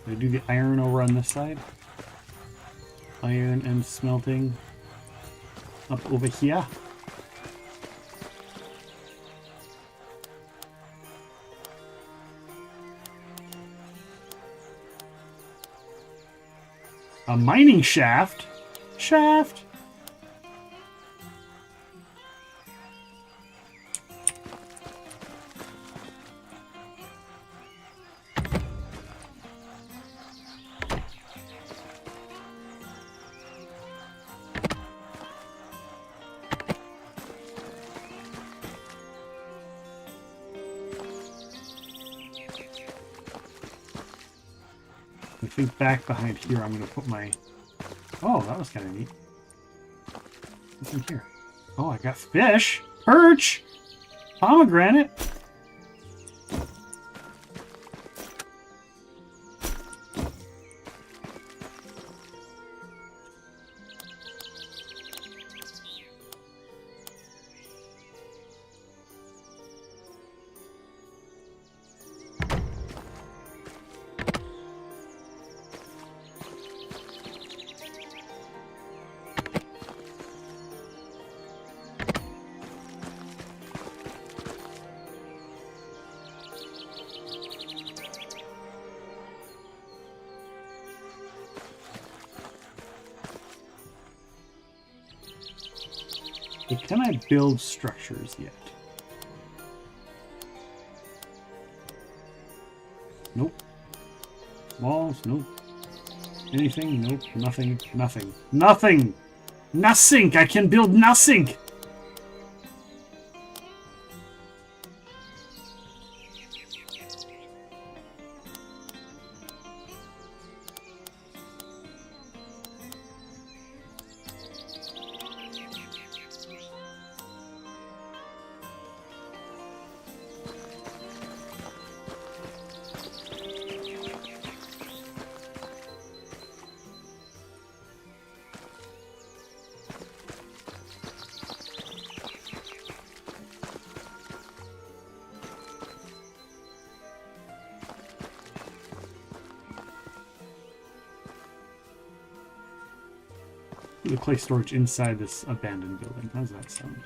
I do the iron over on this side. Iron and smelting up over here. A mining shaft? Shaft? I think back behind here I'm going to put my... Oh, that was kind of neat. What's in here? Oh, I got fish! Perch! Pomegranate! So can I build structures yet? Nope. Walls? Nope. Anything? Nope. Nothing. Nothing. Nothing! Nothing! I can build nothing! The clay storage inside this abandoned building. How does that sound?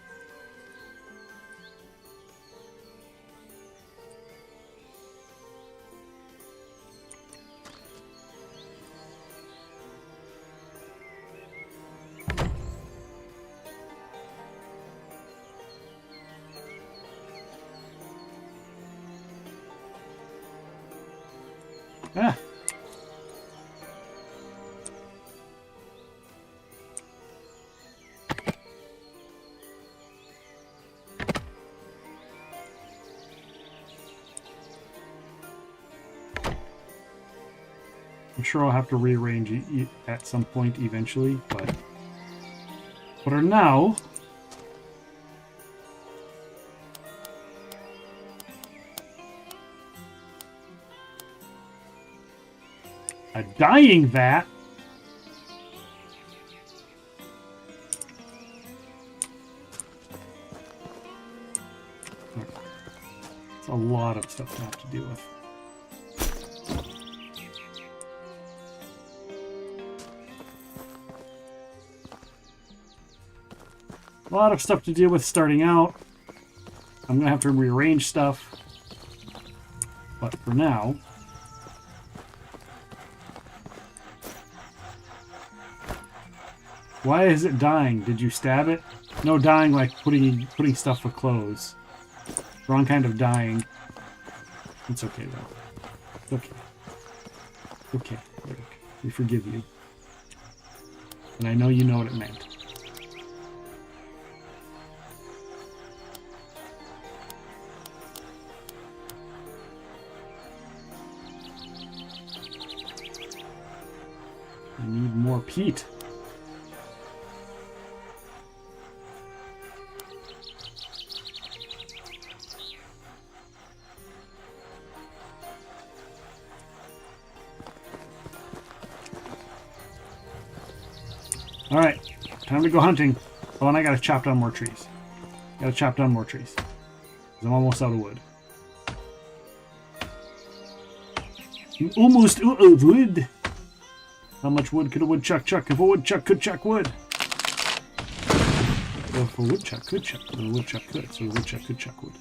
Ah! I'm sure I'll have to rearrange at some point eventually, but for now, a dying vat. It's a lot of stuff to have to deal with. A lot of stuff to deal with starting out. I'm going to have to rearrange stuff. But for now... Why is it dying? Did you stab it? No, dying like putting stuff for clothes. Wrong kind of dying. It's okay though. It's okay. Okay, Eric. We forgive you. And I know you know what it meant. I need more peat. Alright, time to go hunting. Oh, and I gotta chop down more trees. Gotta chop down more trees. 'Cause I'm almost out of wood. I'm almost out of wood! How much wood could a woodchuck chuck if a woodchuck could chuck wood? Well, if a woodchuck could chuck, then a woodchuck could, so a woodchuck could chuck wood.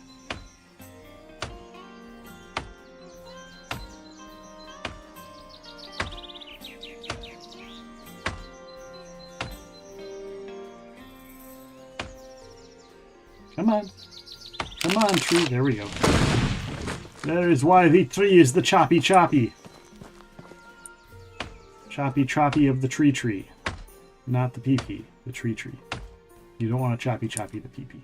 Come on. Come on, tree. There we go. That is why the tree is the choppy choppy. Choppy choppy of the tree. Not the pee-pee, the tree. You don't want to choppy choppy the pee-pee.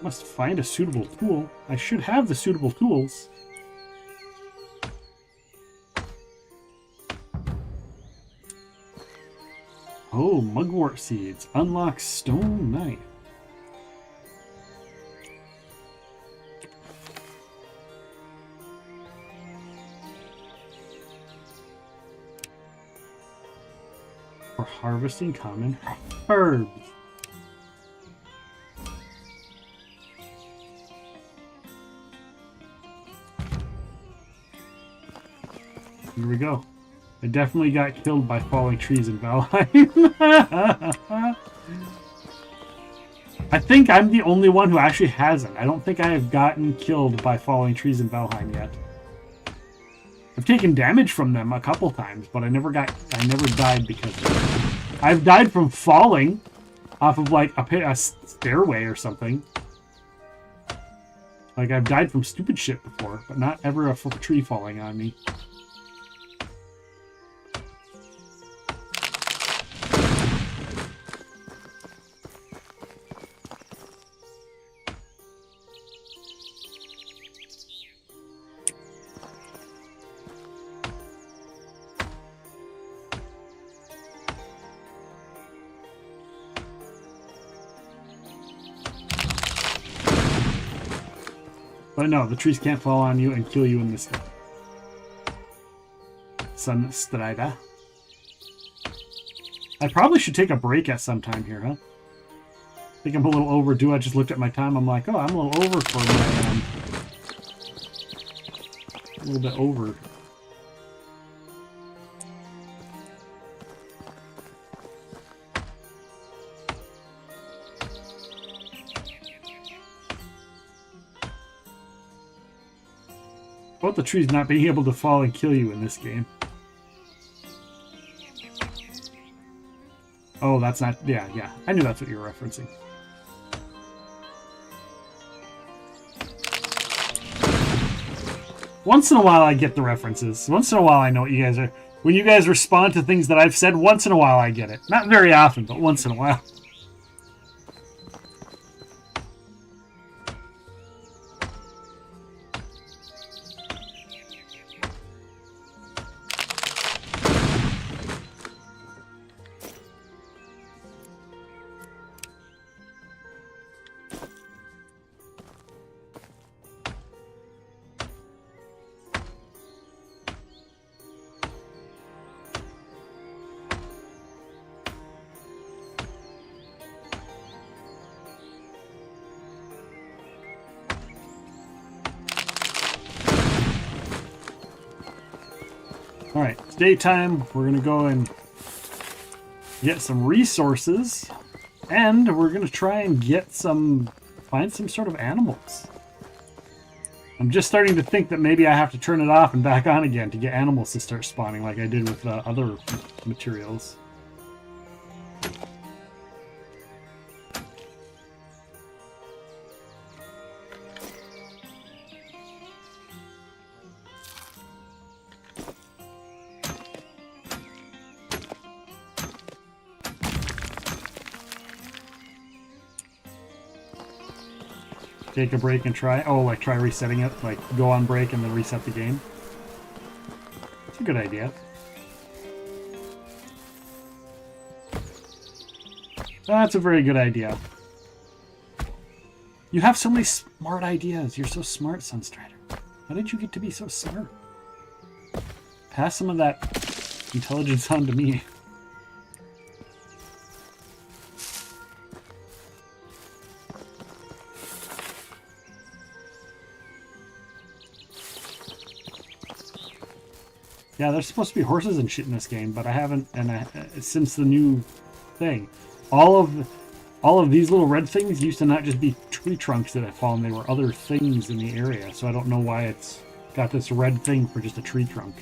Must find a suitable tool. I should have the suitable tools. Oh, mugwort seeds. Unlock stone knife. For harvesting common herbs. Here we go. I definitely got killed by falling trees in Valheim. I think I'm the only one who actually hasn't. I don't think I have gotten killed by falling trees in Valheim yet. I've taken damage from them a couple times, but I never died because of it. I've died from falling off of like a stairway or something. Like I've died from stupid shit before, but not ever a tree falling on me. But no, the trees can't fall on you and kill you in this game. Sunstrider. I probably should take a break at some time here, huh? I think I'm a little overdue. I just looked at my time. I'm like, oh, I'm a little over for my... a little bit over. About the trees not being able to fall and kill you in this game. Oh, that's not... Yeah. I knew that's what you were referencing. Once in a while I get the references. Once in a while I know what you guys are... When you guys respond to things that I've said, once in a while I get it. Not very often, but once in a while. Alright, it's daytime. We're going to go and get some resources. And we're going to try and find some sort of animals. I'm just starting to think that maybe I have to turn it off and back on again to get animals to start spawning like I did with other materials. Take a break and try. Oh, like try resetting it. Like go on break and then reset the game. It's a good idea. That's a very good idea. You have so many smart ideas. You're so smart, Sunstrider. How did you get to be so smart? Pass some of that intelligence on to me. Yeah, there's supposed to be horses and shit in this game, but I haven't, since the new thing. All of these little red things used to not just be tree trunks that had fallen, they were other things in the area, so I don't know why it's got this red thing for just a tree trunk.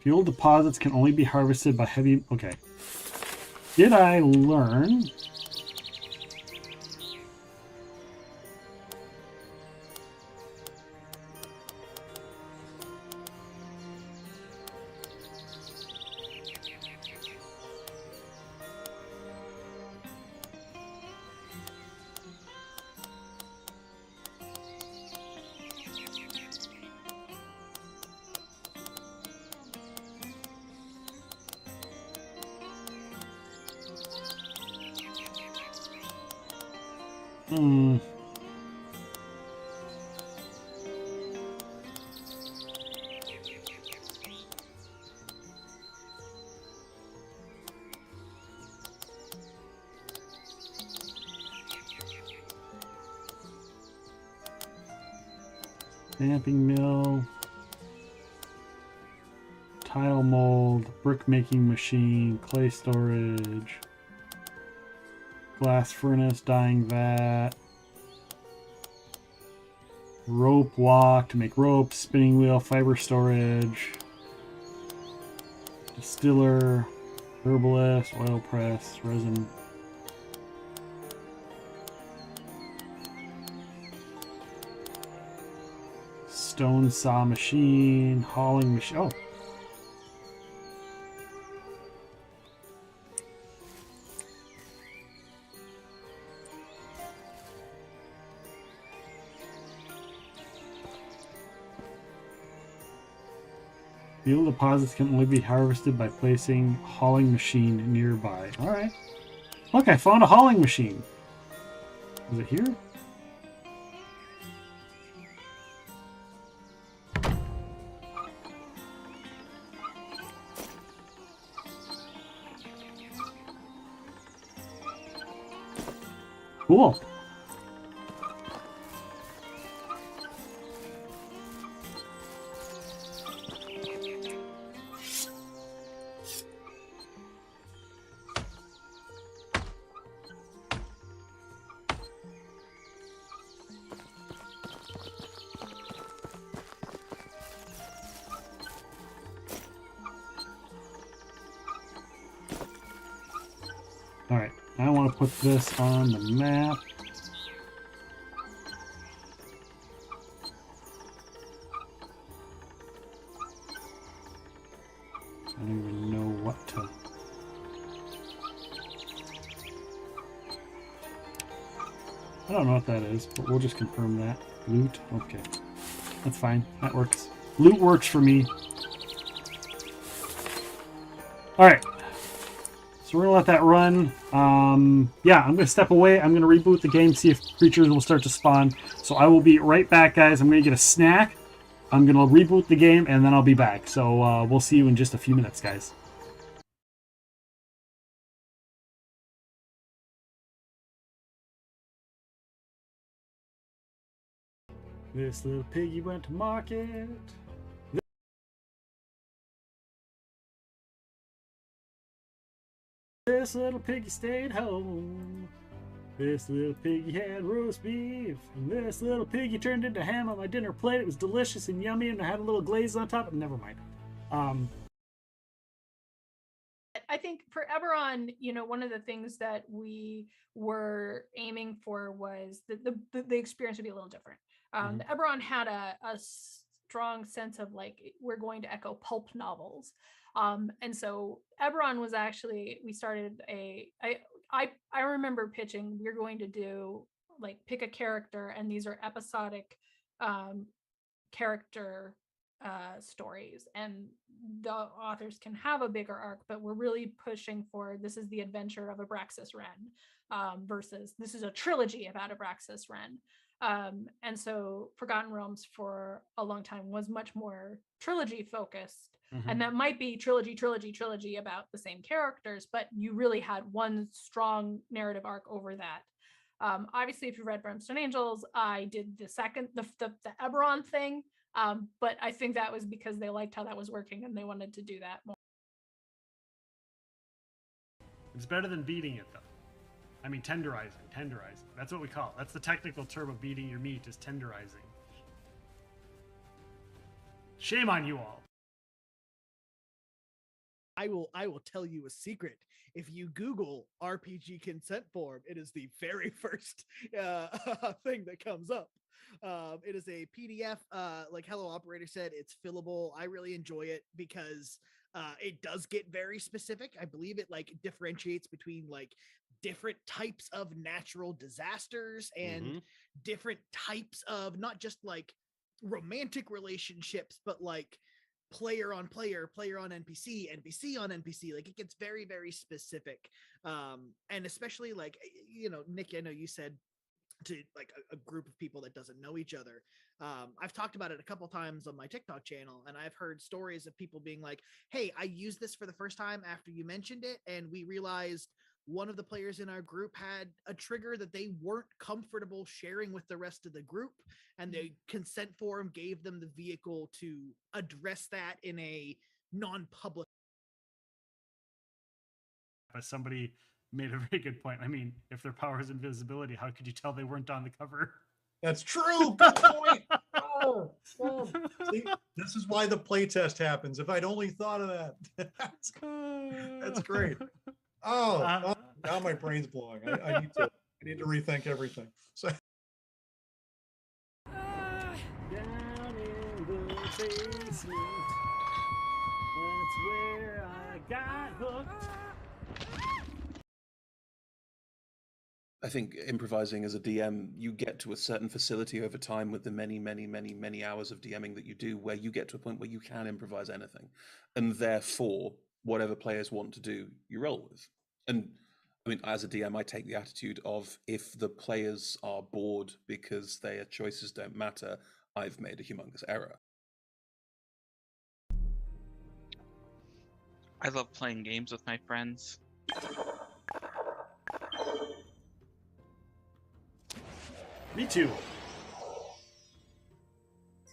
Fuel deposits can only be harvested by heavy... Okay. Did I learn... Stamping mill. tile mold, brick making machine, clay storage, glass furnace, dyeing vat, rope walk to make rope, spinning wheel, fiber storage, distiller, herbalist, oil press, resin. Stone saw machine, hauling machine. Oh. Fuel deposits can only be harvested by placing hauling machine nearby. All right. Look, I found a hauling machine. Is it here? Cool. Alright, I want to put this on the map. I don't even know what to... I don't know what that is, but we'll just confirm that. Loot? Okay. That's fine. That works. Loot works for me. Alright. So we're going to let that run. Yeah, I'm going to step away. I'm going to reboot the game, see if creatures will start to spawn. So I will be right back, guys. I'm going to get a snack. I'm going to reboot the game, and then I'll be back. So we'll see you in just a few minutes, guys. This little piggy went to market. This little piggy stayed home. This little piggy had roast beef. And this little piggy turned into ham on my dinner plate. It was delicious and yummy, and I had a little glaze on top. Never mind. I think for Eberron, one of the things that we were aiming for was the experience would be a little different. The Eberron had a strong sense of like, we're going to echo pulp novels. And so Eberron was actually, we started I remember pitching, we're going to do like pick a character, and these are episodic character stories, and the authors can have a bigger arc, but we're really pushing for, this is the adventure of Abraxas Wren versus this is a trilogy about Abraxas Wren. And so Forgotten Realms for a long time was much more trilogy focused. And that might be trilogy about the same characters, but you really had one strong narrative arc over that. Obviously, if you read Brimstone Angels, I did the second, the Eberron thing, but I think that was because they liked how that was working and they wanted to do that more. It's better than beating it, though. I mean, tenderizing. That's what we call it. That's the technical term of beating your meat, is tenderizing. Shame on you all. I will tell you a secret. If you Google RPG consent form, it is the very first thing that comes up. It is a PDF. Like Hello Operator said, it's fillable. I really enjoy it because it does get very specific. I believe it like differentiates between like different types of natural disasters and different types of not just like romantic relationships, but like player on player, player on NPC, NPC on NPC. Like it gets very, very specific. And especially like, Nick, I know you said to like a group of people that doesn't know each other. I've talked about it a couple times on my TikTok channel, and I've heard stories of people being like, hey, I used this for the first time after you mentioned it, and we realized one of the players in our group had a trigger that they weren't comfortable sharing with the rest of the group, and the consent form gave them the vehicle to address that in a non-public. But somebody made a very good point. I mean, if their power is invisibility, how could you tell they weren't on the cover? That's true. Good point. Oh, see, this is why the playtest happens. If I'd only thought of that. That's great. Oh, now my brain's blowing. I need to rethink everything. So. Down in the basement, that's where I got hooked. I think improvising as a DM, you get to a certain facility over time with the many hours of DMing that you do, where you get to a point where you can improvise anything. And therefore, whatever players want to do, you roll with. And I mean, as a DM, I take the attitude of, if the players are bored because their choices don't matter, I've made a humongous error. I love playing games with my friends. Me too.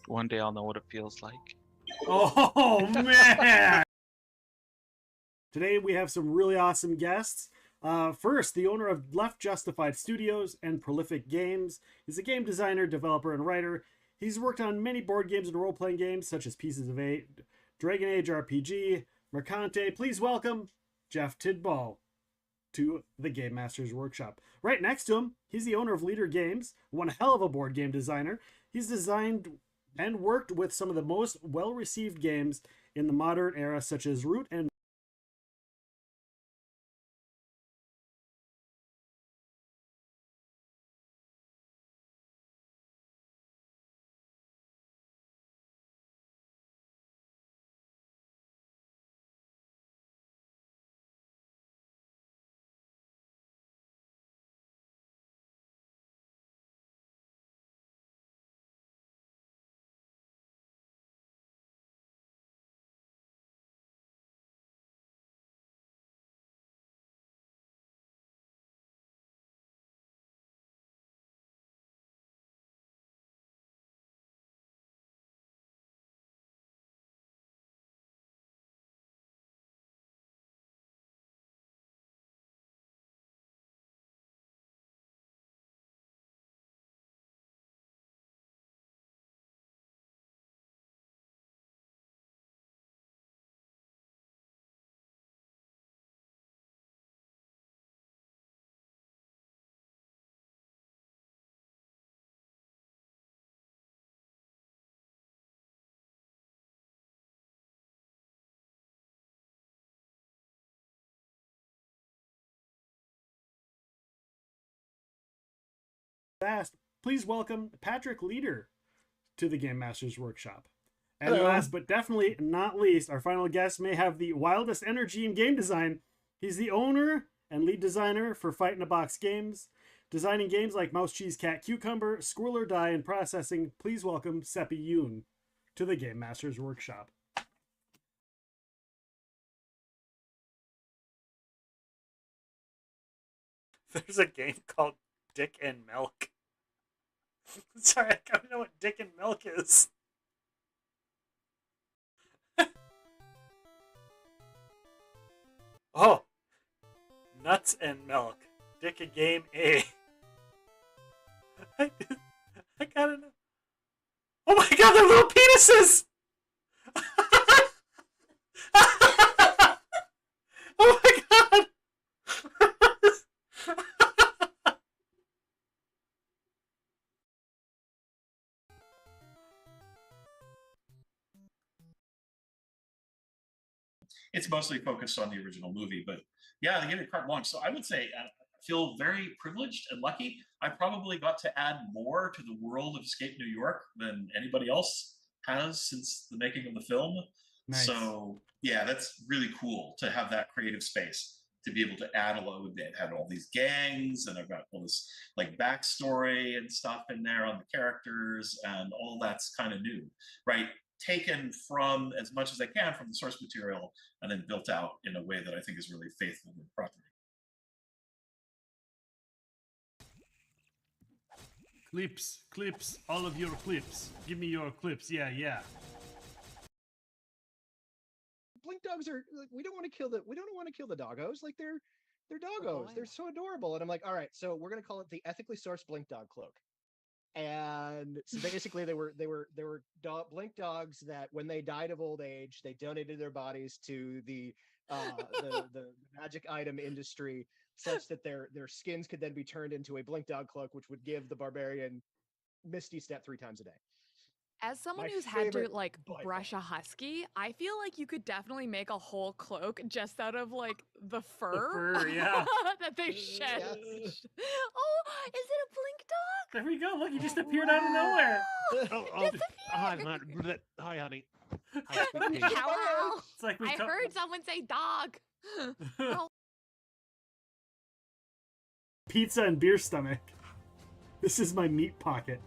One day I'll know what it feels like. Oh, man! Today we have some really awesome guests. First, the owner of Left Justified Studios and Prolific Games. He's a game designer, developer, and writer. He's worked on many board games and role-playing games, such as Pieces of Eight, Dragon Age RPG, Mercante. Please welcome Jeff Tidball to the Game Masters Workshop. Right next to him, he's the owner of Leader Games, one hell of a board game designer. He's designed and worked with some of the most well-received games in the modern era, such as Root and fast. Please welcome Patrick Leader to the Game Masters Workshop. And Hello. last but definitely not least, our final guest may have the wildest energy in game design. He's the owner and lead designer for Fight in a Box Games, designing games like Mouse, Cheese, Cat, Cucumber, Squirrel, Die, and Processing. Please welcome Seppi Yoon to the Game Masters Workshop. There's a game called Dick and Milk. Sorry, I don't know what Dick and Milk is. Oh, Nuts and Milk. Dick a Game A. I gotta know. Oh my god, they're little penises! Oh my god! It's mostly focused on the original movie, but yeah, they gave it carte blanche. So I would say I feel very privileged and lucky. I probably got to add more to the world of Escape New York than anybody else has since the making of the film. Nice. So yeah, that's really cool to have that creative space to be able to add a load. They've had all these gangs, and I've got all this like backstory and stuff in there on the characters, and all that's kind of new, right? Taken from as much as I can from the source material and then built out in a way that I think is really faithful to the property. Clips, all of your clips. Give me your clips. Yeah. blink dogs are like, we don't want to kill the doggos. Like they're doggos. They're so adorable. And I'm like, all right, so we're gonna call it the ethically sourced blink dog cloak. And so basically they were blink dogs that when they died of old age, they donated their bodies to the magic item industry, such that their skins could then be turned into a blink dog cloak, which would give the barbarian Misty Step 3 times a day. As someone My who's had to favorite like by brush a husky, I feel like you could definitely make a whole cloak just out of like the fur, yeah. that they shed. Oh, is it a blink dog? There we go. Look, he just appeared out of nowhere. Hi, hi, honey. Hello. It's like I heard someone say dog. Oh. Pizza and beer stomach. This is my meat pocket.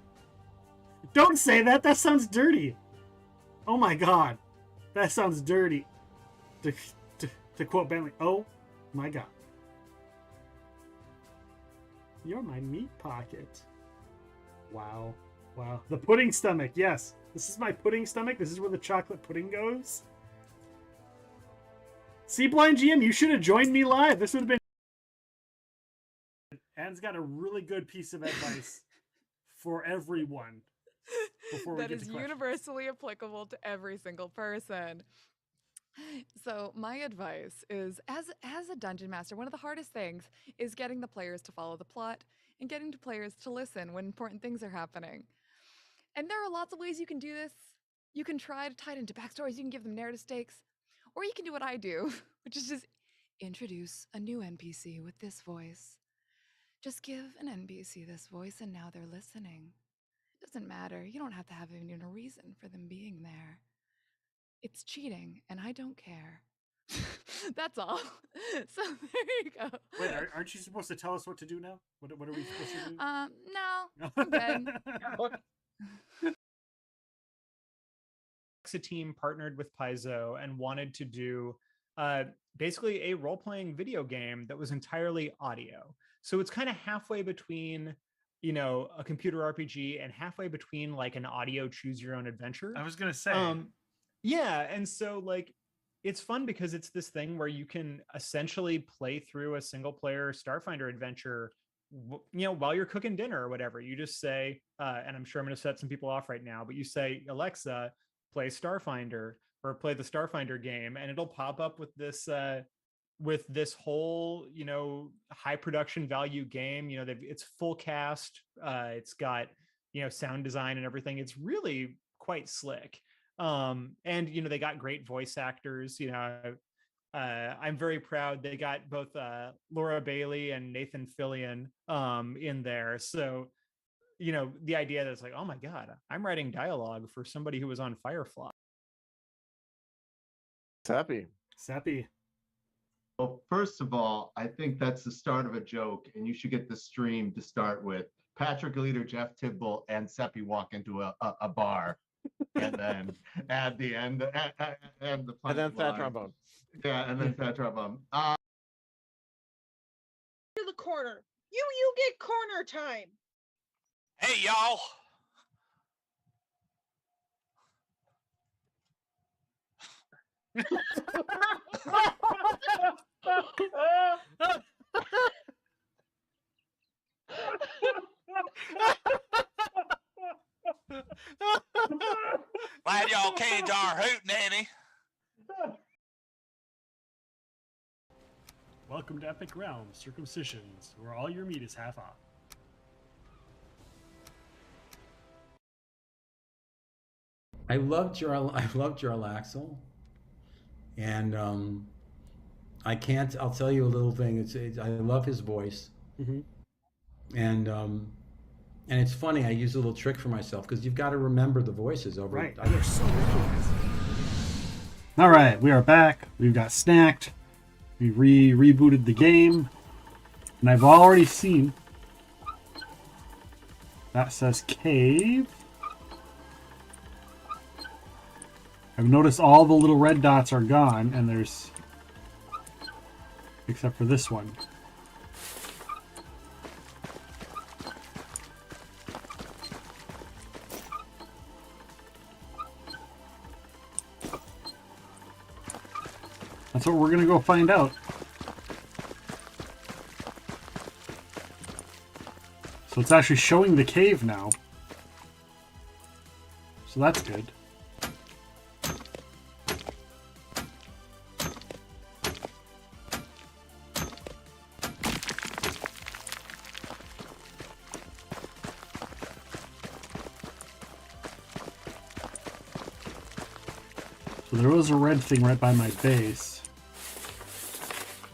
Don't say that. That sounds dirty. Oh my god, that sounds dirty. To quote Bentley, oh my god. You're my meat pocket. Wow. Wow. The pudding stomach, yes. This is my pudding stomach. This is where the chocolate pudding goes. See, Blind GM, you should have joined me live. This would have been... Anne's got a really good piece of advice for everyone. That is universally applicable to every single person. So my advice is, as a dungeon master, one of the hardest things is getting the players to follow the plot and getting the players to listen when important things are happening. And there are lots of ways you can do this. You can try to tie it into backstories, you can give them narrative stakes, or you can do what I do, which is just introduce a new NPC with this voice. Just give an NPC this voice and now they're listening. It doesn't matter. You don't have to have even a reason for them being there. It's cheating, and I don't care. That's all. So there you go. Wait, aren't you supposed to tell us what to do now? What are we supposed to do? No, I'm good. A team partnered with Paizo and wanted to do basically a role-playing video game that was entirely audio. So it's kind of halfway between, you know, a computer RPG and halfway between like an audio choose your own adventure. I was gonna say. Yeah, and so like it's fun because it's this thing where you can essentially play through a single player Starfinder adventure, you know, while you're cooking dinner or whatever. You just say, and I'm sure I'm going to set some people off right now, but you say, Alexa, play Starfinder or play the Starfinder game, and it'll pop up with this whole, you know, high production value game. You know, it's full cast. It's got, you know, sound design and everything. It's really quite slick. And, you know, they got great voice actors. You know, I'm very proud they got both Laura Bailey and Nathan Fillion in there. So, you know, the idea that's like, oh my God, I'm writing dialogue for somebody who was on Firefly. Sappy. Well, first of all, I think that's the start of a joke, and you should get the stream to start with Patrick Leader, Jeff Tidball, and Seppi walk into a bar, and then add the end and the and then Fat Trombone. Yeah, and then Fat Trombone. To the corner. You get corner time. Hey, y'all. Glad y'all came to our hootenanny. Welcome to Epic Realms Circumcisions, where all your meat is half off. I loved Jarl Axel, and I'll tell you a little thing. I love his voice, and it's funny. I use a little trick for myself because you've got to remember the voices over. Right, they're so recognizable. All right, we are back. We've got snacked. We rebooted the game, and I've already seen that says cave. I've noticed all the little red dots are gone, and there's, except for this one. That's what we're gonna go find out. So it's actually showing the cave now. So that's good. So there was a red thing right by my base.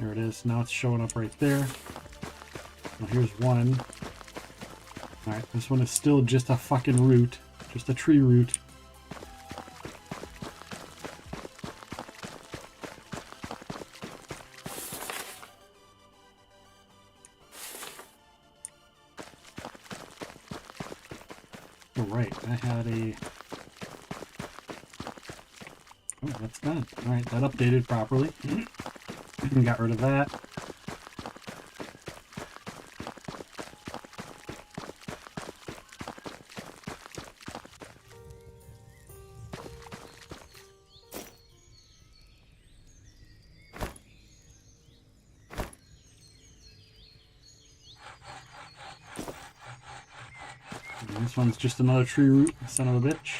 There it is. Now it's showing up right there. Well, here's one. Alright, this one is still just a fucking root. Just a tree root. Alright, I had a... Oh, that's done. Alright, that updated properly. Got rid of that. And this one's just another tree root, son of a bitch.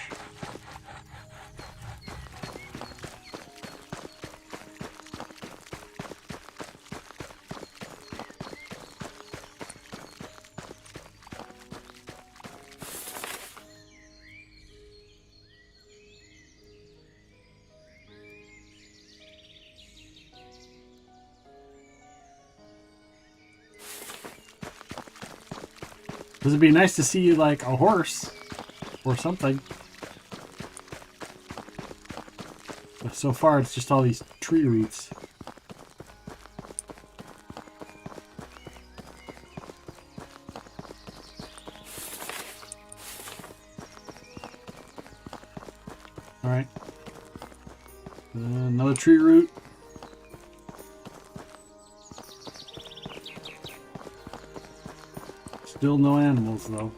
This would be nice to see like a horse or something. But so far it's just all these tree roots. Alright. Another tree root. Still no animals, though.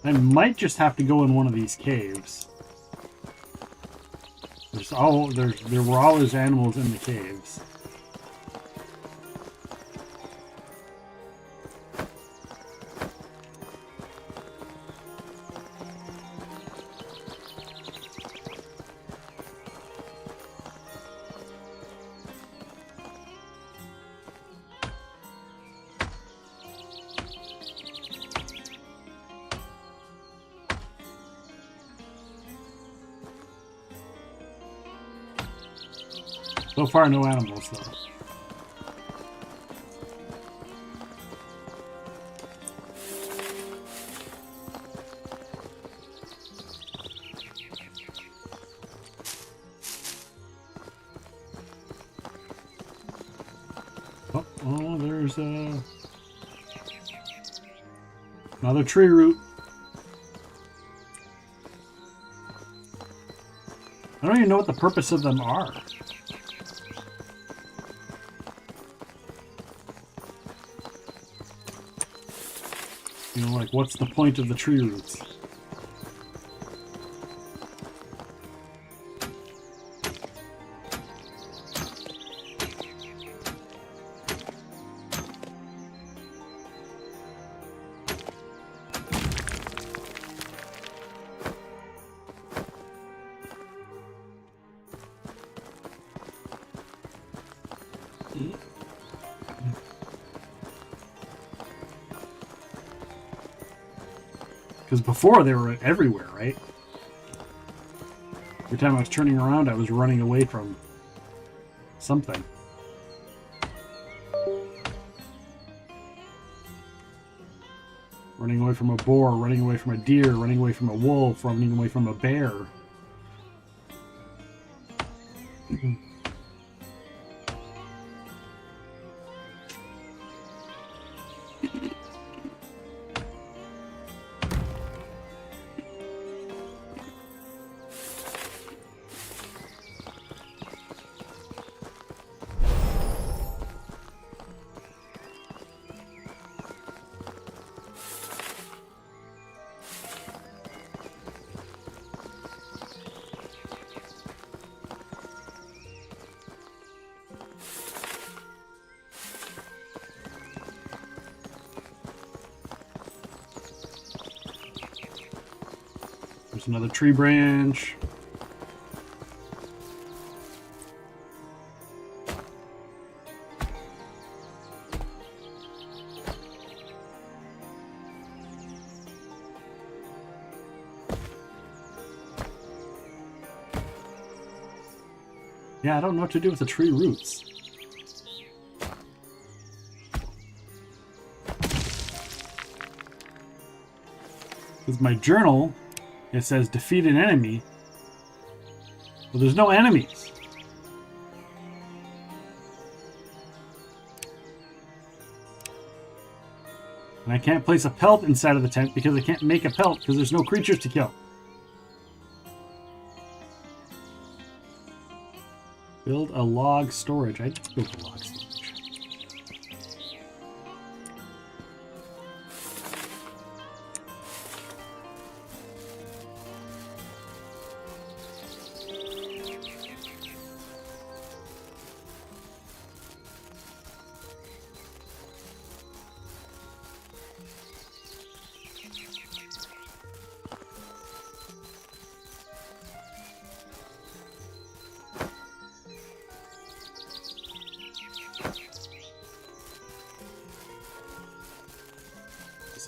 I might just have to go in one of these caves. There were always animals in the caves. So far, no animals, though. Oh, there's another tree root. I don't even know what the purpose of them are. You know, like, what's the point of the tree roots? Because before they were everywhere, right? Every time I was turning around, I was running away from something. Running away from a boar, running away from a deer, running away from a wolf, running away from a bear. There's another tree branch. Yeah, I don't know what to do with the tree roots. With my journal, it says defeat an enemy, but there's no enemies. And I can't place a pelt inside of the tent because I can't make a pelt because there's no creatures to kill. Build a log storage. I just built a log storage.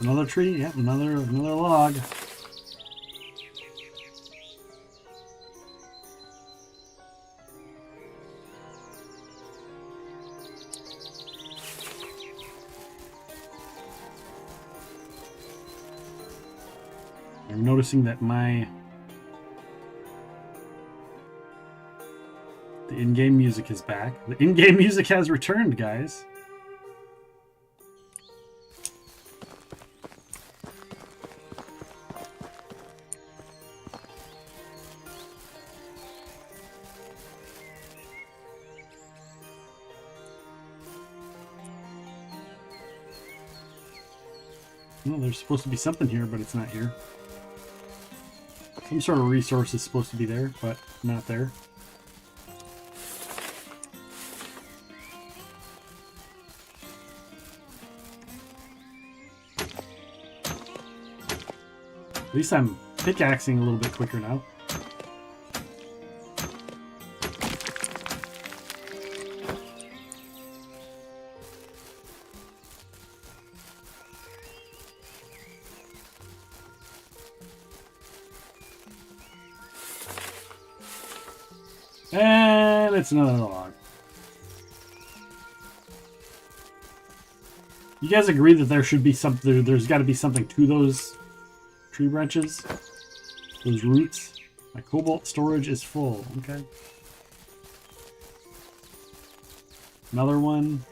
Another tree, yep, another log. I'm noticing that the in-game music is back. The in-game music has returned, guys. Well, there's supposed to be something here, but it's not here. Some sort of resource is supposed to be there, but not there. At least I'm pickaxing a little bit quicker now. And it's another log. You guys agree that there should be something, there's got to be something to those tree branches? Those roots? My cobalt storage is full. Okay. Another one.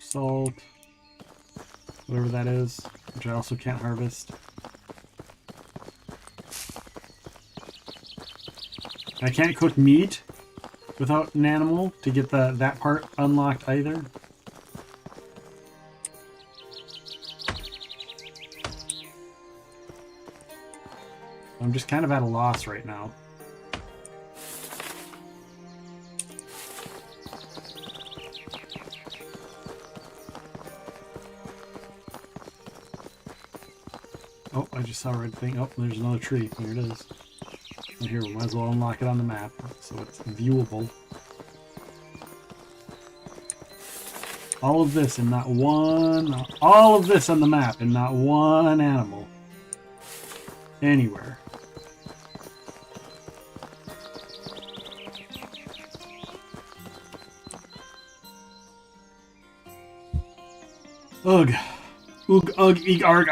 Salt, whatever that is, which I also can't harvest. I can't cook meat without an animal to get that part unlocked either. I'm just kind of at a loss right now. Oh, I just saw a red thing. Oh, there's another tree. There it is. Right here, we might as well unlock it on the map so it's viewable. All of this and not one... All of this on the map and not one animal. Anywhere. Ugh. Ugh, ugh, eeg, arg,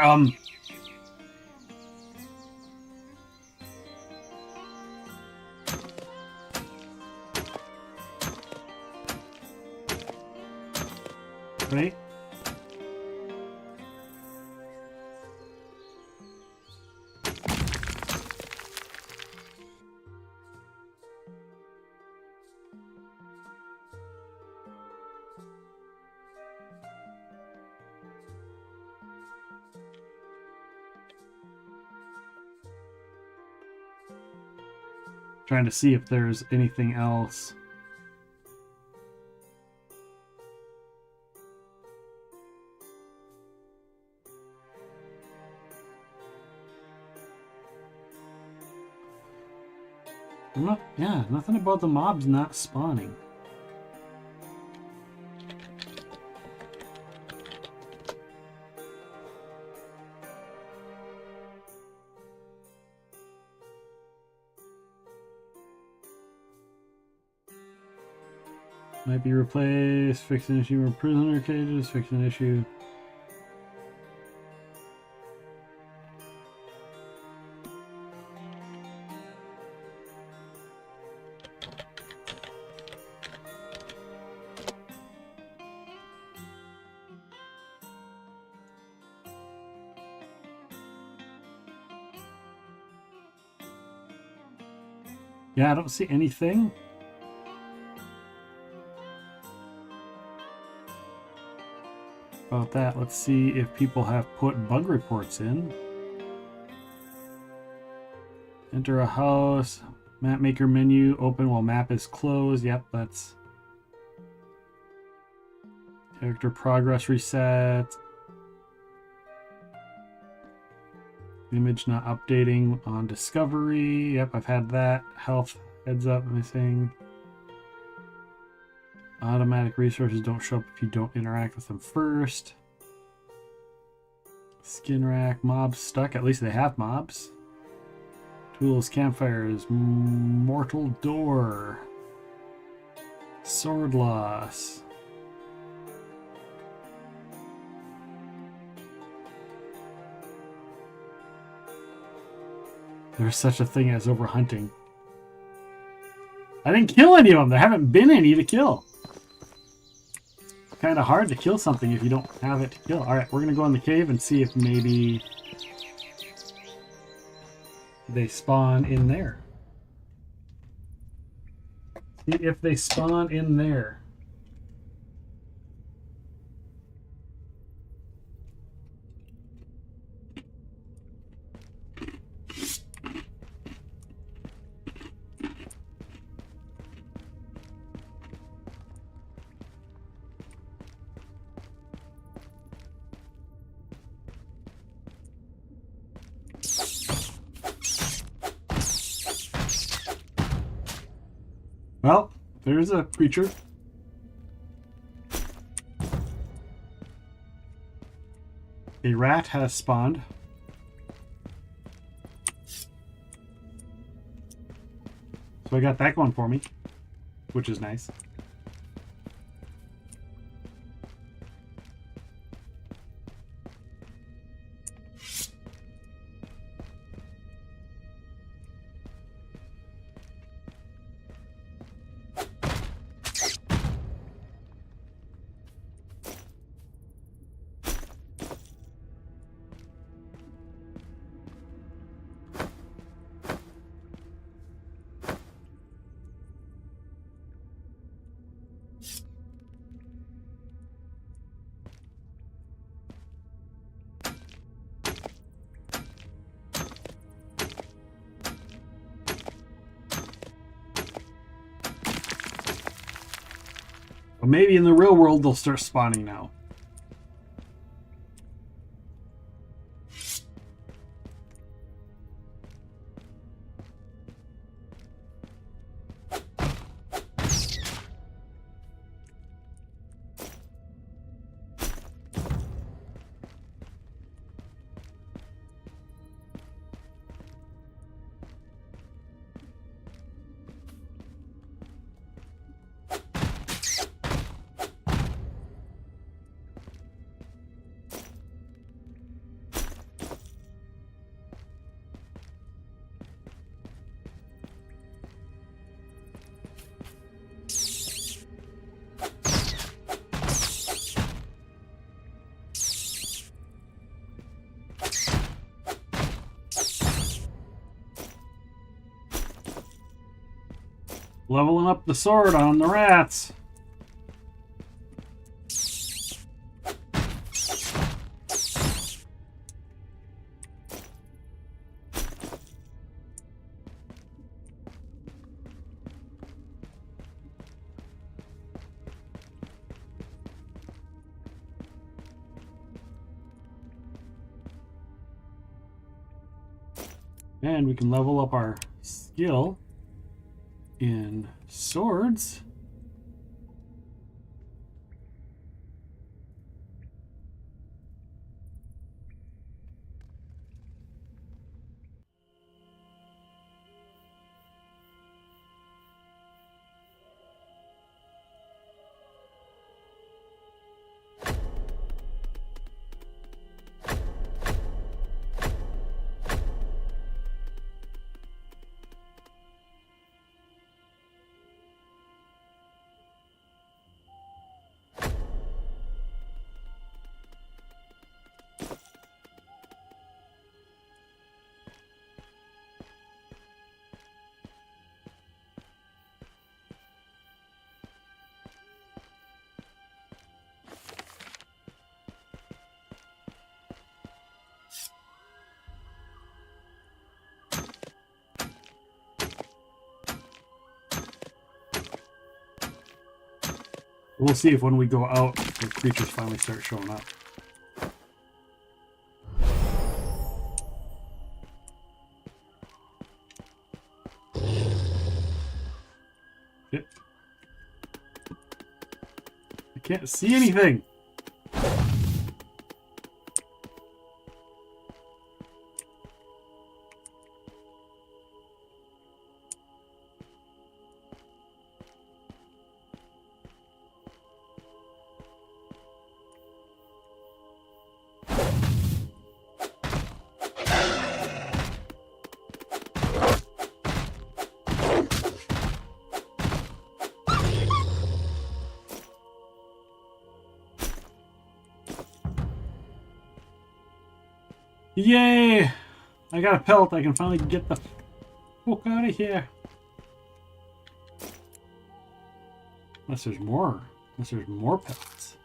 Right? Trying to see if there's anything else. Yeah, nothing about the mobs not spawning. Might be replaced. Fix an issue with prisoner cages. Fix an issue. Yeah, I don't see anything. About that, let's see if people have put bug reports in. Enter a house, map maker menu, open while map is closed. Yep, that's character progress reset. Image not updating on discovery. Yep, I've had that. Health heads up missing. Automatic resources don't show up if you don't interact with them first. Skin rack, mobs stuck. At least they have mobs. Tools, campfires, mortal door. Sword loss. There's such a thing as overhunting. I didn't kill any of them. There haven't been any to kill. Kind of hard to kill something if you don't have it to kill. Alright, we're going to go in the cave and see if maybe they spawn in there. See if they spawn in there. Well, there's a creature. A rat has spawned. So I got that going for me, which is nice. Well, maybe in the real world they'll start spawning now. Leveling up the sword on the rats. And we can level up our skill in swords. We'll see if when we go out, the creatures finally start showing up. Yep. I can't see anything. Yay! I got a pelt. I can finally get the fuck out of here. Unless there's more. Unless there's more pelts.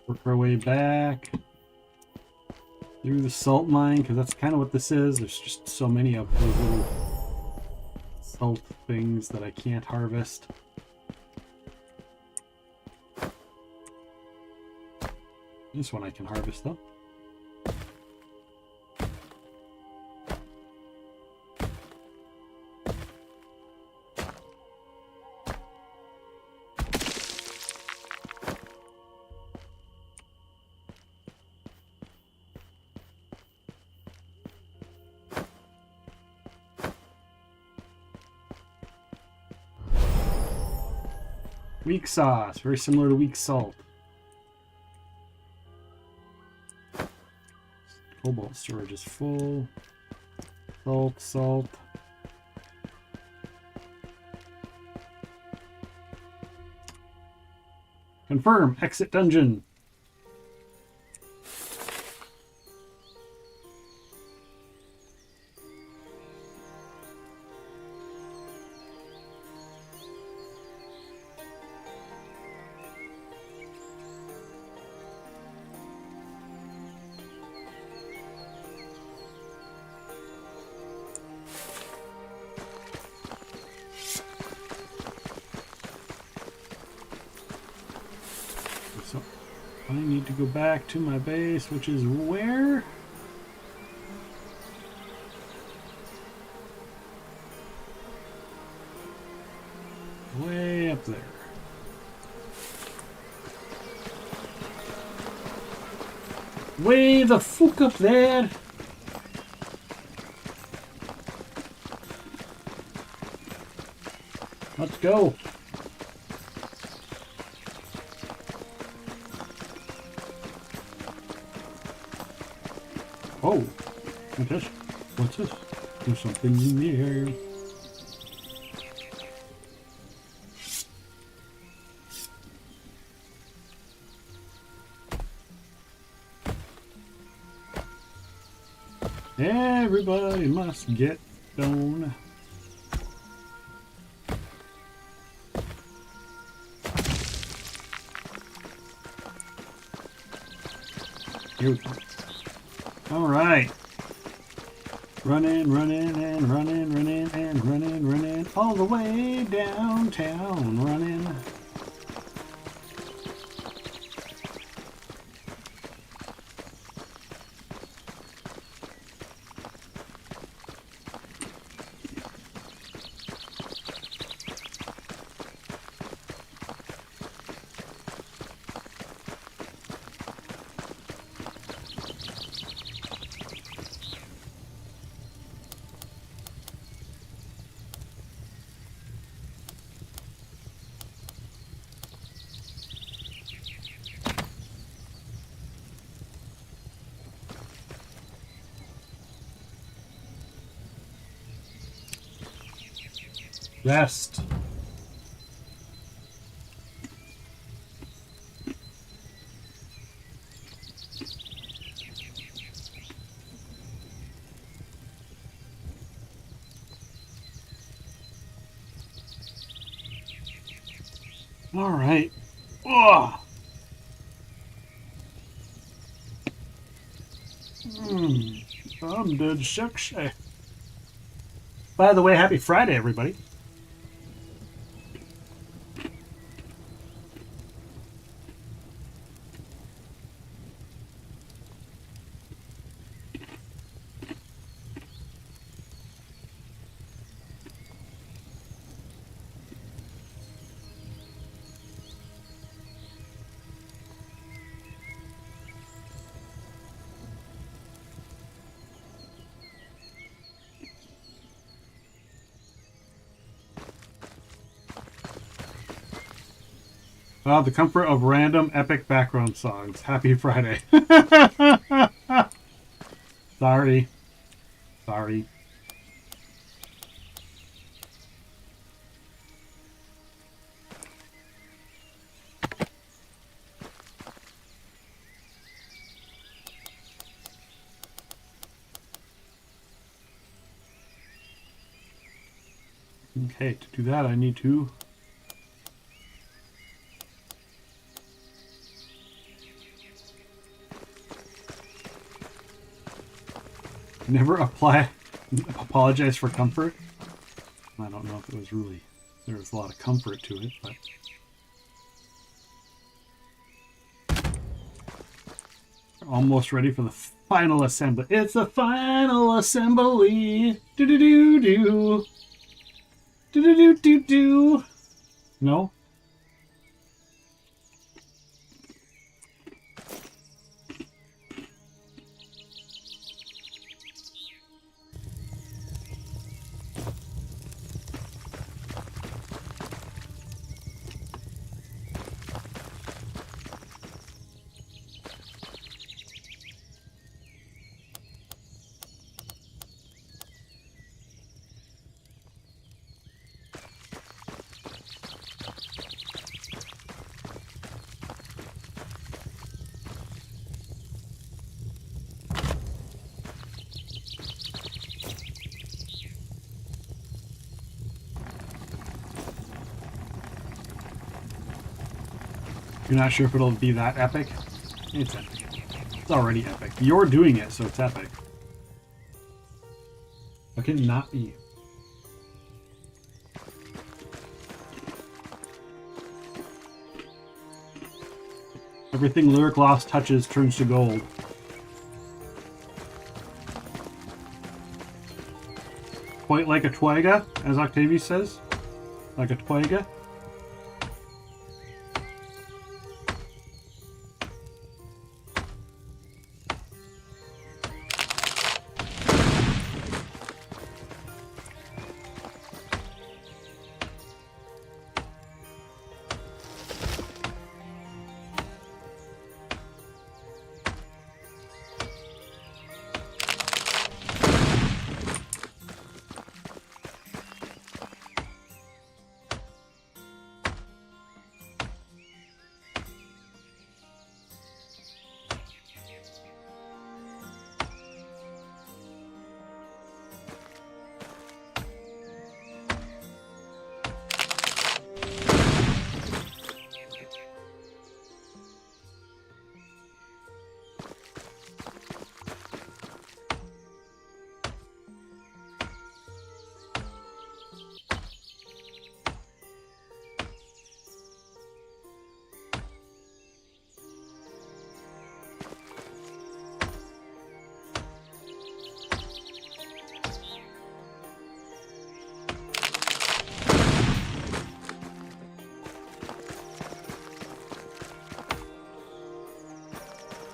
Work our way back through the salt mine, because that's kind of what this is. There's just so many of those little salt things that I can't harvest. This one I can harvest though. Weak sauce, very similar to weak salt. Cobalt storage is full. Salt, salt. Confirm, exit dungeon. So I need to go back to my base, which is where? Way up there. Way the fuck up there. Let's go. Oh, what's this? There's something in the air. Everybody must get stoned. Here we go. All right. Running all the way downtown. Running. Rest. All right. Oh. I'm dead sexy. By the way, happy Friday, everybody. The comfort of random epic background songs. Happy Friday. Sorry. Okay, to do that I need to never apologize for comfort. I don't know if it was really, there was a lot of comfort to it, but we're almost ready for the final assembly. It's the final assembly. Do-do-do-do. Do-do-do-do-do. No? You're not sure if it'll be that epic? It's epic. It's already epic. You're doing it, so it's epic. How can it not be? Everything Lyric Lost touches turns to gold. Quite like a twiga, as Octavius says. Like a twiga.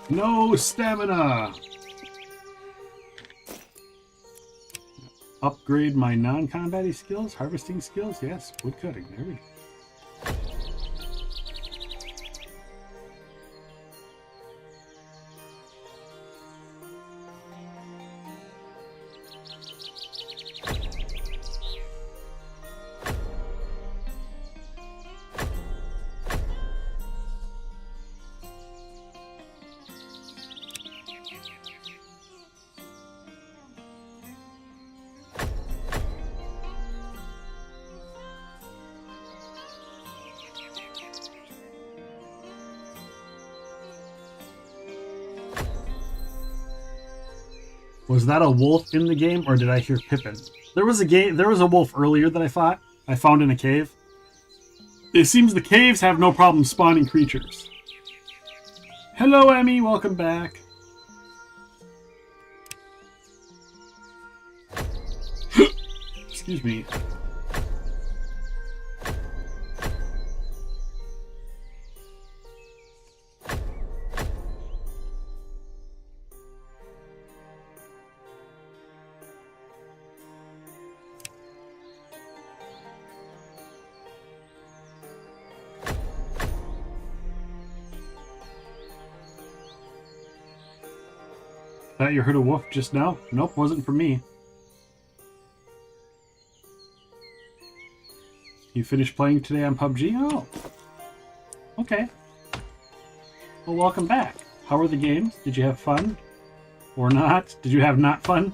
No stamina. Upgrade my non-combat skills, harvesting skills. Yes, wood cutting. There we go. Was that a wolf in the game, or did I hear Pippin? There was a wolf earlier that I found in a cave. It seems the caves have no problem spawning creatures. Hello, Emmy. Welcome back. Excuse me. Thought you heard a wolf just now? Nope, wasn't for me. You finished playing today on PUBG? Oh. Okay. Well, welcome back. How were the games? Did you have fun? Or not? Did you have not fun?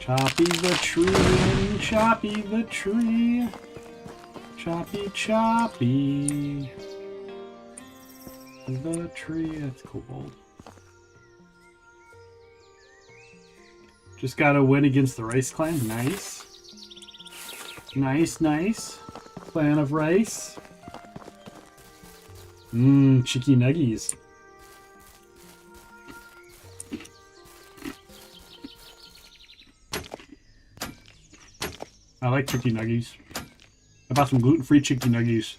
Choppy the tree, choppy the tree, choppy choppy the tree. That's cool. Just gotta win against the Rice Clan. Nice. Nice, nice. Clan of Rice. Chicky nuggies. I like chicky nuggies. I bought some gluten-free chicky nuggies.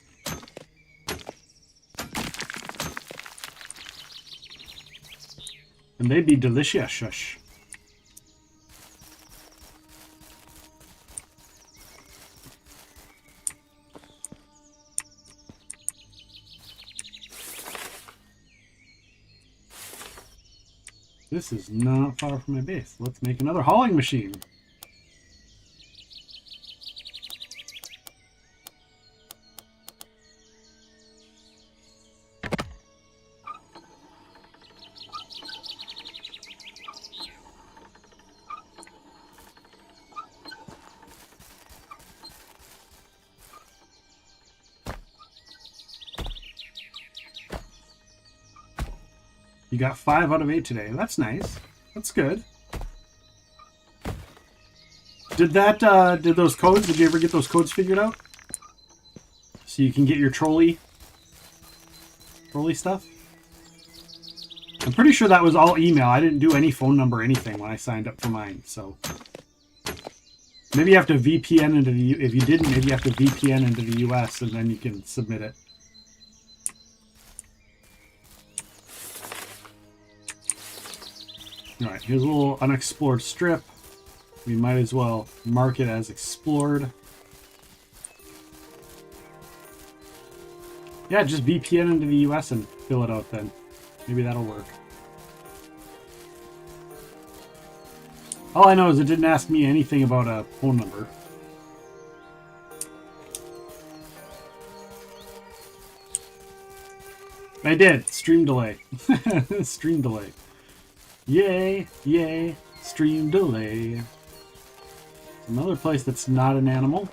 And they'd be delicious. Shush. This is not far from my base. Let's make another hauling machine. You got 5 out of 8 today. That's nice. That's good. Did those codes, did you ever get those codes figured out? So you can get your trolley stuff? I'm pretty sure that was all email. I didn't do any phone number or anything when I signed up for mine, so. Maybe you have to VPN into the, if you didn't, maybe you have to VPN into the US and then you can submit it. Alright, here's a little unexplored strip. We might as well mark it as explored. Yeah, just VPN into the US and fill it out then. Maybe that'll work. All I know is it didn't ask me anything about a phone number. I did. Stream delay. Stream delay. Yay, yay, stream delay. Another place that's not an animal.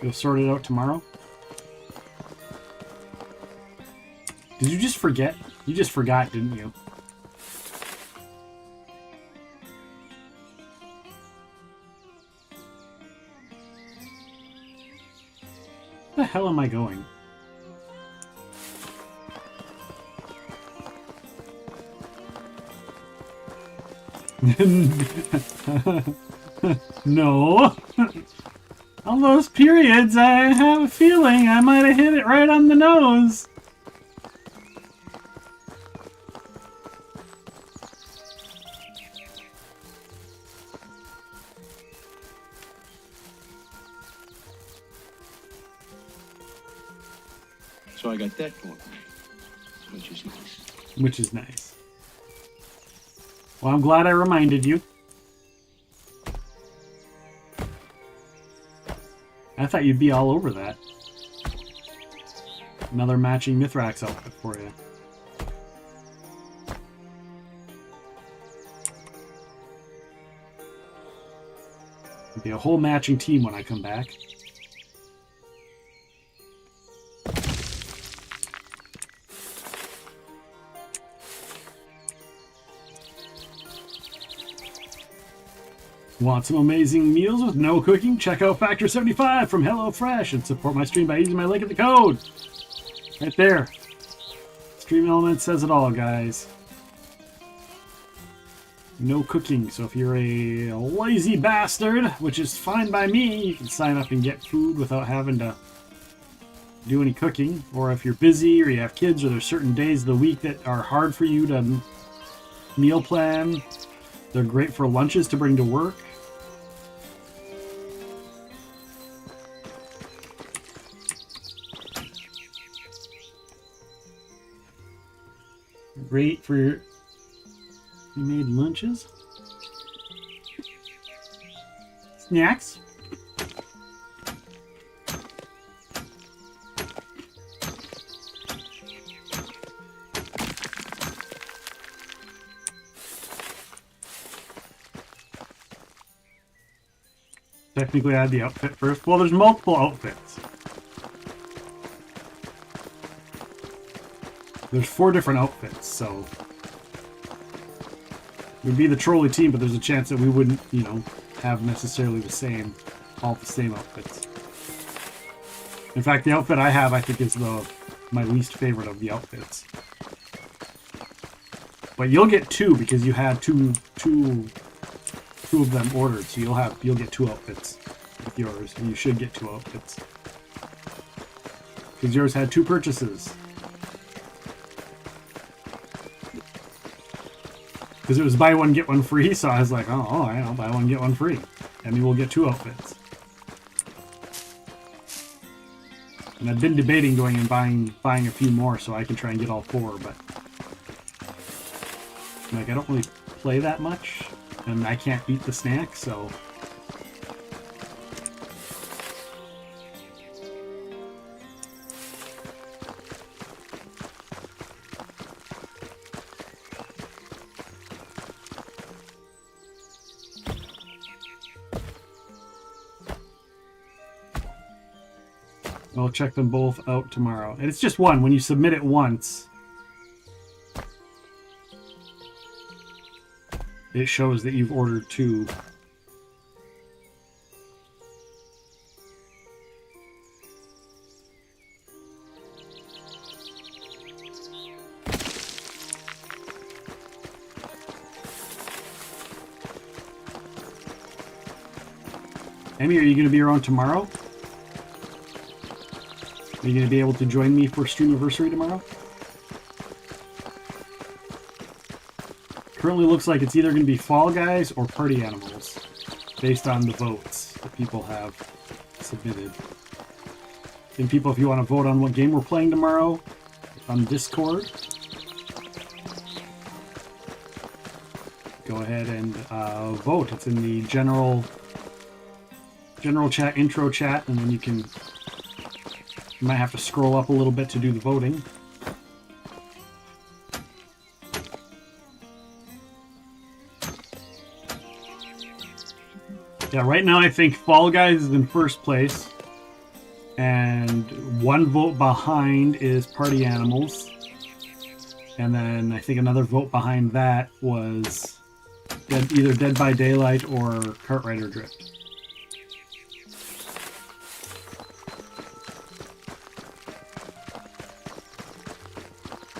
You'll sort it out tomorrow. Did you just forget? You just forgot, didn't you? hell am I going? No. All those periods, I have a feeling I might have hit it right on the nose. So I got that going for me, which is nice. Which is nice. Well, I'm glad I reminded you. I thought you'd be all over that. Another matching Mithrax outfit for you. It'll be a whole matching team when I come back. Want some amazing meals with no cooking? Check out Factor 75 from HelloFresh and support my stream by using my link in the code. Right there. Stream Element says it all, guys. No cooking, so if you're a lazy bastard, which is fine by me, you can sign up and get food without having to do any cooking. Or if you're busy or you have kids or there's certain days of the week that are hard for you to meal plan, they're great for lunches to bring to work. Great for your made lunches. Snacks. Technically add the outfit first. Well, there's multiple outfits. There's 4 different outfits, so it would be the trolley team, but there's a chance that we wouldn't, you know, have necessarily all the same outfits. In fact, the outfit I have, I think, is my least favorite of the outfits. But you'll get 2 because you had two of them ordered, so you'll get 2 outfits with yours, and you should get 2 outfits because yours had 2 purchases. Because it was buy one get one free, so I was like, oh, I know, buy one get one free, and we will get 2 outfits. And I've been debating going and buying a few more so I can try and get all 4, but like I don't really play that much, and I can't eat the snack, so. I'll check them both out tomorrow. And it's just one. When you submit it once, it shows that you've ordered 2. Amy, are you going to be around tomorrow? Are you going to be able to join me for Streamiversary tomorrow? Currently looks like it's either going to be Fall Guys or Party Animals, based on the votes that people have submitted. And people, if you want to vote on what game we're playing tomorrow, on Discord, go ahead and vote. It's in the general chat, intro chat, and then you might have to scroll up a little bit to do the voting. Yeah, right now I think Fall Guys is in first place, and 1 vote behind is Party Animals, and then I think another vote behind that was either Dead by Daylight or Kart Rider Drift.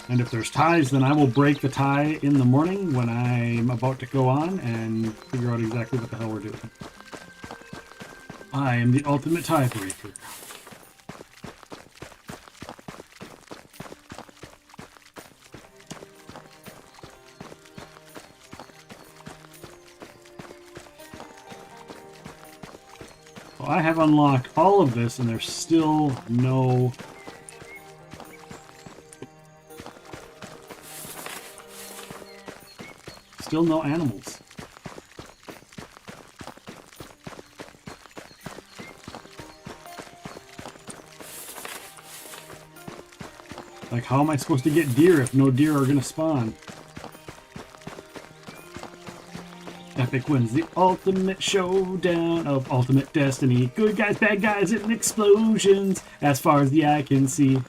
And if there's ties, then I will break the tie in the morning when I'm about to go on and figure out exactly what the hell we're doing. I am the ultimate tiebreaker. Well, I have unlocked all of this and there's still no... Still no animals. Like, how am I supposed to get deer if no deer are going to spawn? Epic wins the ultimate showdown of ultimate destiny. Good guys, bad guys, and explosions as far as the eye can see.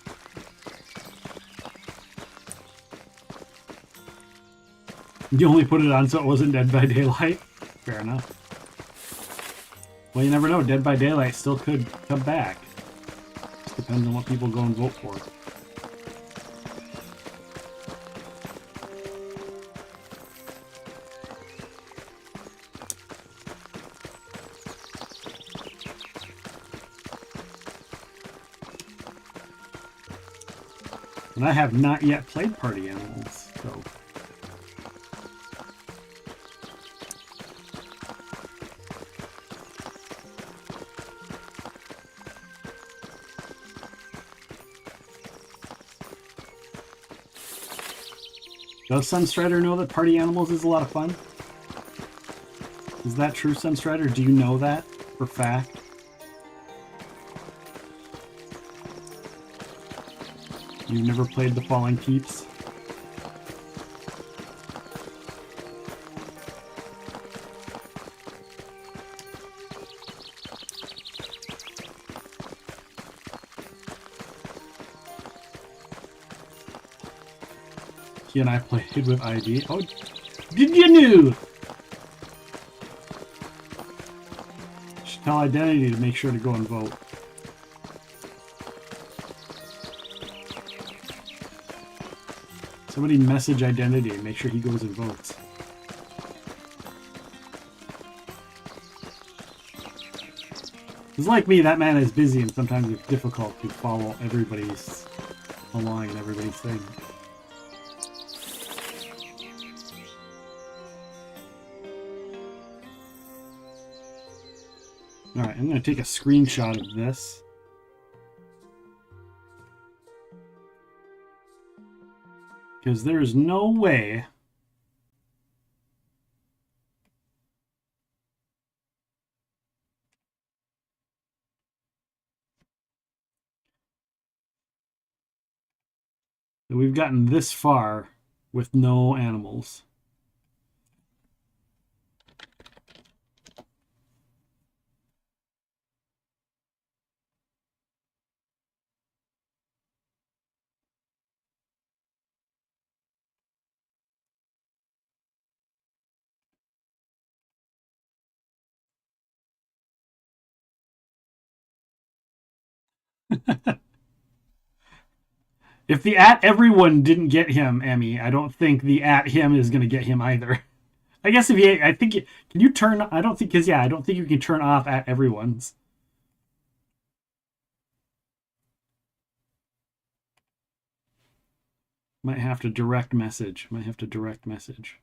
You only put it on so it wasn't Dead by Daylight? Fair enough. Well, you never know. Dead by Daylight still could come back. Just depends on what people go and vote for. And I have not yet played Party Animals, so... Does Sunstrider know that Party Animals is a lot of fun? Is that true, Sunstrider? Do you know that for fact? You've never played The Falling Peeps? He and I played with ID. Oh, did you know? Should tell Identity to make sure to go and vote. Somebody message Identity and make sure he goes and votes. Because like me, that man is busy and sometimes it's difficult to follow everybody's along and everybody's thing. Alright, I'm going to take a screenshot of this. Because there is no way that we've gotten this far with no animals. If the at everyone didn't get him, Emmy, I don't think the at him is going to get him either. I guess if you, I think, can you turn, I don't think, because yeah, I don't think you can turn off at everyone's. Might have to direct message. Might have to direct message.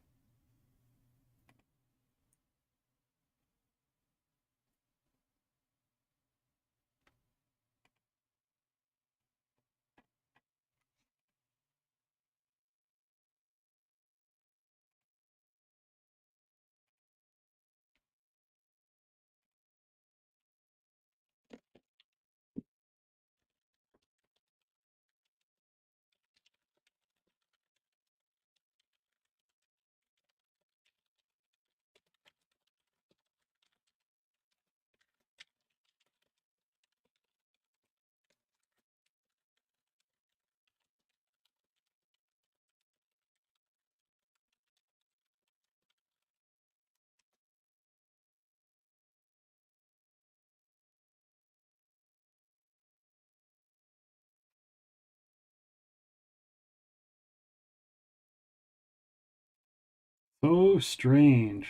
So strange.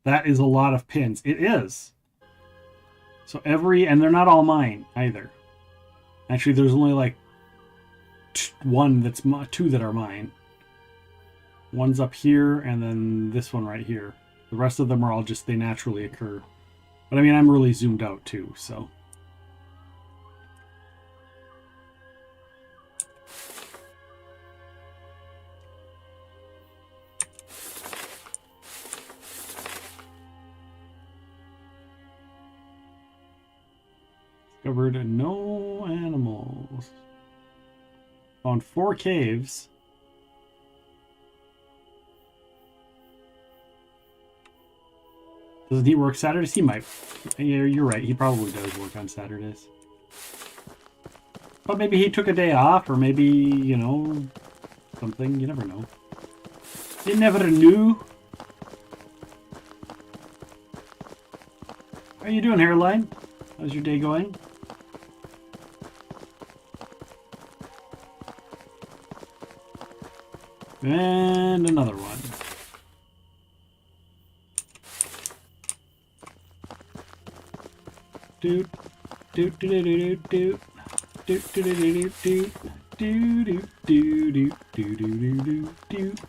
That is a lot of pins. It is. So and they're not all mine either. Actually, there's only like two that are mine. One's up here, and then this one right here. The rest of them are all just, they naturally occur. But I mean, I'm really zoomed out too, so. Discovered no animals. Found 4 caves. Doesn't he work Saturdays? He might. Yeah, you're right. He probably does work on Saturdays. But maybe he took a day off, or maybe, you know, something. You never know. You never knew. How are you doing, Hairline? How's your day going? And another one. Doot, doot, doot, doot, doot, doot, doot, doot, doot, doot, doot, doot, doot, doot, doot, doot.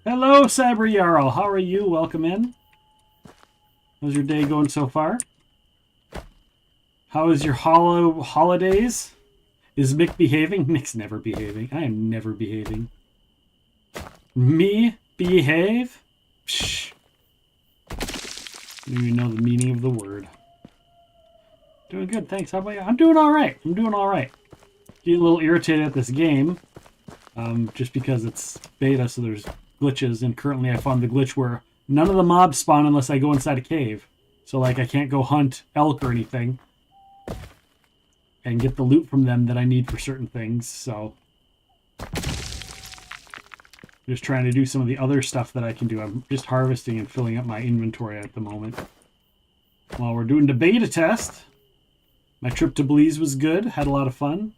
Hello, Saber Jarl. How are you? Welcome in. How's your day going so far? How is your holidays? Is Mick behaving? Mick's never behaving. I am never behaving. Me behave? Psh. You know the meaning of the word. Doing good, thanks. How about you? I'm doing all right. I'm doing all right. Getting a little irritated at this game, just because it's beta, so there's glitches, and currently I found the glitch where none of the mobs spawn unless I go inside a cave. So like I can't go hunt elk or anything and get the loot from them that I need for certain things, so just trying to do some of the other stuff that I can do. I'm just harvesting and filling up my inventory at the moment. While we're doing the beta test, my trip to Belize was good, had a lot of fun.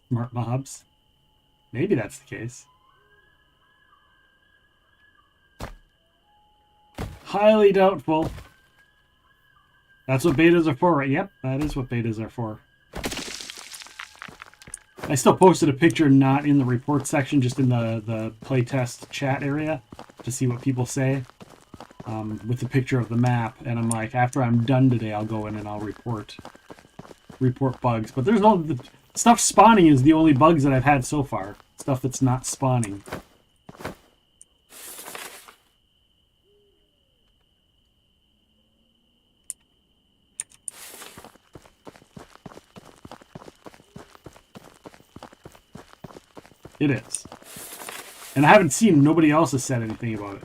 Smart mobs. Maybe that's the case. Highly doubtful. That's what betas are for, right? Yep, that is what betas are for. I still posted a picture, not in the report section, just in the playtest chat area to see what people say, with the picture of the map. And I'm like, after I'm done today, I'll go in and I'll report bugs. But there's no... The stuff spawning is the only bugs that I've had so far. Stuff that's not spawning. It is. And I haven't seen, nobody else has said anything about it.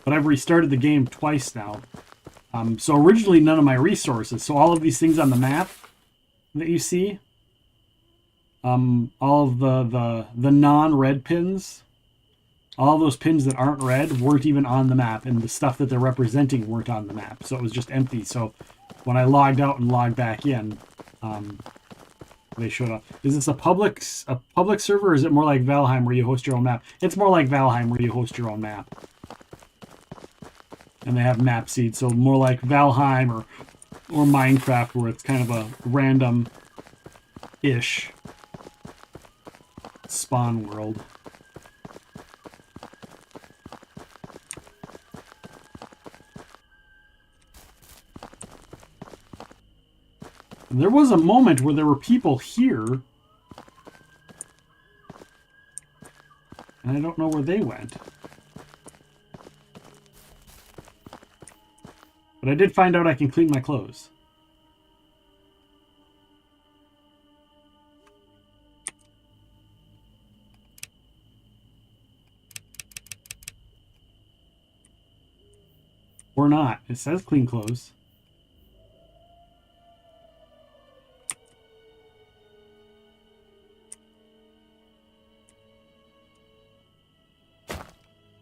But I've restarted the game twice now. So originally none of my resources, so all of these things on the map that you see, all of the non-red pins, all those pins that aren't red weren't even on the map, and the stuff that they're representing weren't on the map. So it was just empty. So when I logged out and logged back in, they showed up. Is this a public server, or is it more like Valheim where you host your own map? It's more like Valheim where you host your own map. And they have map seeds, so more like Valheim or Minecraft where it's kind of a random-ish spawn world. And there was a moment where there were people here, and I don't know where they went. But I did find out I can clean my clothes. Or not. It says clean clothes.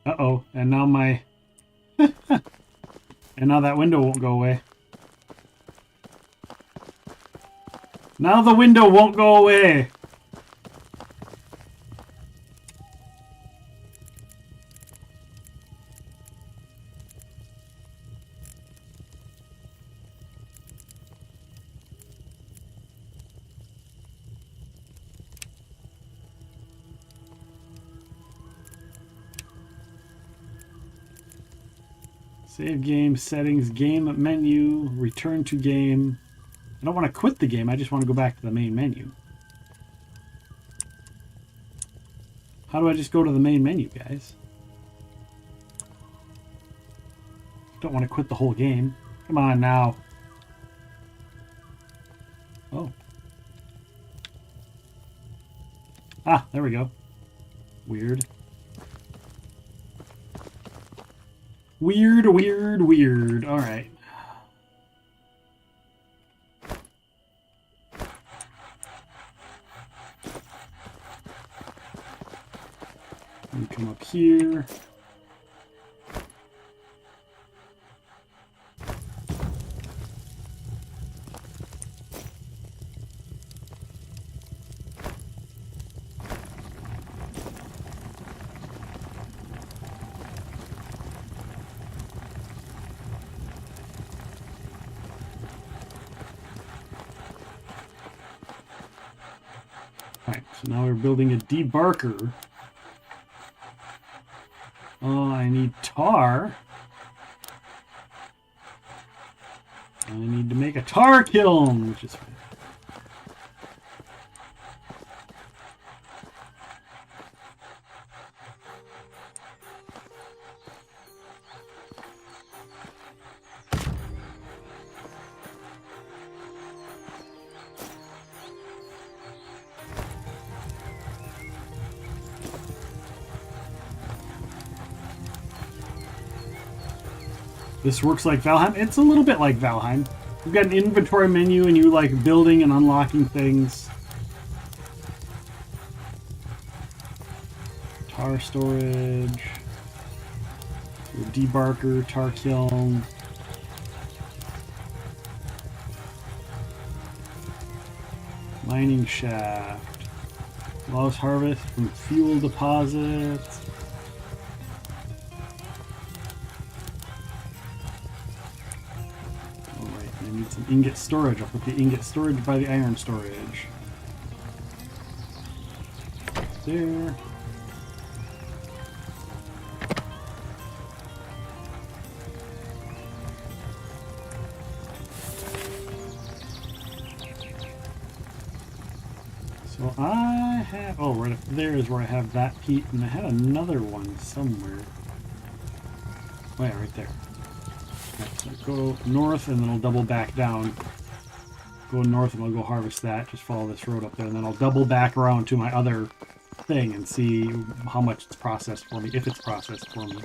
Uh-oh, and now my... and now that window won't go away. Now the window won't go away! Save game, settings, game menu, return to game. I don't want to quit the game, I just want to go back to the main menu. How do I just go to the main menu, guys? Don't want to quit the whole game. Come on now. Oh. Ah, there we go. Weird. Weird, weird, weird. All right. And come up here. Alright, so now we're building a debarker. Oh, I need tar. I need to make a tar kiln, which is fine. This works like Valheim. It's a little bit like Valheim. You've got an inventory menu and you like building and unlocking things. Tar storage. Your debarker, tar kiln. Mining shaft. Allows harvest from fuel deposits. Some ingot storage. I'll put the ingot storage by the iron storage. There. So I have, oh, right up there is where I have that peat, and I had another one somewhere. Oh yeah, right there. So go north and then I'll double back down. Go north and I'll go harvest that. Just follow this road up there and then I'll double back around to my other thing and see how much it's processed for me, if it's processed for me.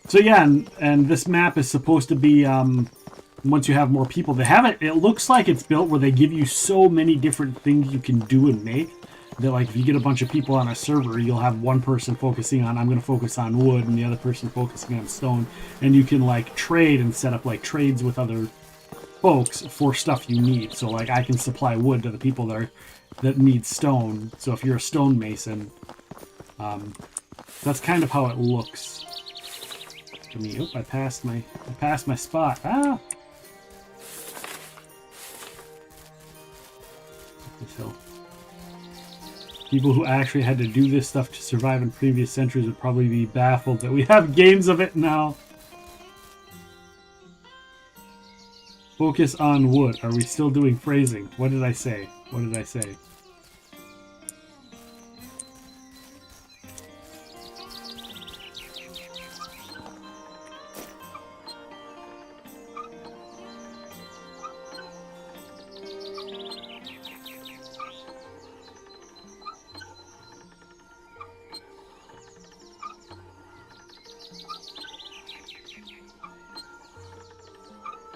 So yeah, and this map is supposed to be, once you have more people, they have it, it looks like it's built where they give you so many different things you can do and make. That like if you get a bunch of people on a server, you'll have one person focusing on, I'm going to focus on wood, and the other person focusing on stone, and you can like trade and set up like trades with other folks for stuff you need. So like I can supply wood to the people that need stone. So if you're a stone mason, that's kind of how it looks to me. Oh, I passed my spot. Ah. This hill. People who actually had to do this stuff to survive in previous centuries would probably be baffled that we have games of it now. Focus on wood. Are we still doing phrasing? What did I say? What did I say?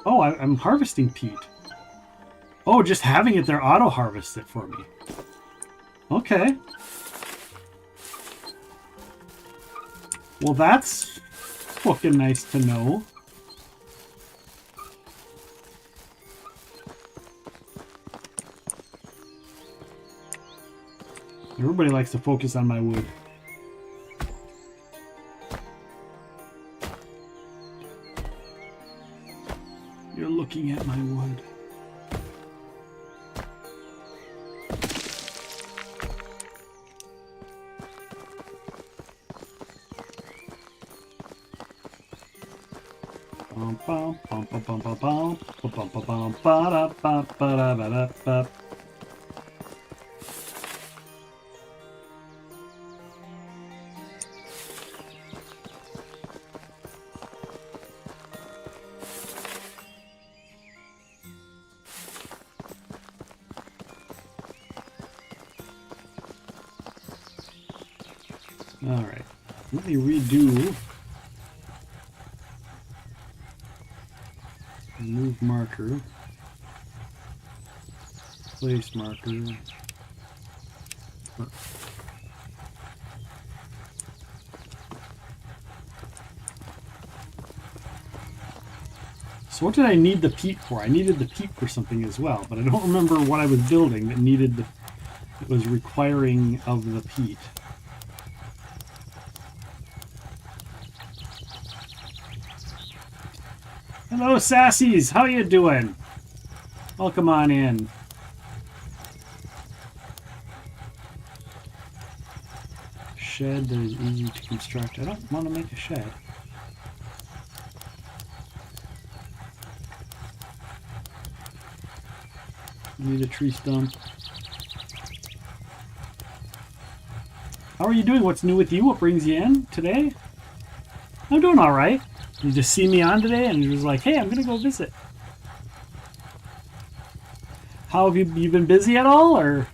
Oh, I'm harvesting peat. Oh, just having it there auto-harvests it for me. Okay. Well, that's fucking nice to know. Everybody likes to focus on my wood. You're looking at my wood. All right, let me redo. Remove marker. Place marker. So what did I need the peat for? I needed the peat for something as well, but I don't remember what I was building that needed the, that was requiring of the peat. Hello, sassies. How you doing? Welcome on in. Shed that is easy to construct. I don't want to make a shed. Need a tree stump. How are you doing? What's new with you? What brings you in today? I'm doing all right. You just see me on today and you're just like, hey, I'm gonna go visit. How have you been busy at all, or?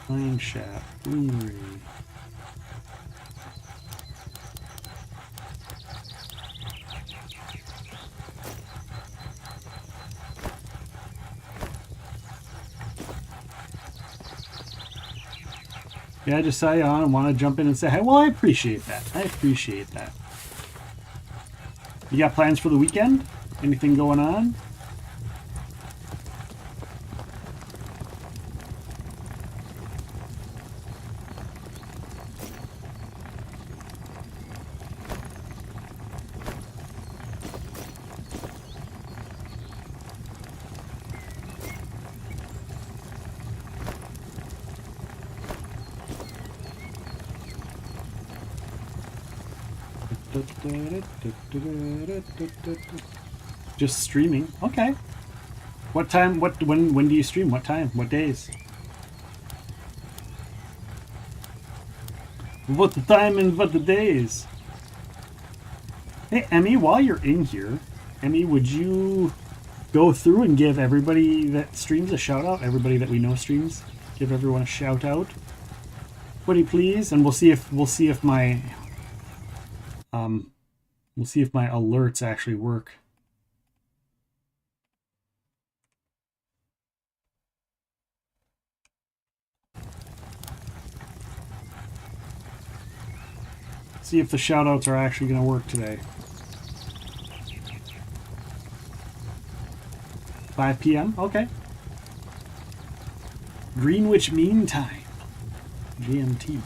Mine shaft, greenery. Yeah, I just saw you on and want to jump in and say, hey, well, I appreciate that. I appreciate that. You got plans for the weekend? Anything going on? Just streaming. Okay. What time? When do you stream? What time? What days? What the time and what the days? Hey, Emmy, while you're in here, Emmy, would you go through and give everybody that streams a shout out? Everybody that we know streams, give everyone a shout out. Would you please? And we'll see if my we'll see if my alerts actually work. See if the shoutouts are actually going to work today. 5 p.m. Okay. Greenwich Mean Time. GMT.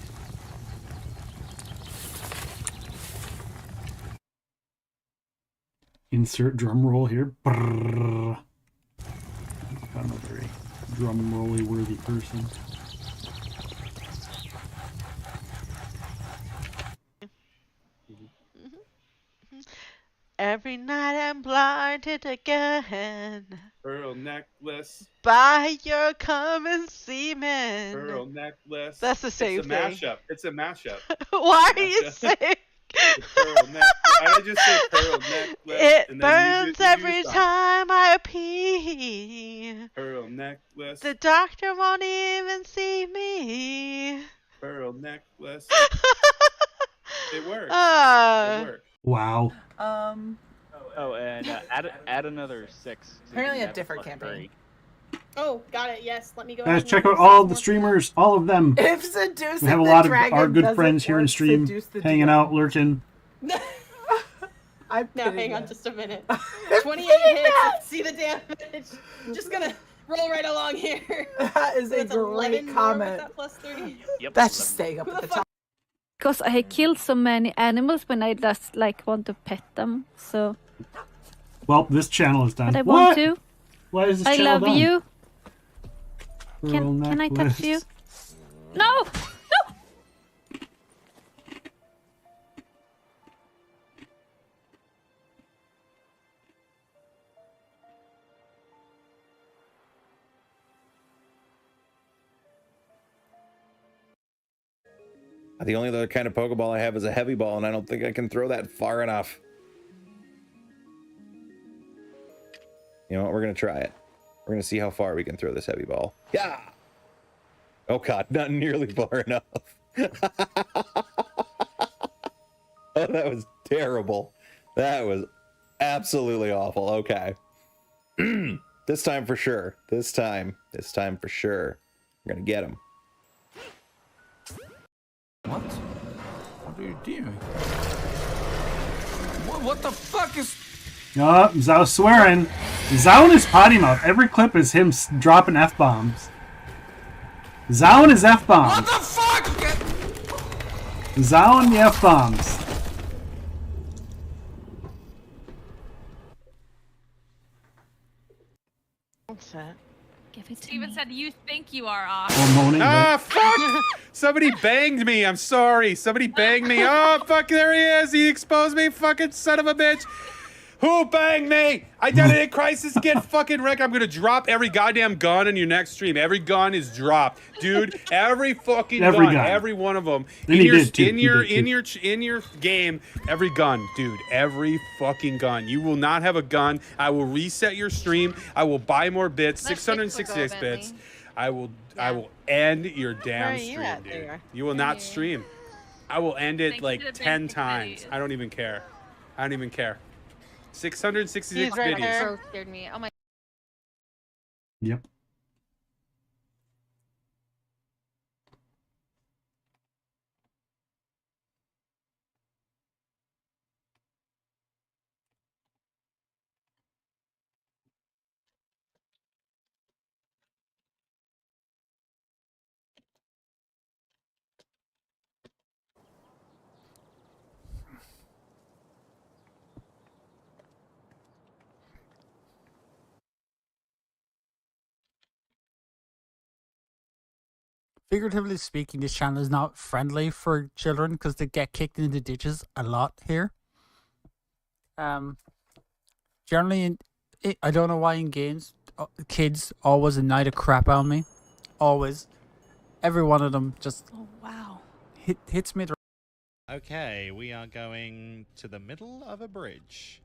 Insert drum roll here. Brrr. I'm a very drum rolly worthy person. Every night I'm blinded again Pearl necklace. by your common semen. Pearl necklace. That's the same it's a thing. Mashup. It's a mashup. Why are you saying? Pearl necklace. I just say pearl necklace. It and then burns you every stop. time I pee. Pearl necklace. The doctor won't even see me. Pearl necklace. It works. Ah. It works. Wow. Oh, and add another 6. So Apparently you a have different plus campaign. 3. Oh, got it. Yes, let me go. Guys, ahead and check out research all the more. streamers, all of them. If seducing We have a the lot of dragon our good doesn't friends here in work, stream, seduce the hanging DM. out, lurking. I'm Now, kidding hang on you. just a minute. 28 hits. Let's see the damage. Just gonna roll right along here. That is So a it's 11 great more comment. with that plus 3. Yep. That's just staying up at the top. Because I killed so many animals when I just like want to pet them. So, Well, this channel is done. but I What? want to. Why is this I channel love done? you. Pearl Can I touch necklace. you? No! The only other kind of Pokeball I have is a heavy ball, and I don't think I can throw that far enough. You know what? We're going to try it. We're going to see how far we can throw this heavy ball. Yeah! Oh, God. Not nearly far enough. Oh, that was terrible. That was absolutely awful. Okay. This time for sure. This time for sure. We're going to get him. What? What are you doing? What the fuck is... No, Zhao swearing. Zhao in his potty mouth. Every clip is him dropping F-bombs. Zhao and his F-bombs. What the fuck? Zhao and the F-bombs. What's that? Steven said, "You think you are off." Ah, fuck! Somebody banged me. I'm sorry. Somebody banged me. Oh, fuck, there he is. He exposed me, fucking son of a bitch. Who banged me? Identity crisis, get fucking wrecked. I'm gonna drop every goddamn gun in your next stream. Every gun is dropped. Dude, every fucking Every gun. gun. Every one of them. And he did, too. He In your game, every gun, dude. Every fucking gun. You will not have a gun. I will reset your stream. I will buy more bits. 666 bits. I will end your damn Where are you stream, at dude. there? You will not stream. I will end it Thank you like to the 10 big times. buddies. I don't even care. I don't even care. 666 He's right biddies. there. So scared me. Oh my. Yep. Figuratively speaking, this channel is not friendly for children because they get kicked into ditches a lot here. Generally, I don't know why in games, kids always annoy the crap out of me. Always. Every one of them just hits me. Okay, we are going to the middle of a bridge.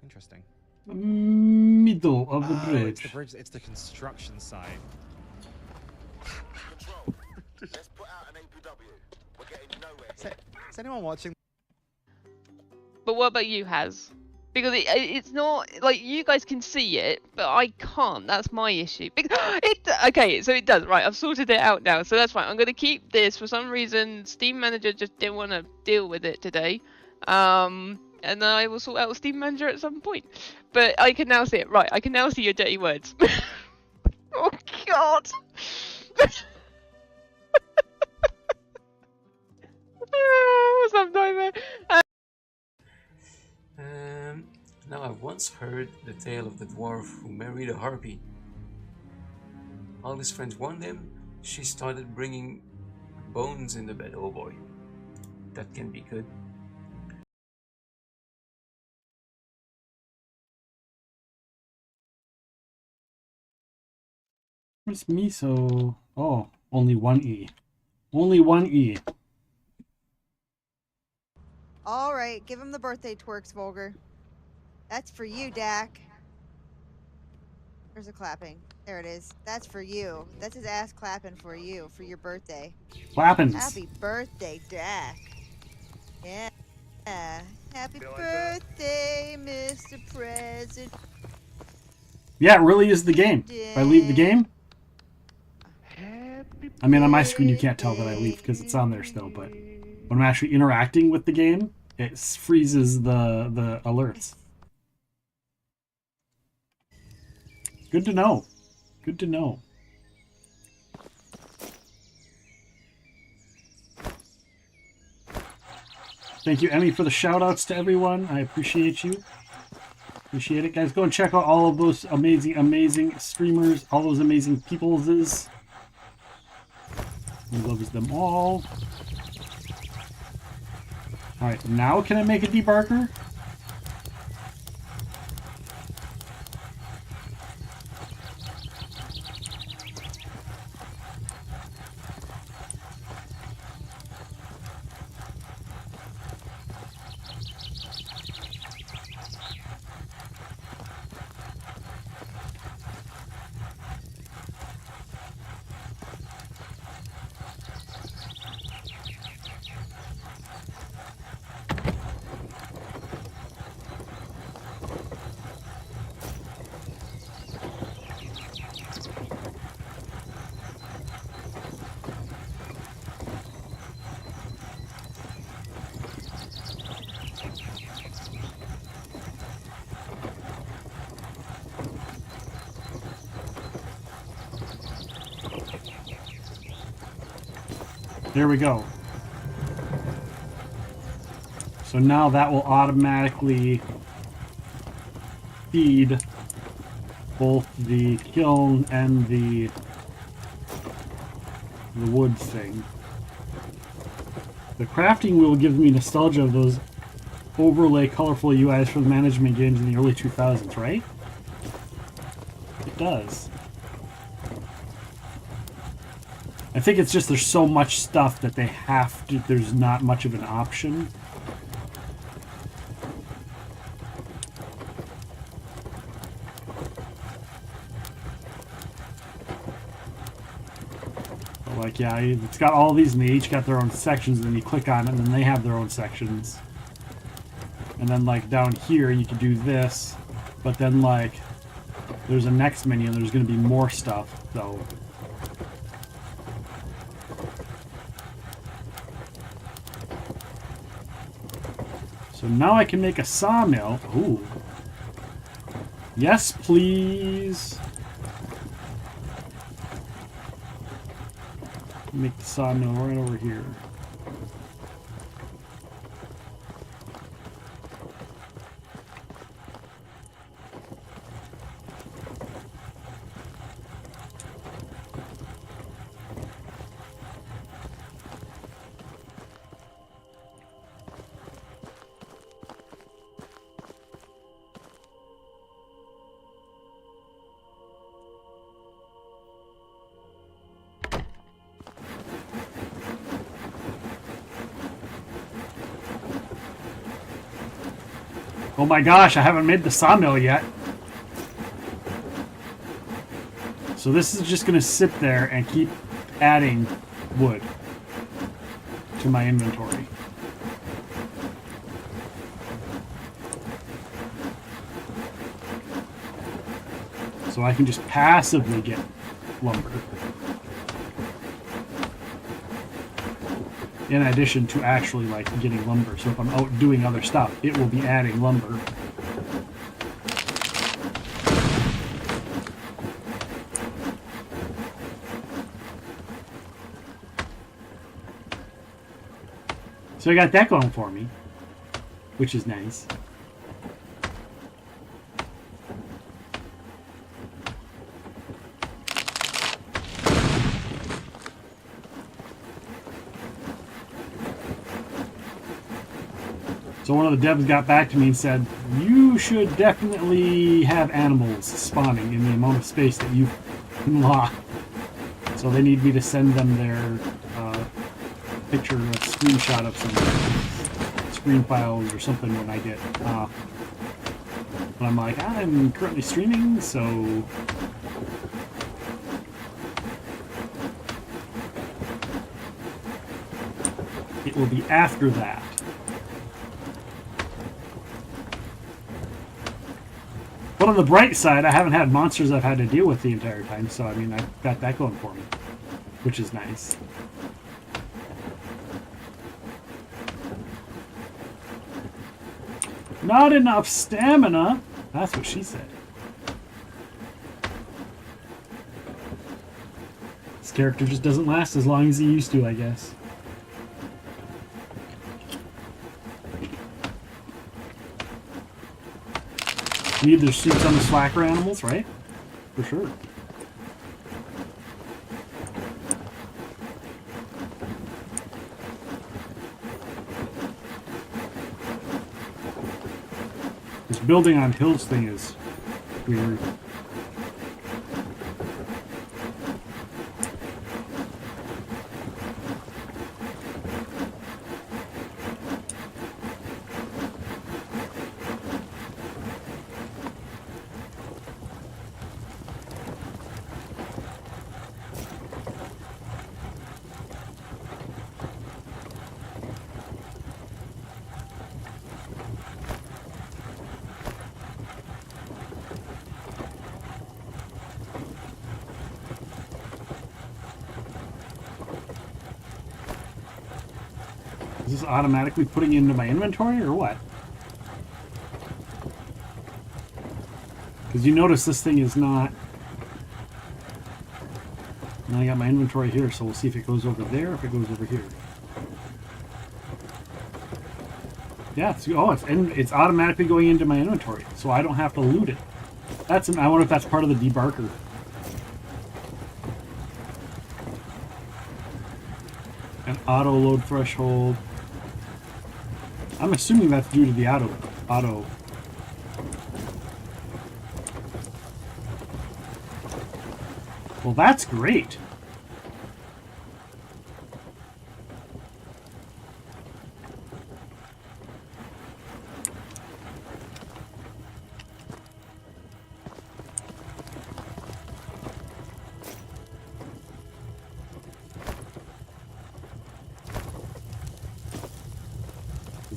Interesting. Middle of the Oh, bridge. It's the bridge. It's the construction site. Is anyone watching? But what about you, Haz? Because it's not like you guys can see it, but I can't. That's my issue. Okay, so it does. Right, I've sorted it out now, so that's fine. I'm gonna keep this. For some reason, Steam Manager just didn't want to deal with it today. And then I will sort out Steam Manager at some point. But I can now see it. Right, I can now see your dirty words. Oh God. What's up, Nightmare? Now I once heard the tale of the dwarf who married a harpy. All his friends warned him. She started bringing bones in the bed. Oh boy, that can be good. Where's miso? Oh, only one E. Only one E. All right, give him the birthday twerks, Volger. That's for you, Dak. There's a clapping. There it is. That's for you. That's his ass clapping for you for your birthday. Clappins. Happy birthday, Dak. Yeah. Happy birthday, Mr. President. Yeah, it really is the game. If I leave the game, I mean, on my screen you can't tell that I leave because it's on there still, but when I'm actually interacting with the game, it freezes the alerts. Good to know. Good to know. Thank you, Emmy, for the shout-outs to everyone. I appreciate you. Appreciate it, guys. Go and check out all of those amazing, amazing streamers, all those amazing people's. He loves them all. Alright, now can I make a debarker? There we go. So now that will automatically feed both the kiln and the wood thing. The crafting wheel gives me nostalgia of those overlay colorful UIs for the management games in the early 2000s, right? It does. I think it's just there's so much stuff that they have to, there's not much of an option. But like, yeah, it's got all these and they each got their own sections, and then you click on it and then they have their own sections. And then like down here you can do this, but then like there's a next menu and there's going to be more stuff, so. So now I can make a sawmill. Ooh. Yes, please. Make the sawmill right over here. Oh my gosh, I haven't made the sawmill yet. So this is just going to sit there and keep adding wood to my inventory. So I can just passively get lumber. In addition to actually like getting lumber. So if I'm out doing other stuff, it will be adding lumber. So I got that going for me, which is nice. So one of the devs got back to me and said, you should definitely have animals spawning in the amount of space that you can lock. So they need me to send them their picture, a screenshot of some screen files or something when I get. But I'm like, I'm currently streaming, so. It will be after that. But on the bright side, I haven't had monsters I've had to deal with the entire time, so I mean, I've got that going for me, which is nice. Not enough stamina. That's what she said. This character just doesn't last as long as he used to, I guess. Need their suits on the slacker animals, right? For sure. This building on hills thing is weird. Is this automatically putting it into my inventory or what? Because you notice this thing is not... Now I got my inventory here, so we'll see if it goes over there or if it goes over here. Yeah, it's automatically going into my inventory, so I don't have to loot it. I wonder if that's part of the debarker. An auto load threshold. I'm assuming that's due to the auto. Well, that's great.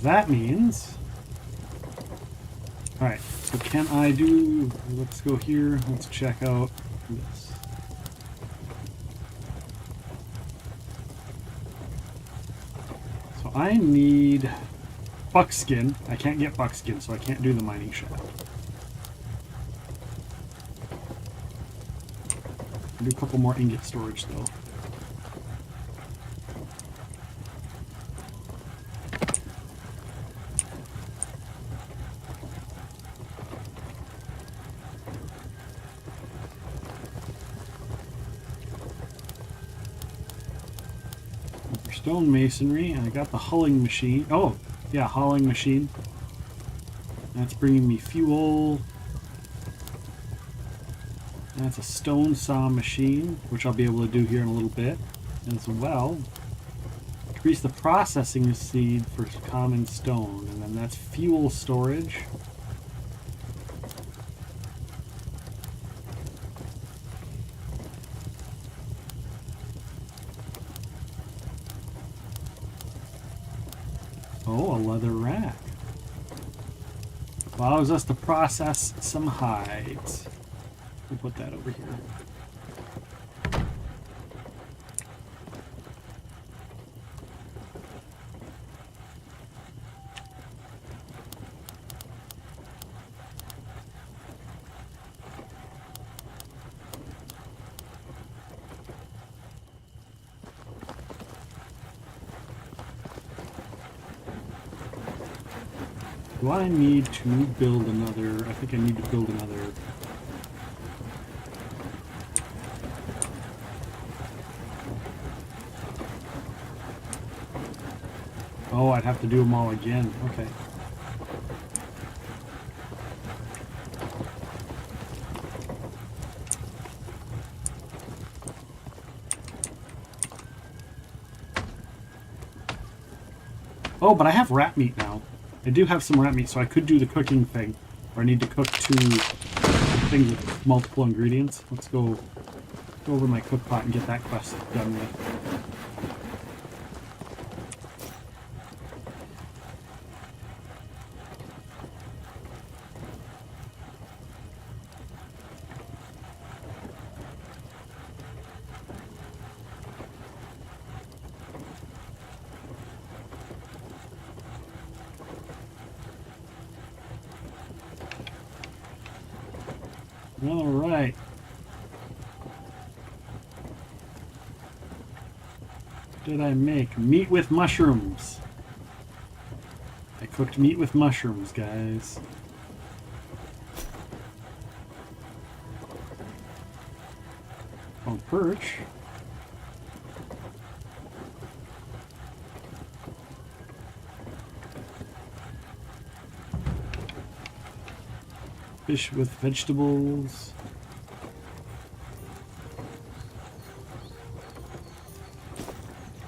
That means... Alright, so can I do... Let's go here, let's check out this. So I need buckskin. I can't get buckskin, so I can't do the mining shaft. I'll do a couple more ingot storage though. Stone masonry, and I got the hulling machine. Oh, yeah, hulling machine. That's bringing me fuel. That's a stone saw machine, which I'll be able to do here in a little bit as well. Increase the processing speed for common stone, and then that's fuel storage. Oh, a leather rack. Allows us to process some hides. We'll put that over here. Do I need to build another? I think I need to build another. Oh, I'd have to do them all again. Okay. Oh, but I have rat meat now. I do have some rat meat, so I could do the cooking thing. Or I need to cook 2 things with multiple ingredients. Let's go over my cook pot and get that quest done with. All right. What did I make? Meat with mushrooms. I cooked meat with mushrooms, guys. Oh, perch. Fish with vegetables.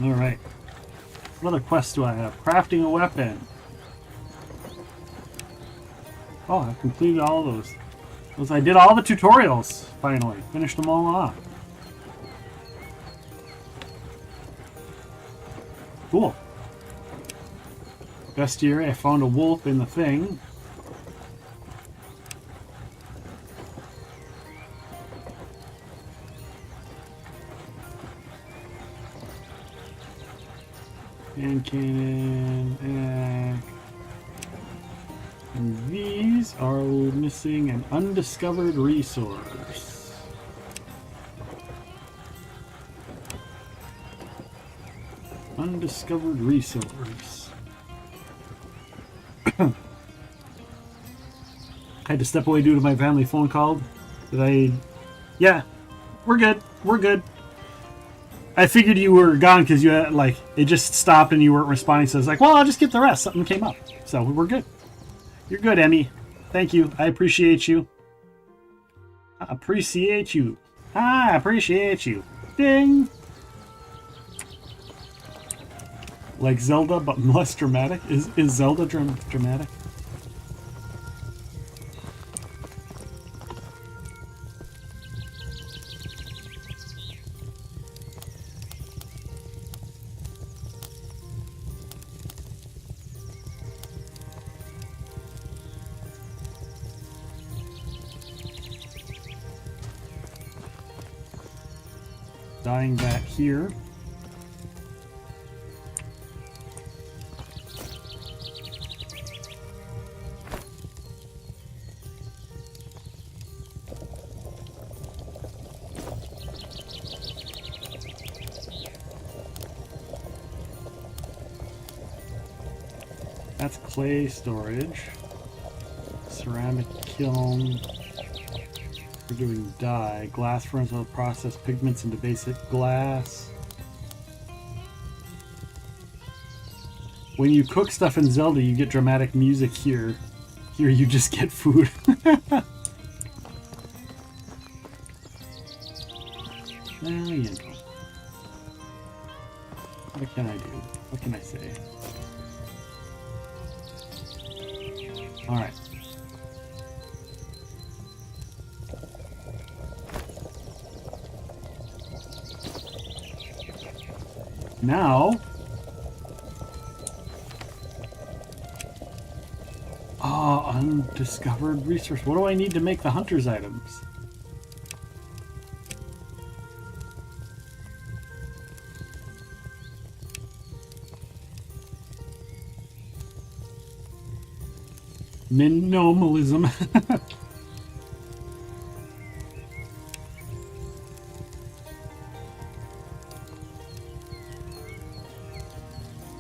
Alright. What other quests do I have? Crafting a weapon. Oh, I've completed all those. I did all the tutorials, finally. Finished them all off. Cool. Bestiary, I found a wolf in the thing. Hand cannon, and these are missing an undiscovered resource. Undiscovered resource. I had to step away due to my family phone call. Yeah, we're good. We're good. I figured you were gone because you had, like, it just stopped and you weren't responding. So I was like, well, I'll just get the rest. Something came up. So we're good. You're good, Emmy. Thank you. I appreciate you. I appreciate you. I appreciate you. Ding. Like Zelda, but less dramatic. Is Zelda dramatic? Dying back here. That's clay storage. Ceramic kiln. We're doing dye. Glass furnace will process pigments into basic glass. When you cook stuff in Zelda, you get dramatic music here. Here you just get food. Well, you know. What can I do? What can I say? Alright. Now, undiscovered resource. What do I need to make the hunter's items? Minimalism.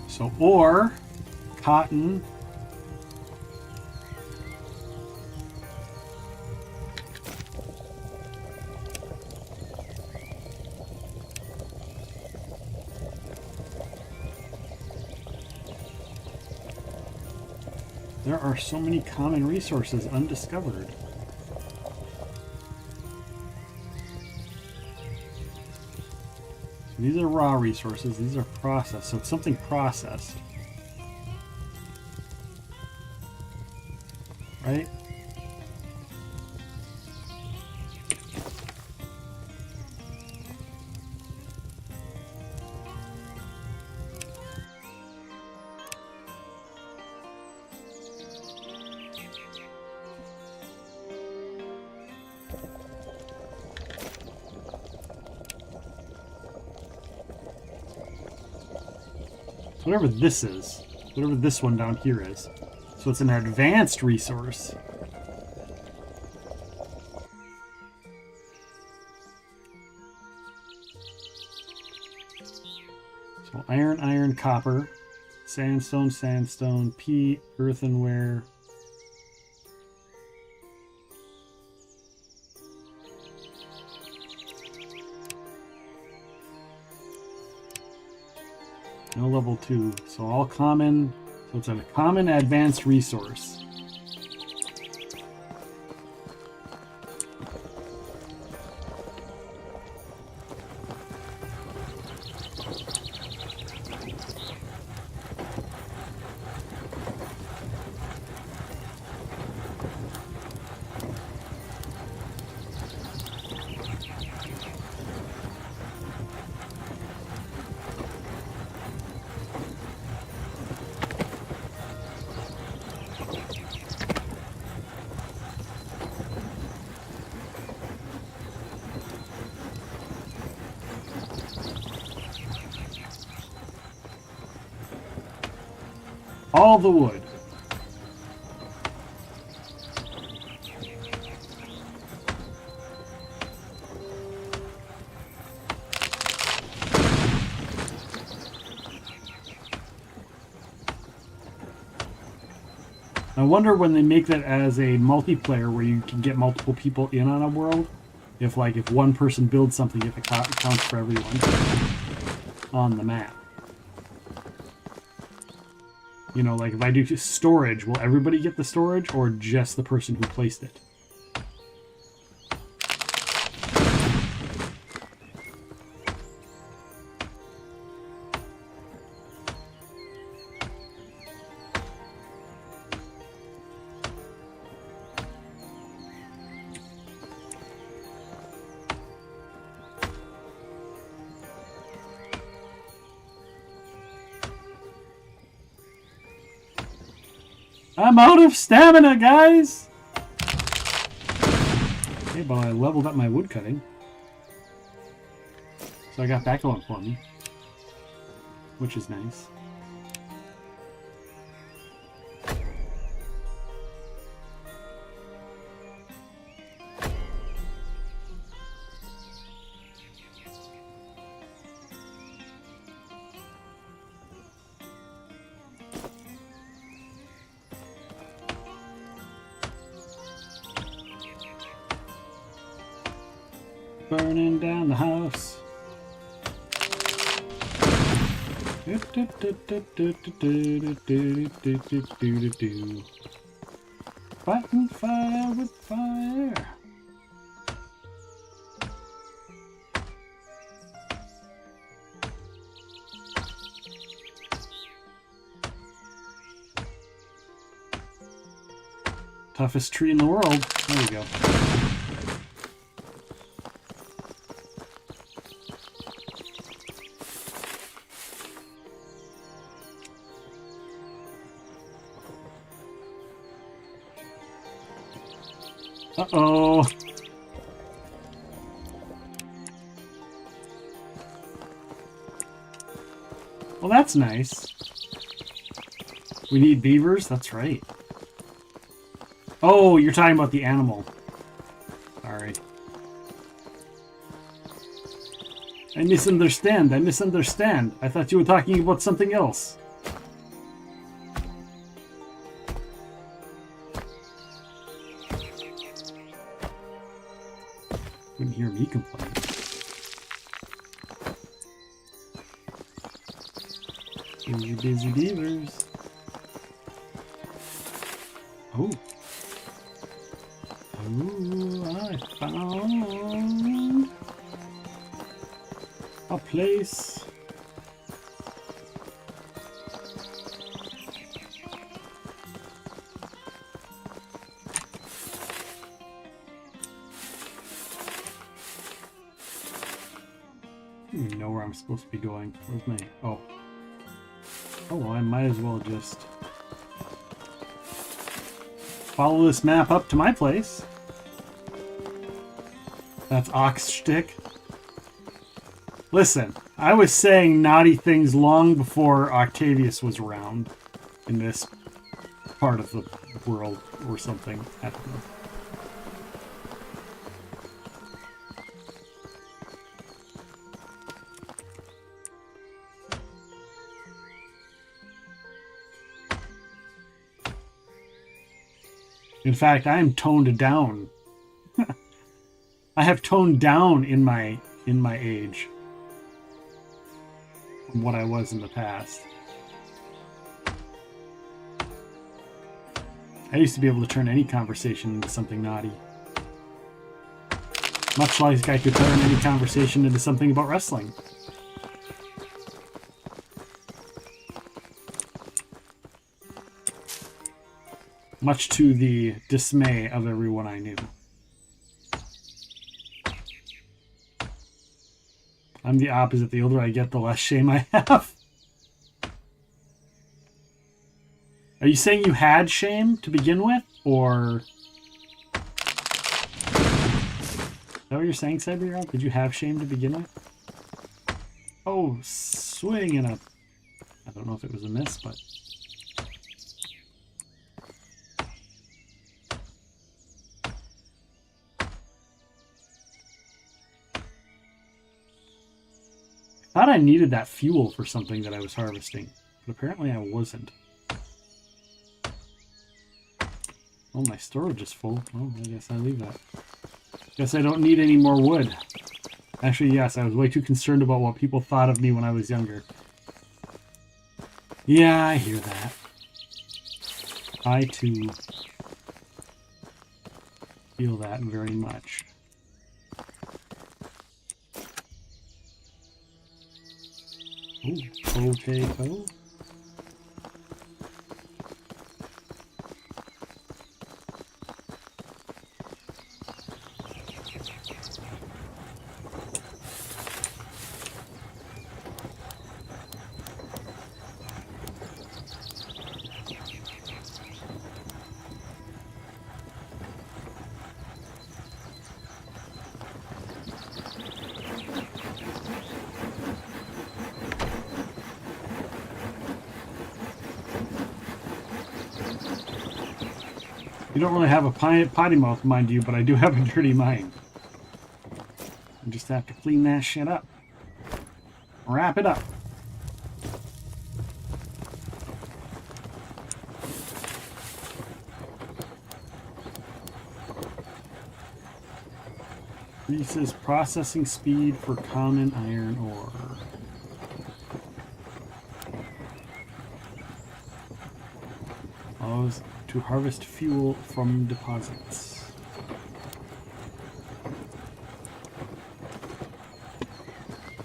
So, ore, cotton, there are so many common resources undiscovered. These are raw resources, these are processed, so it's something processed. right? Whatever this is, whatever this one down here is. So it's an advanced resource. So iron, iron, copper, sandstone, sandstone, peat, earthenware. No level 2. So all common. So it's a common advanced resource. All the wood. I wonder when they make that as a multiplayer where you can get multiple people in on a world, if one person builds something, if it counts for everyone on the map. You know, like if I do storage, will everybody get the storage or just the person who placed it? I'm out of stamina, guys! Okay, but I leveled up my woodcutting. So I got that going for me. Which is nice. Burning down the house. Fighting fire with fire. Toughest tree in the world. There we go. Uh-oh. Well, that's nice. We need beavers? That's right. Oh, you're talking about the animal. Sorry. I misunderstand. I misunderstand. I thought you were talking about something else. Couldn't hear me complain. Busy, busy beavers. Oh. Ooh, I found a place. I'm supposed to be going. Where's my... Oh. Oh, well, I might as well just follow this map up to my place. That's Ox shtick. Listen, I was saying naughty things long before Octavius was around in this part of the world or something. I don't know. In fact, I am toned down. I have toned down in my age from what I was in the past. I used to be able to turn any conversation into something naughty. Much like I could turn any conversation into something about wrestling. Much to the dismay of everyone I knew. I'm the opposite. The older I get, the less shame I have. Are you saying you had shame to begin with? Or... Is that what you're saying, Cyber? Did you have shame to begin with? Oh, swing and a... I don't know if it was a miss, but... I thought I needed that fuel for something that I was harvesting, but apparently I wasn't. Oh, my storage is full. Oh, I guess I leave that. Guess I don't need any more wood. Actually, yes, I was way too concerned about what people thought of me when I was younger. Yeah, I hear that. I, too, feel that very much. Ooh, potato. You don't really have a potty mouth, mind you, but I do have a dirty mind. I just have to clean that shit up. Wrap it up. Increases processing speed for common iron ore. Allows to harvest fuel from deposits.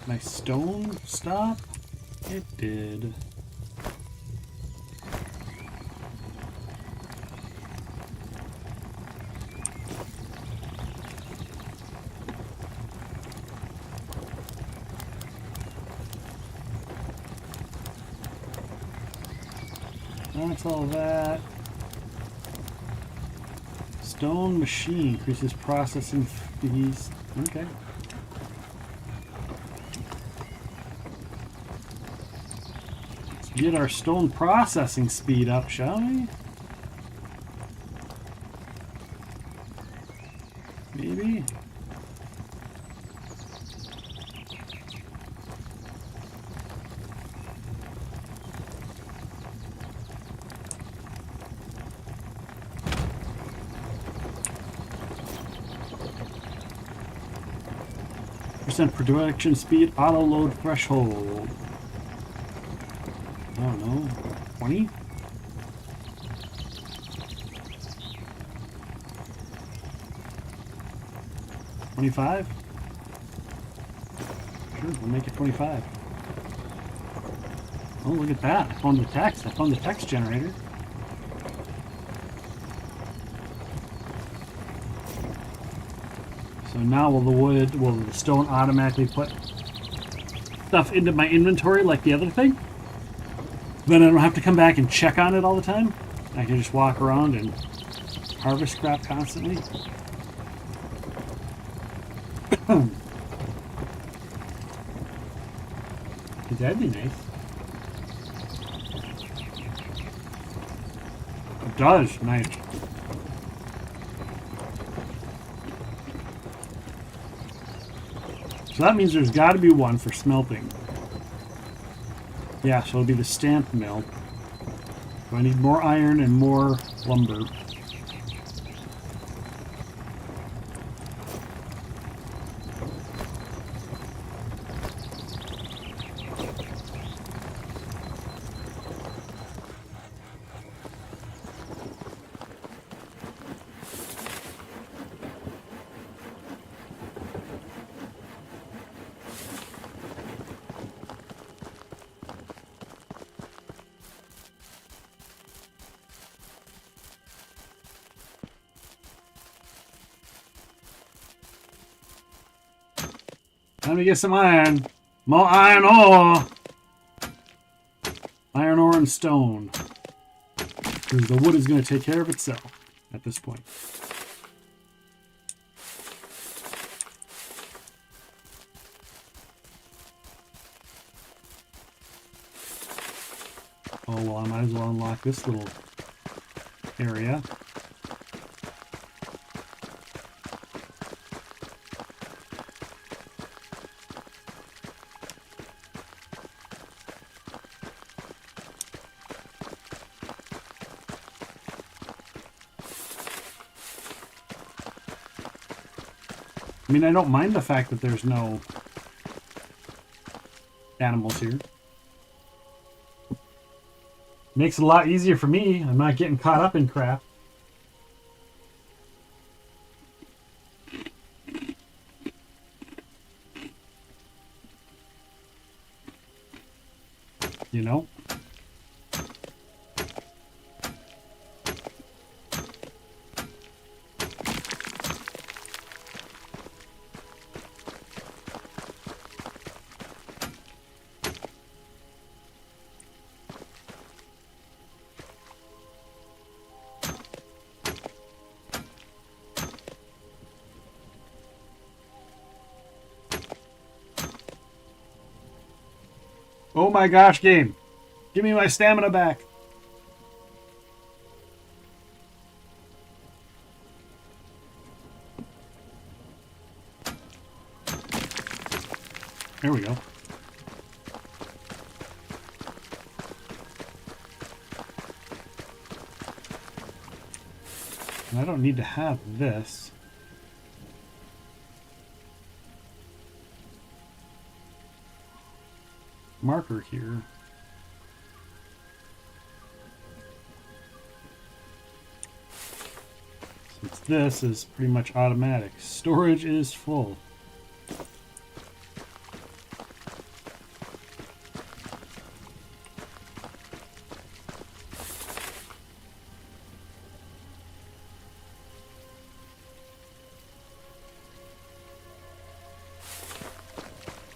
My stone stop? It did. That's all that. Stone machine increases processing fees. Okay. Let's get our stone processing speed up, shall we? Maybe. Production speed, auto load threshold. I don't know, 20? 25? Sure, we'll make it 25. Oh, look at that. I found the text. I found the text generator. So now will the stone automatically put stuff into my inventory like the other thing. Then I don't have to come back and check on it all the time. I can just walk around and harvest crap constantly. That'd be nice. It does, nice. So that means there's got to be one for smelting. Yeah, so it'll be the stamp mill. So I need more iron and more lumber. Time to get some iron. More iron ore. Iron ore and stone. Because the wood is going to take care of itself at this point. Oh, well, I might as well unlock this little area. I mean, I don't mind the fact that there's no animals here. Makes it a lot easier for me. I'm not getting caught up in crap. You know? Oh my gosh, game. Give me my stamina back. There we go. I don't need to have this. Marker here. Since this is pretty much automatic. Storage is full.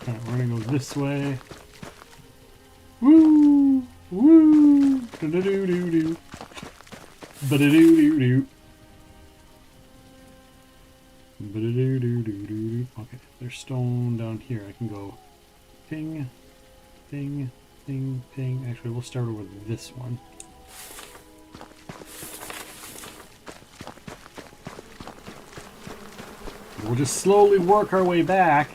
Alright, we're gonna go this way. Woo! Woo! Da-da-doo-doo-doo. Ba-da-doo-doo-doo. Ba-da-doo-doo-doo-doo. Okay, there's stone down here. I can go ping, ping, ping, ping. Actually, we'll start over this one. We'll just slowly work our way back.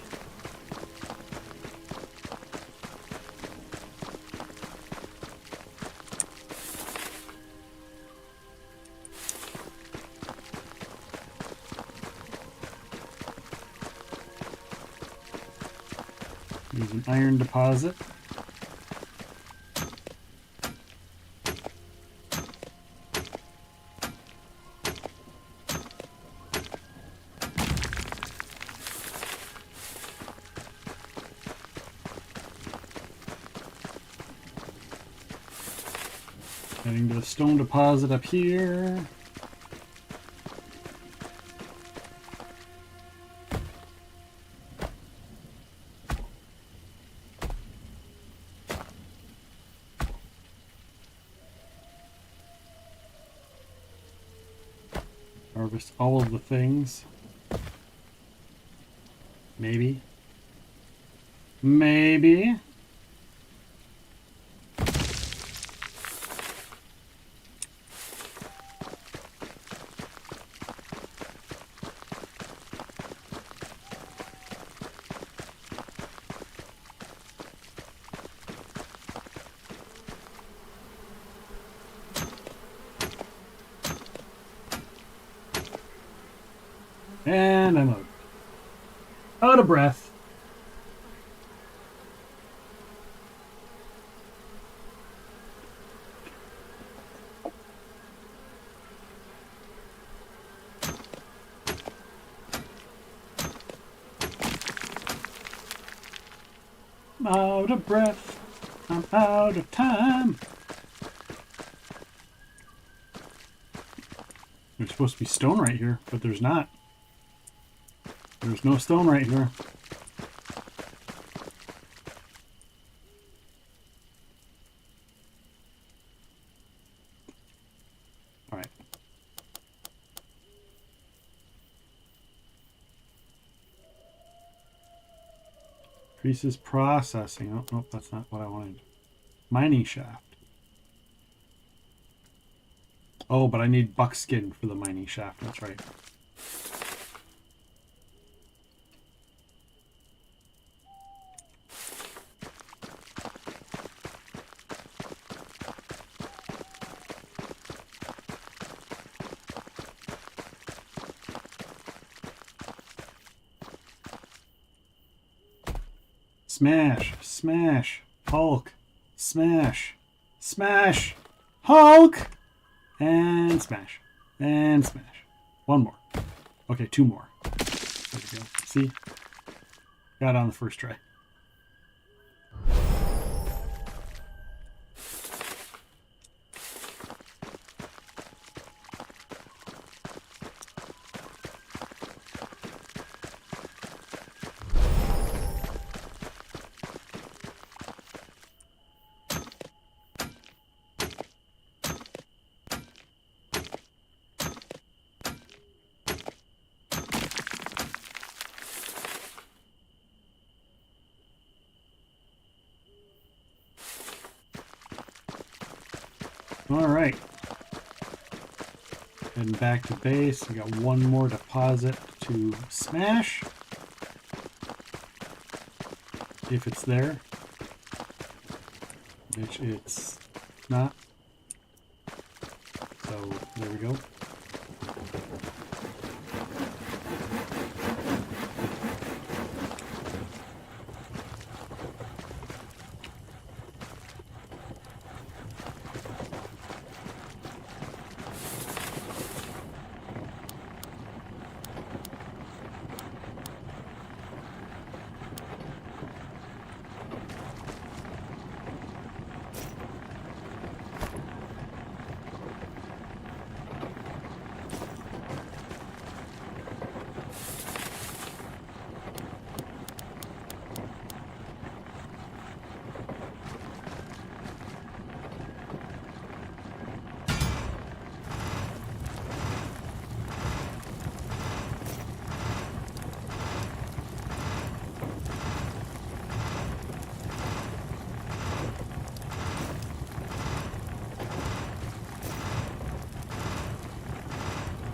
There's an iron deposit. Heading to the stone deposit up here. Harvest all of the things. Maybe. Maybe. And I'm out of breath. I'm out of breath. I'm out of time. There's supposed to be stone right here, but there's not. There's no stone right here. All right. Increases processing. Oh, nope, that's not what I wanted. Mining shaft. Oh, but I need buckskin for the mining shaft. That's right. Smash, smash, Hulk, smash, smash, Hulk, and smash, and smash. One more. Okay, two more. There we go. See? Got it on the first try. All right. Heading back to base. We got one more deposit to smash. If it's there. Which it's not. So there we go.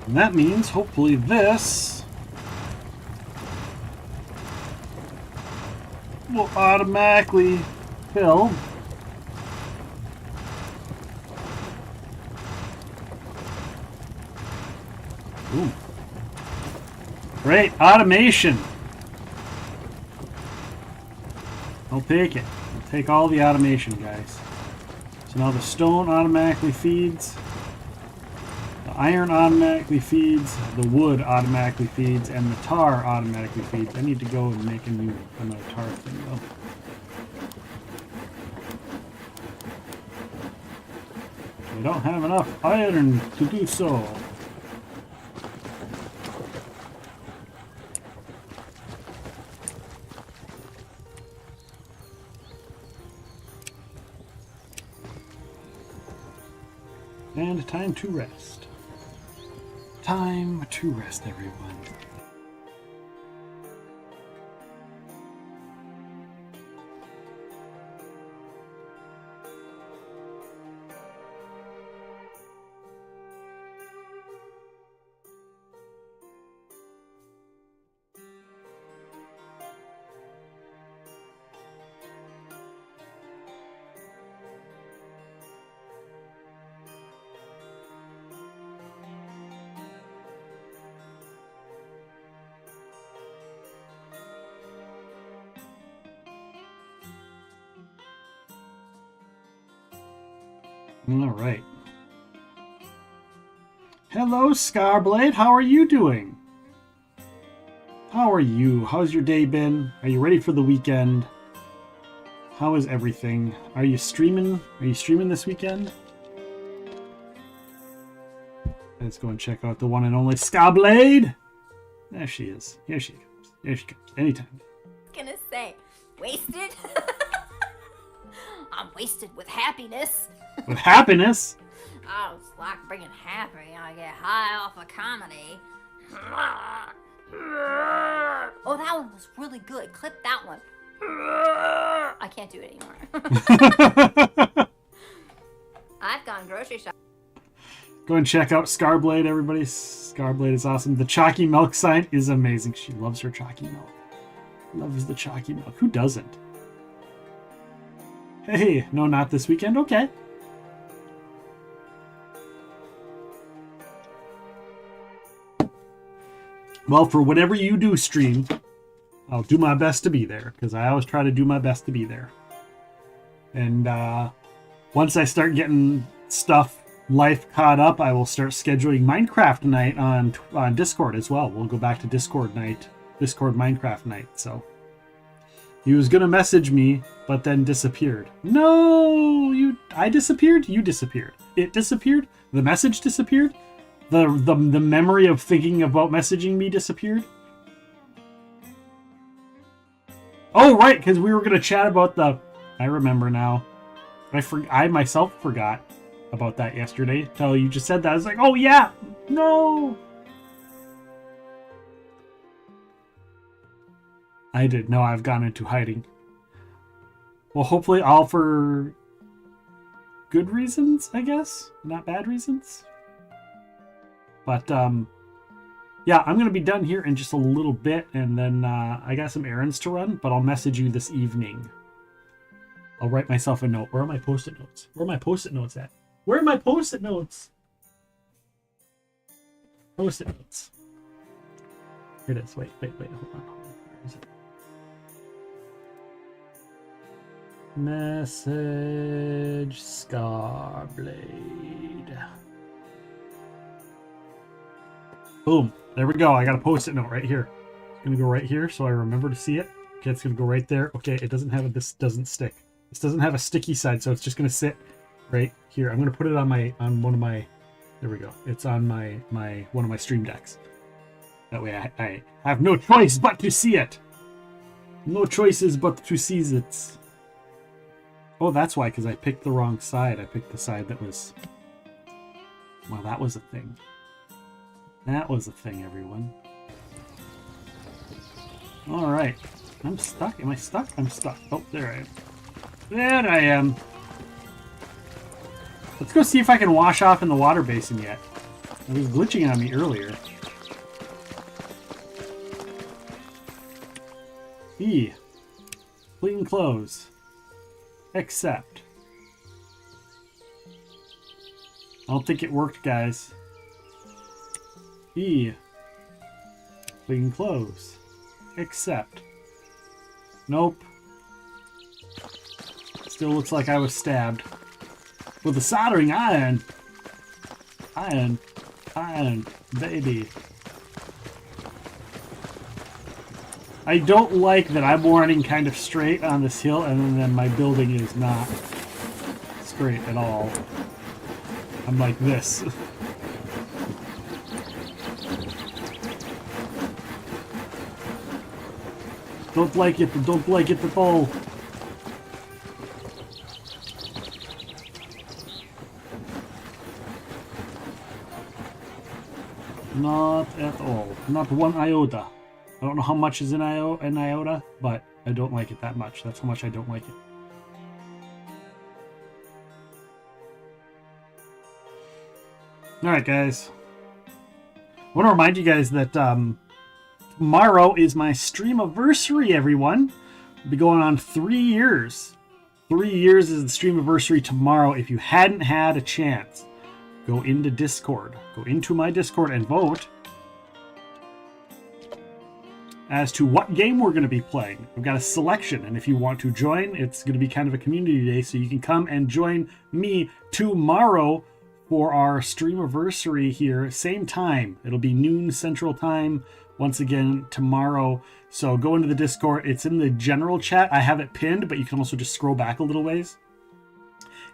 And that means hopefully this will automatically fill. Ooh. Great, automation. I'll take it. I'll take all the automation, guys. So now the stone automatically feeds. Iron automatically feeds, the wood automatically feeds, and the tar automatically feeds. I need to go and make another tar thing though. I don't have enough iron to do so. And time to rest. Time to rest, everyone. All right. Hello, Scarblade. How are you doing? How are you? How's your day been? Are you ready for the weekend? How is everything? Are you streaming? Are you streaming this weekend? Let's go and check out the one and only Scarblade. There she is. Here she comes. Here she comes. Anytime. Gonna say, wasted? I'm wasted with happiness. With happiness? I was like being happy. I get high off of comedy. Oh, that one was really good. Clip that one. I can't do it anymore. I've gone grocery shopping. Go and check out Scarblade, everybody. Scarblade is awesome. The chalky milk sign is amazing. She loves her chalky milk. Loves the chalky milk. Who doesn't? Hey, no, not this weekend. Okay. Well, for whatever you do stream, I'll do my best to be there, because I always try to do my best to be there. And once I start getting life caught up, I will start scheduling Minecraft night on Discord as well. We'll go back to Discord Minecraft night. So he was gonna message me, but then disappeared. No, I disappeared. You disappeared. It disappeared. The message disappeared. The memory of thinking about messaging me disappeared. Oh, right, because we were going to chat about I remember now. I myself forgot about that yesterday until you just said that. I was like, oh, yeah. No. I did. No, I've gone into hiding. Well, hopefully all for good reasons, I guess. Not bad reasons. But, yeah, I'm going to be done here in just a little bit, and then I got some errands to run, but I'll message you this evening. I'll write myself a note. Where are my post-it notes? Where are my post-it notes at? Where are my post-it notes? Post-it notes. Here it is. Wait, hold on. Where is it? Message Scarblade. Boom. There we go. I got a post-it note right here. It's going to go right here so I remember to see it. Okay, it's going to go right there. Okay, it doesn't have this doesn't stick. This doesn't have a sticky side, so it's just going to sit right here. I'm going to put it on one of my, there we go. It's on one of my stream decks. That way I have no choice but to see it. No choices but to seize it. Oh, that's why, because I picked the wrong side. I picked the side that was, well, that was a thing. That was a thing, everyone. Alright. I'm stuck. Am I stuck? I'm stuck. Oh, there I am. There I am. Let's go see if I can wash off in the water basin yet. It was glitching on me earlier. E. Clean clothes. Accept. I don't think it worked, guys. E. Clean clothes. Accept. Nope. Still looks like I was stabbed. With a soldering iron. Iron. Iron. Baby. I don't like that I'm running kind of straight on this hill and then my building is not straight at all. I'm like this. Don't like it at all. Not at all. Not one iota. I don't know how much is in iota, but I don't like it that much. That's how much I don't like it. Alright, guys. I want to remind you guys that tomorrow is my streamiversary, everyone. We'll be going on 3 years. 3 years is the streamiversary tomorrow. If you hadn't had a chance, go into Discord. Go into my Discord and vote as to what game we're going to be playing. We've got a selection, and if you want to join, it's going to be kind of a community day, so you can come and join me tomorrow for our streamiversary here. Same time. It'll be noon Central Time once again tomorrow. So go into the Discord. It's in the general chat. I have it pinned, but you can also just scroll back a little ways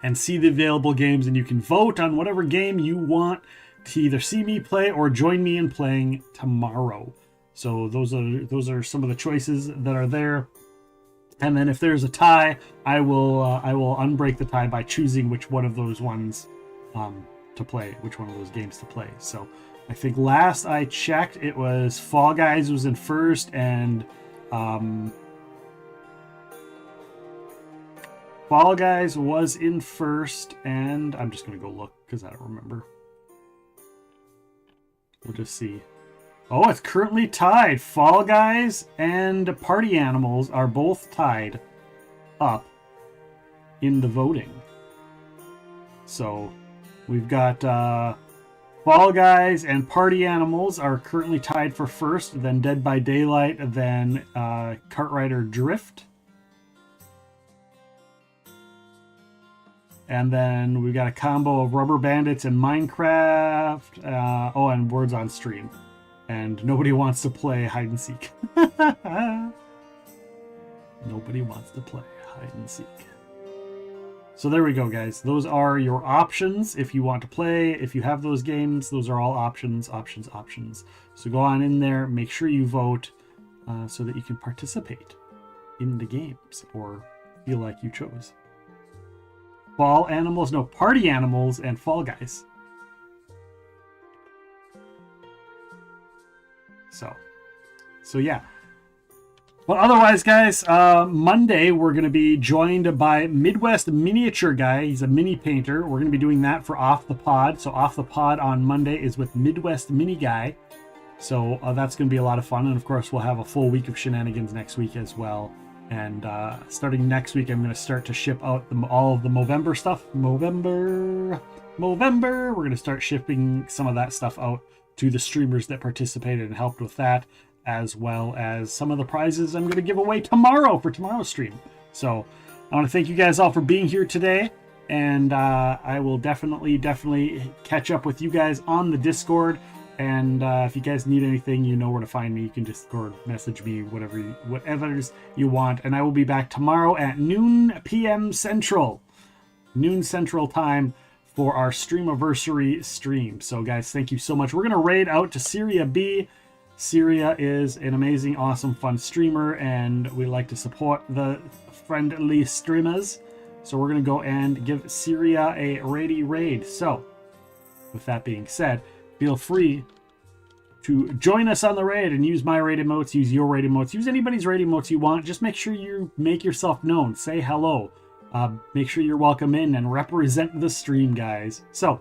and see the available games, and you can vote on whatever game you want to either see me play or join me in playing tomorrow. So those are some of the choices that are there. And then if there's a tie, I will unbreak the tie by choosing which one of those ones to play, which one of those games to play. So I think last I checked, it was Fall Guys was in first, and Fall Guys was in first, and I'm just gonna go look because I don't remember. We'll just see. Oh, it's currently tied. Fall Guys and Party Animals are both tied up in the voting. So we've got Fall Guys and Party Animals are currently tied for first, then Dead by Daylight, then Kart Rider Drift. And then we've got a combo of Rubber Bandits and Minecraft. Oh, and Words on Stream. And nobody wants to play hide and seek. Nobody wants to play hide and seek. So there we go, guys. Those are your options if you want to play. If you have those games, those are all options, options, options. So go on in there, make sure you vote so that you can participate in the games or feel like you chose. Fall Animals, no, Party Animals and Fall Guys. So yeah. Well, otherwise, guys, Monday we're going to be joined by Midwest Miniature Guy. He's a mini painter. We're going to be doing that for Off the Pod. So Off the Pod on Monday is with Midwest Mini Guy. So that's going to be a lot of fun. And of course, we'll have a full week of shenanigans next week as well. And starting next week, I'm going to start to ship out all of the Movember stuff. Movember. We're going to start shipping some of that stuff out to the streamers that participated and helped with that, as well as some of the prizes I'm going to give away tomorrow for tomorrow's stream. So I want to thank you guys all for being here today, and I will definitely catch up with you guys on the Discord. And if you guys need anything, you know where to find me. You can Discord message me, whatever you want. And I will be back tomorrow at noon p.m. Central, noon Central Time, for our streamiversary stream. So guys, thank you so much. We're going to raid out to Syria B. Syria is an amazing, awesome, fun streamer, and we like to support the friendly streamers. So we're going to go and give Syria a raid. So with that being said, feel free to join us on the raid and use my raid emotes, use your raid emotes, use anybody's raid emotes you want. Just make sure you make yourself known. Say hello. Make sure you're welcome in and represent the stream, guys. So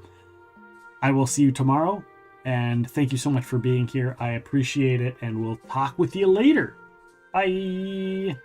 I will see you tomorrow, and thank you so much for being here. I appreciate it, and we'll talk with you later. Bye.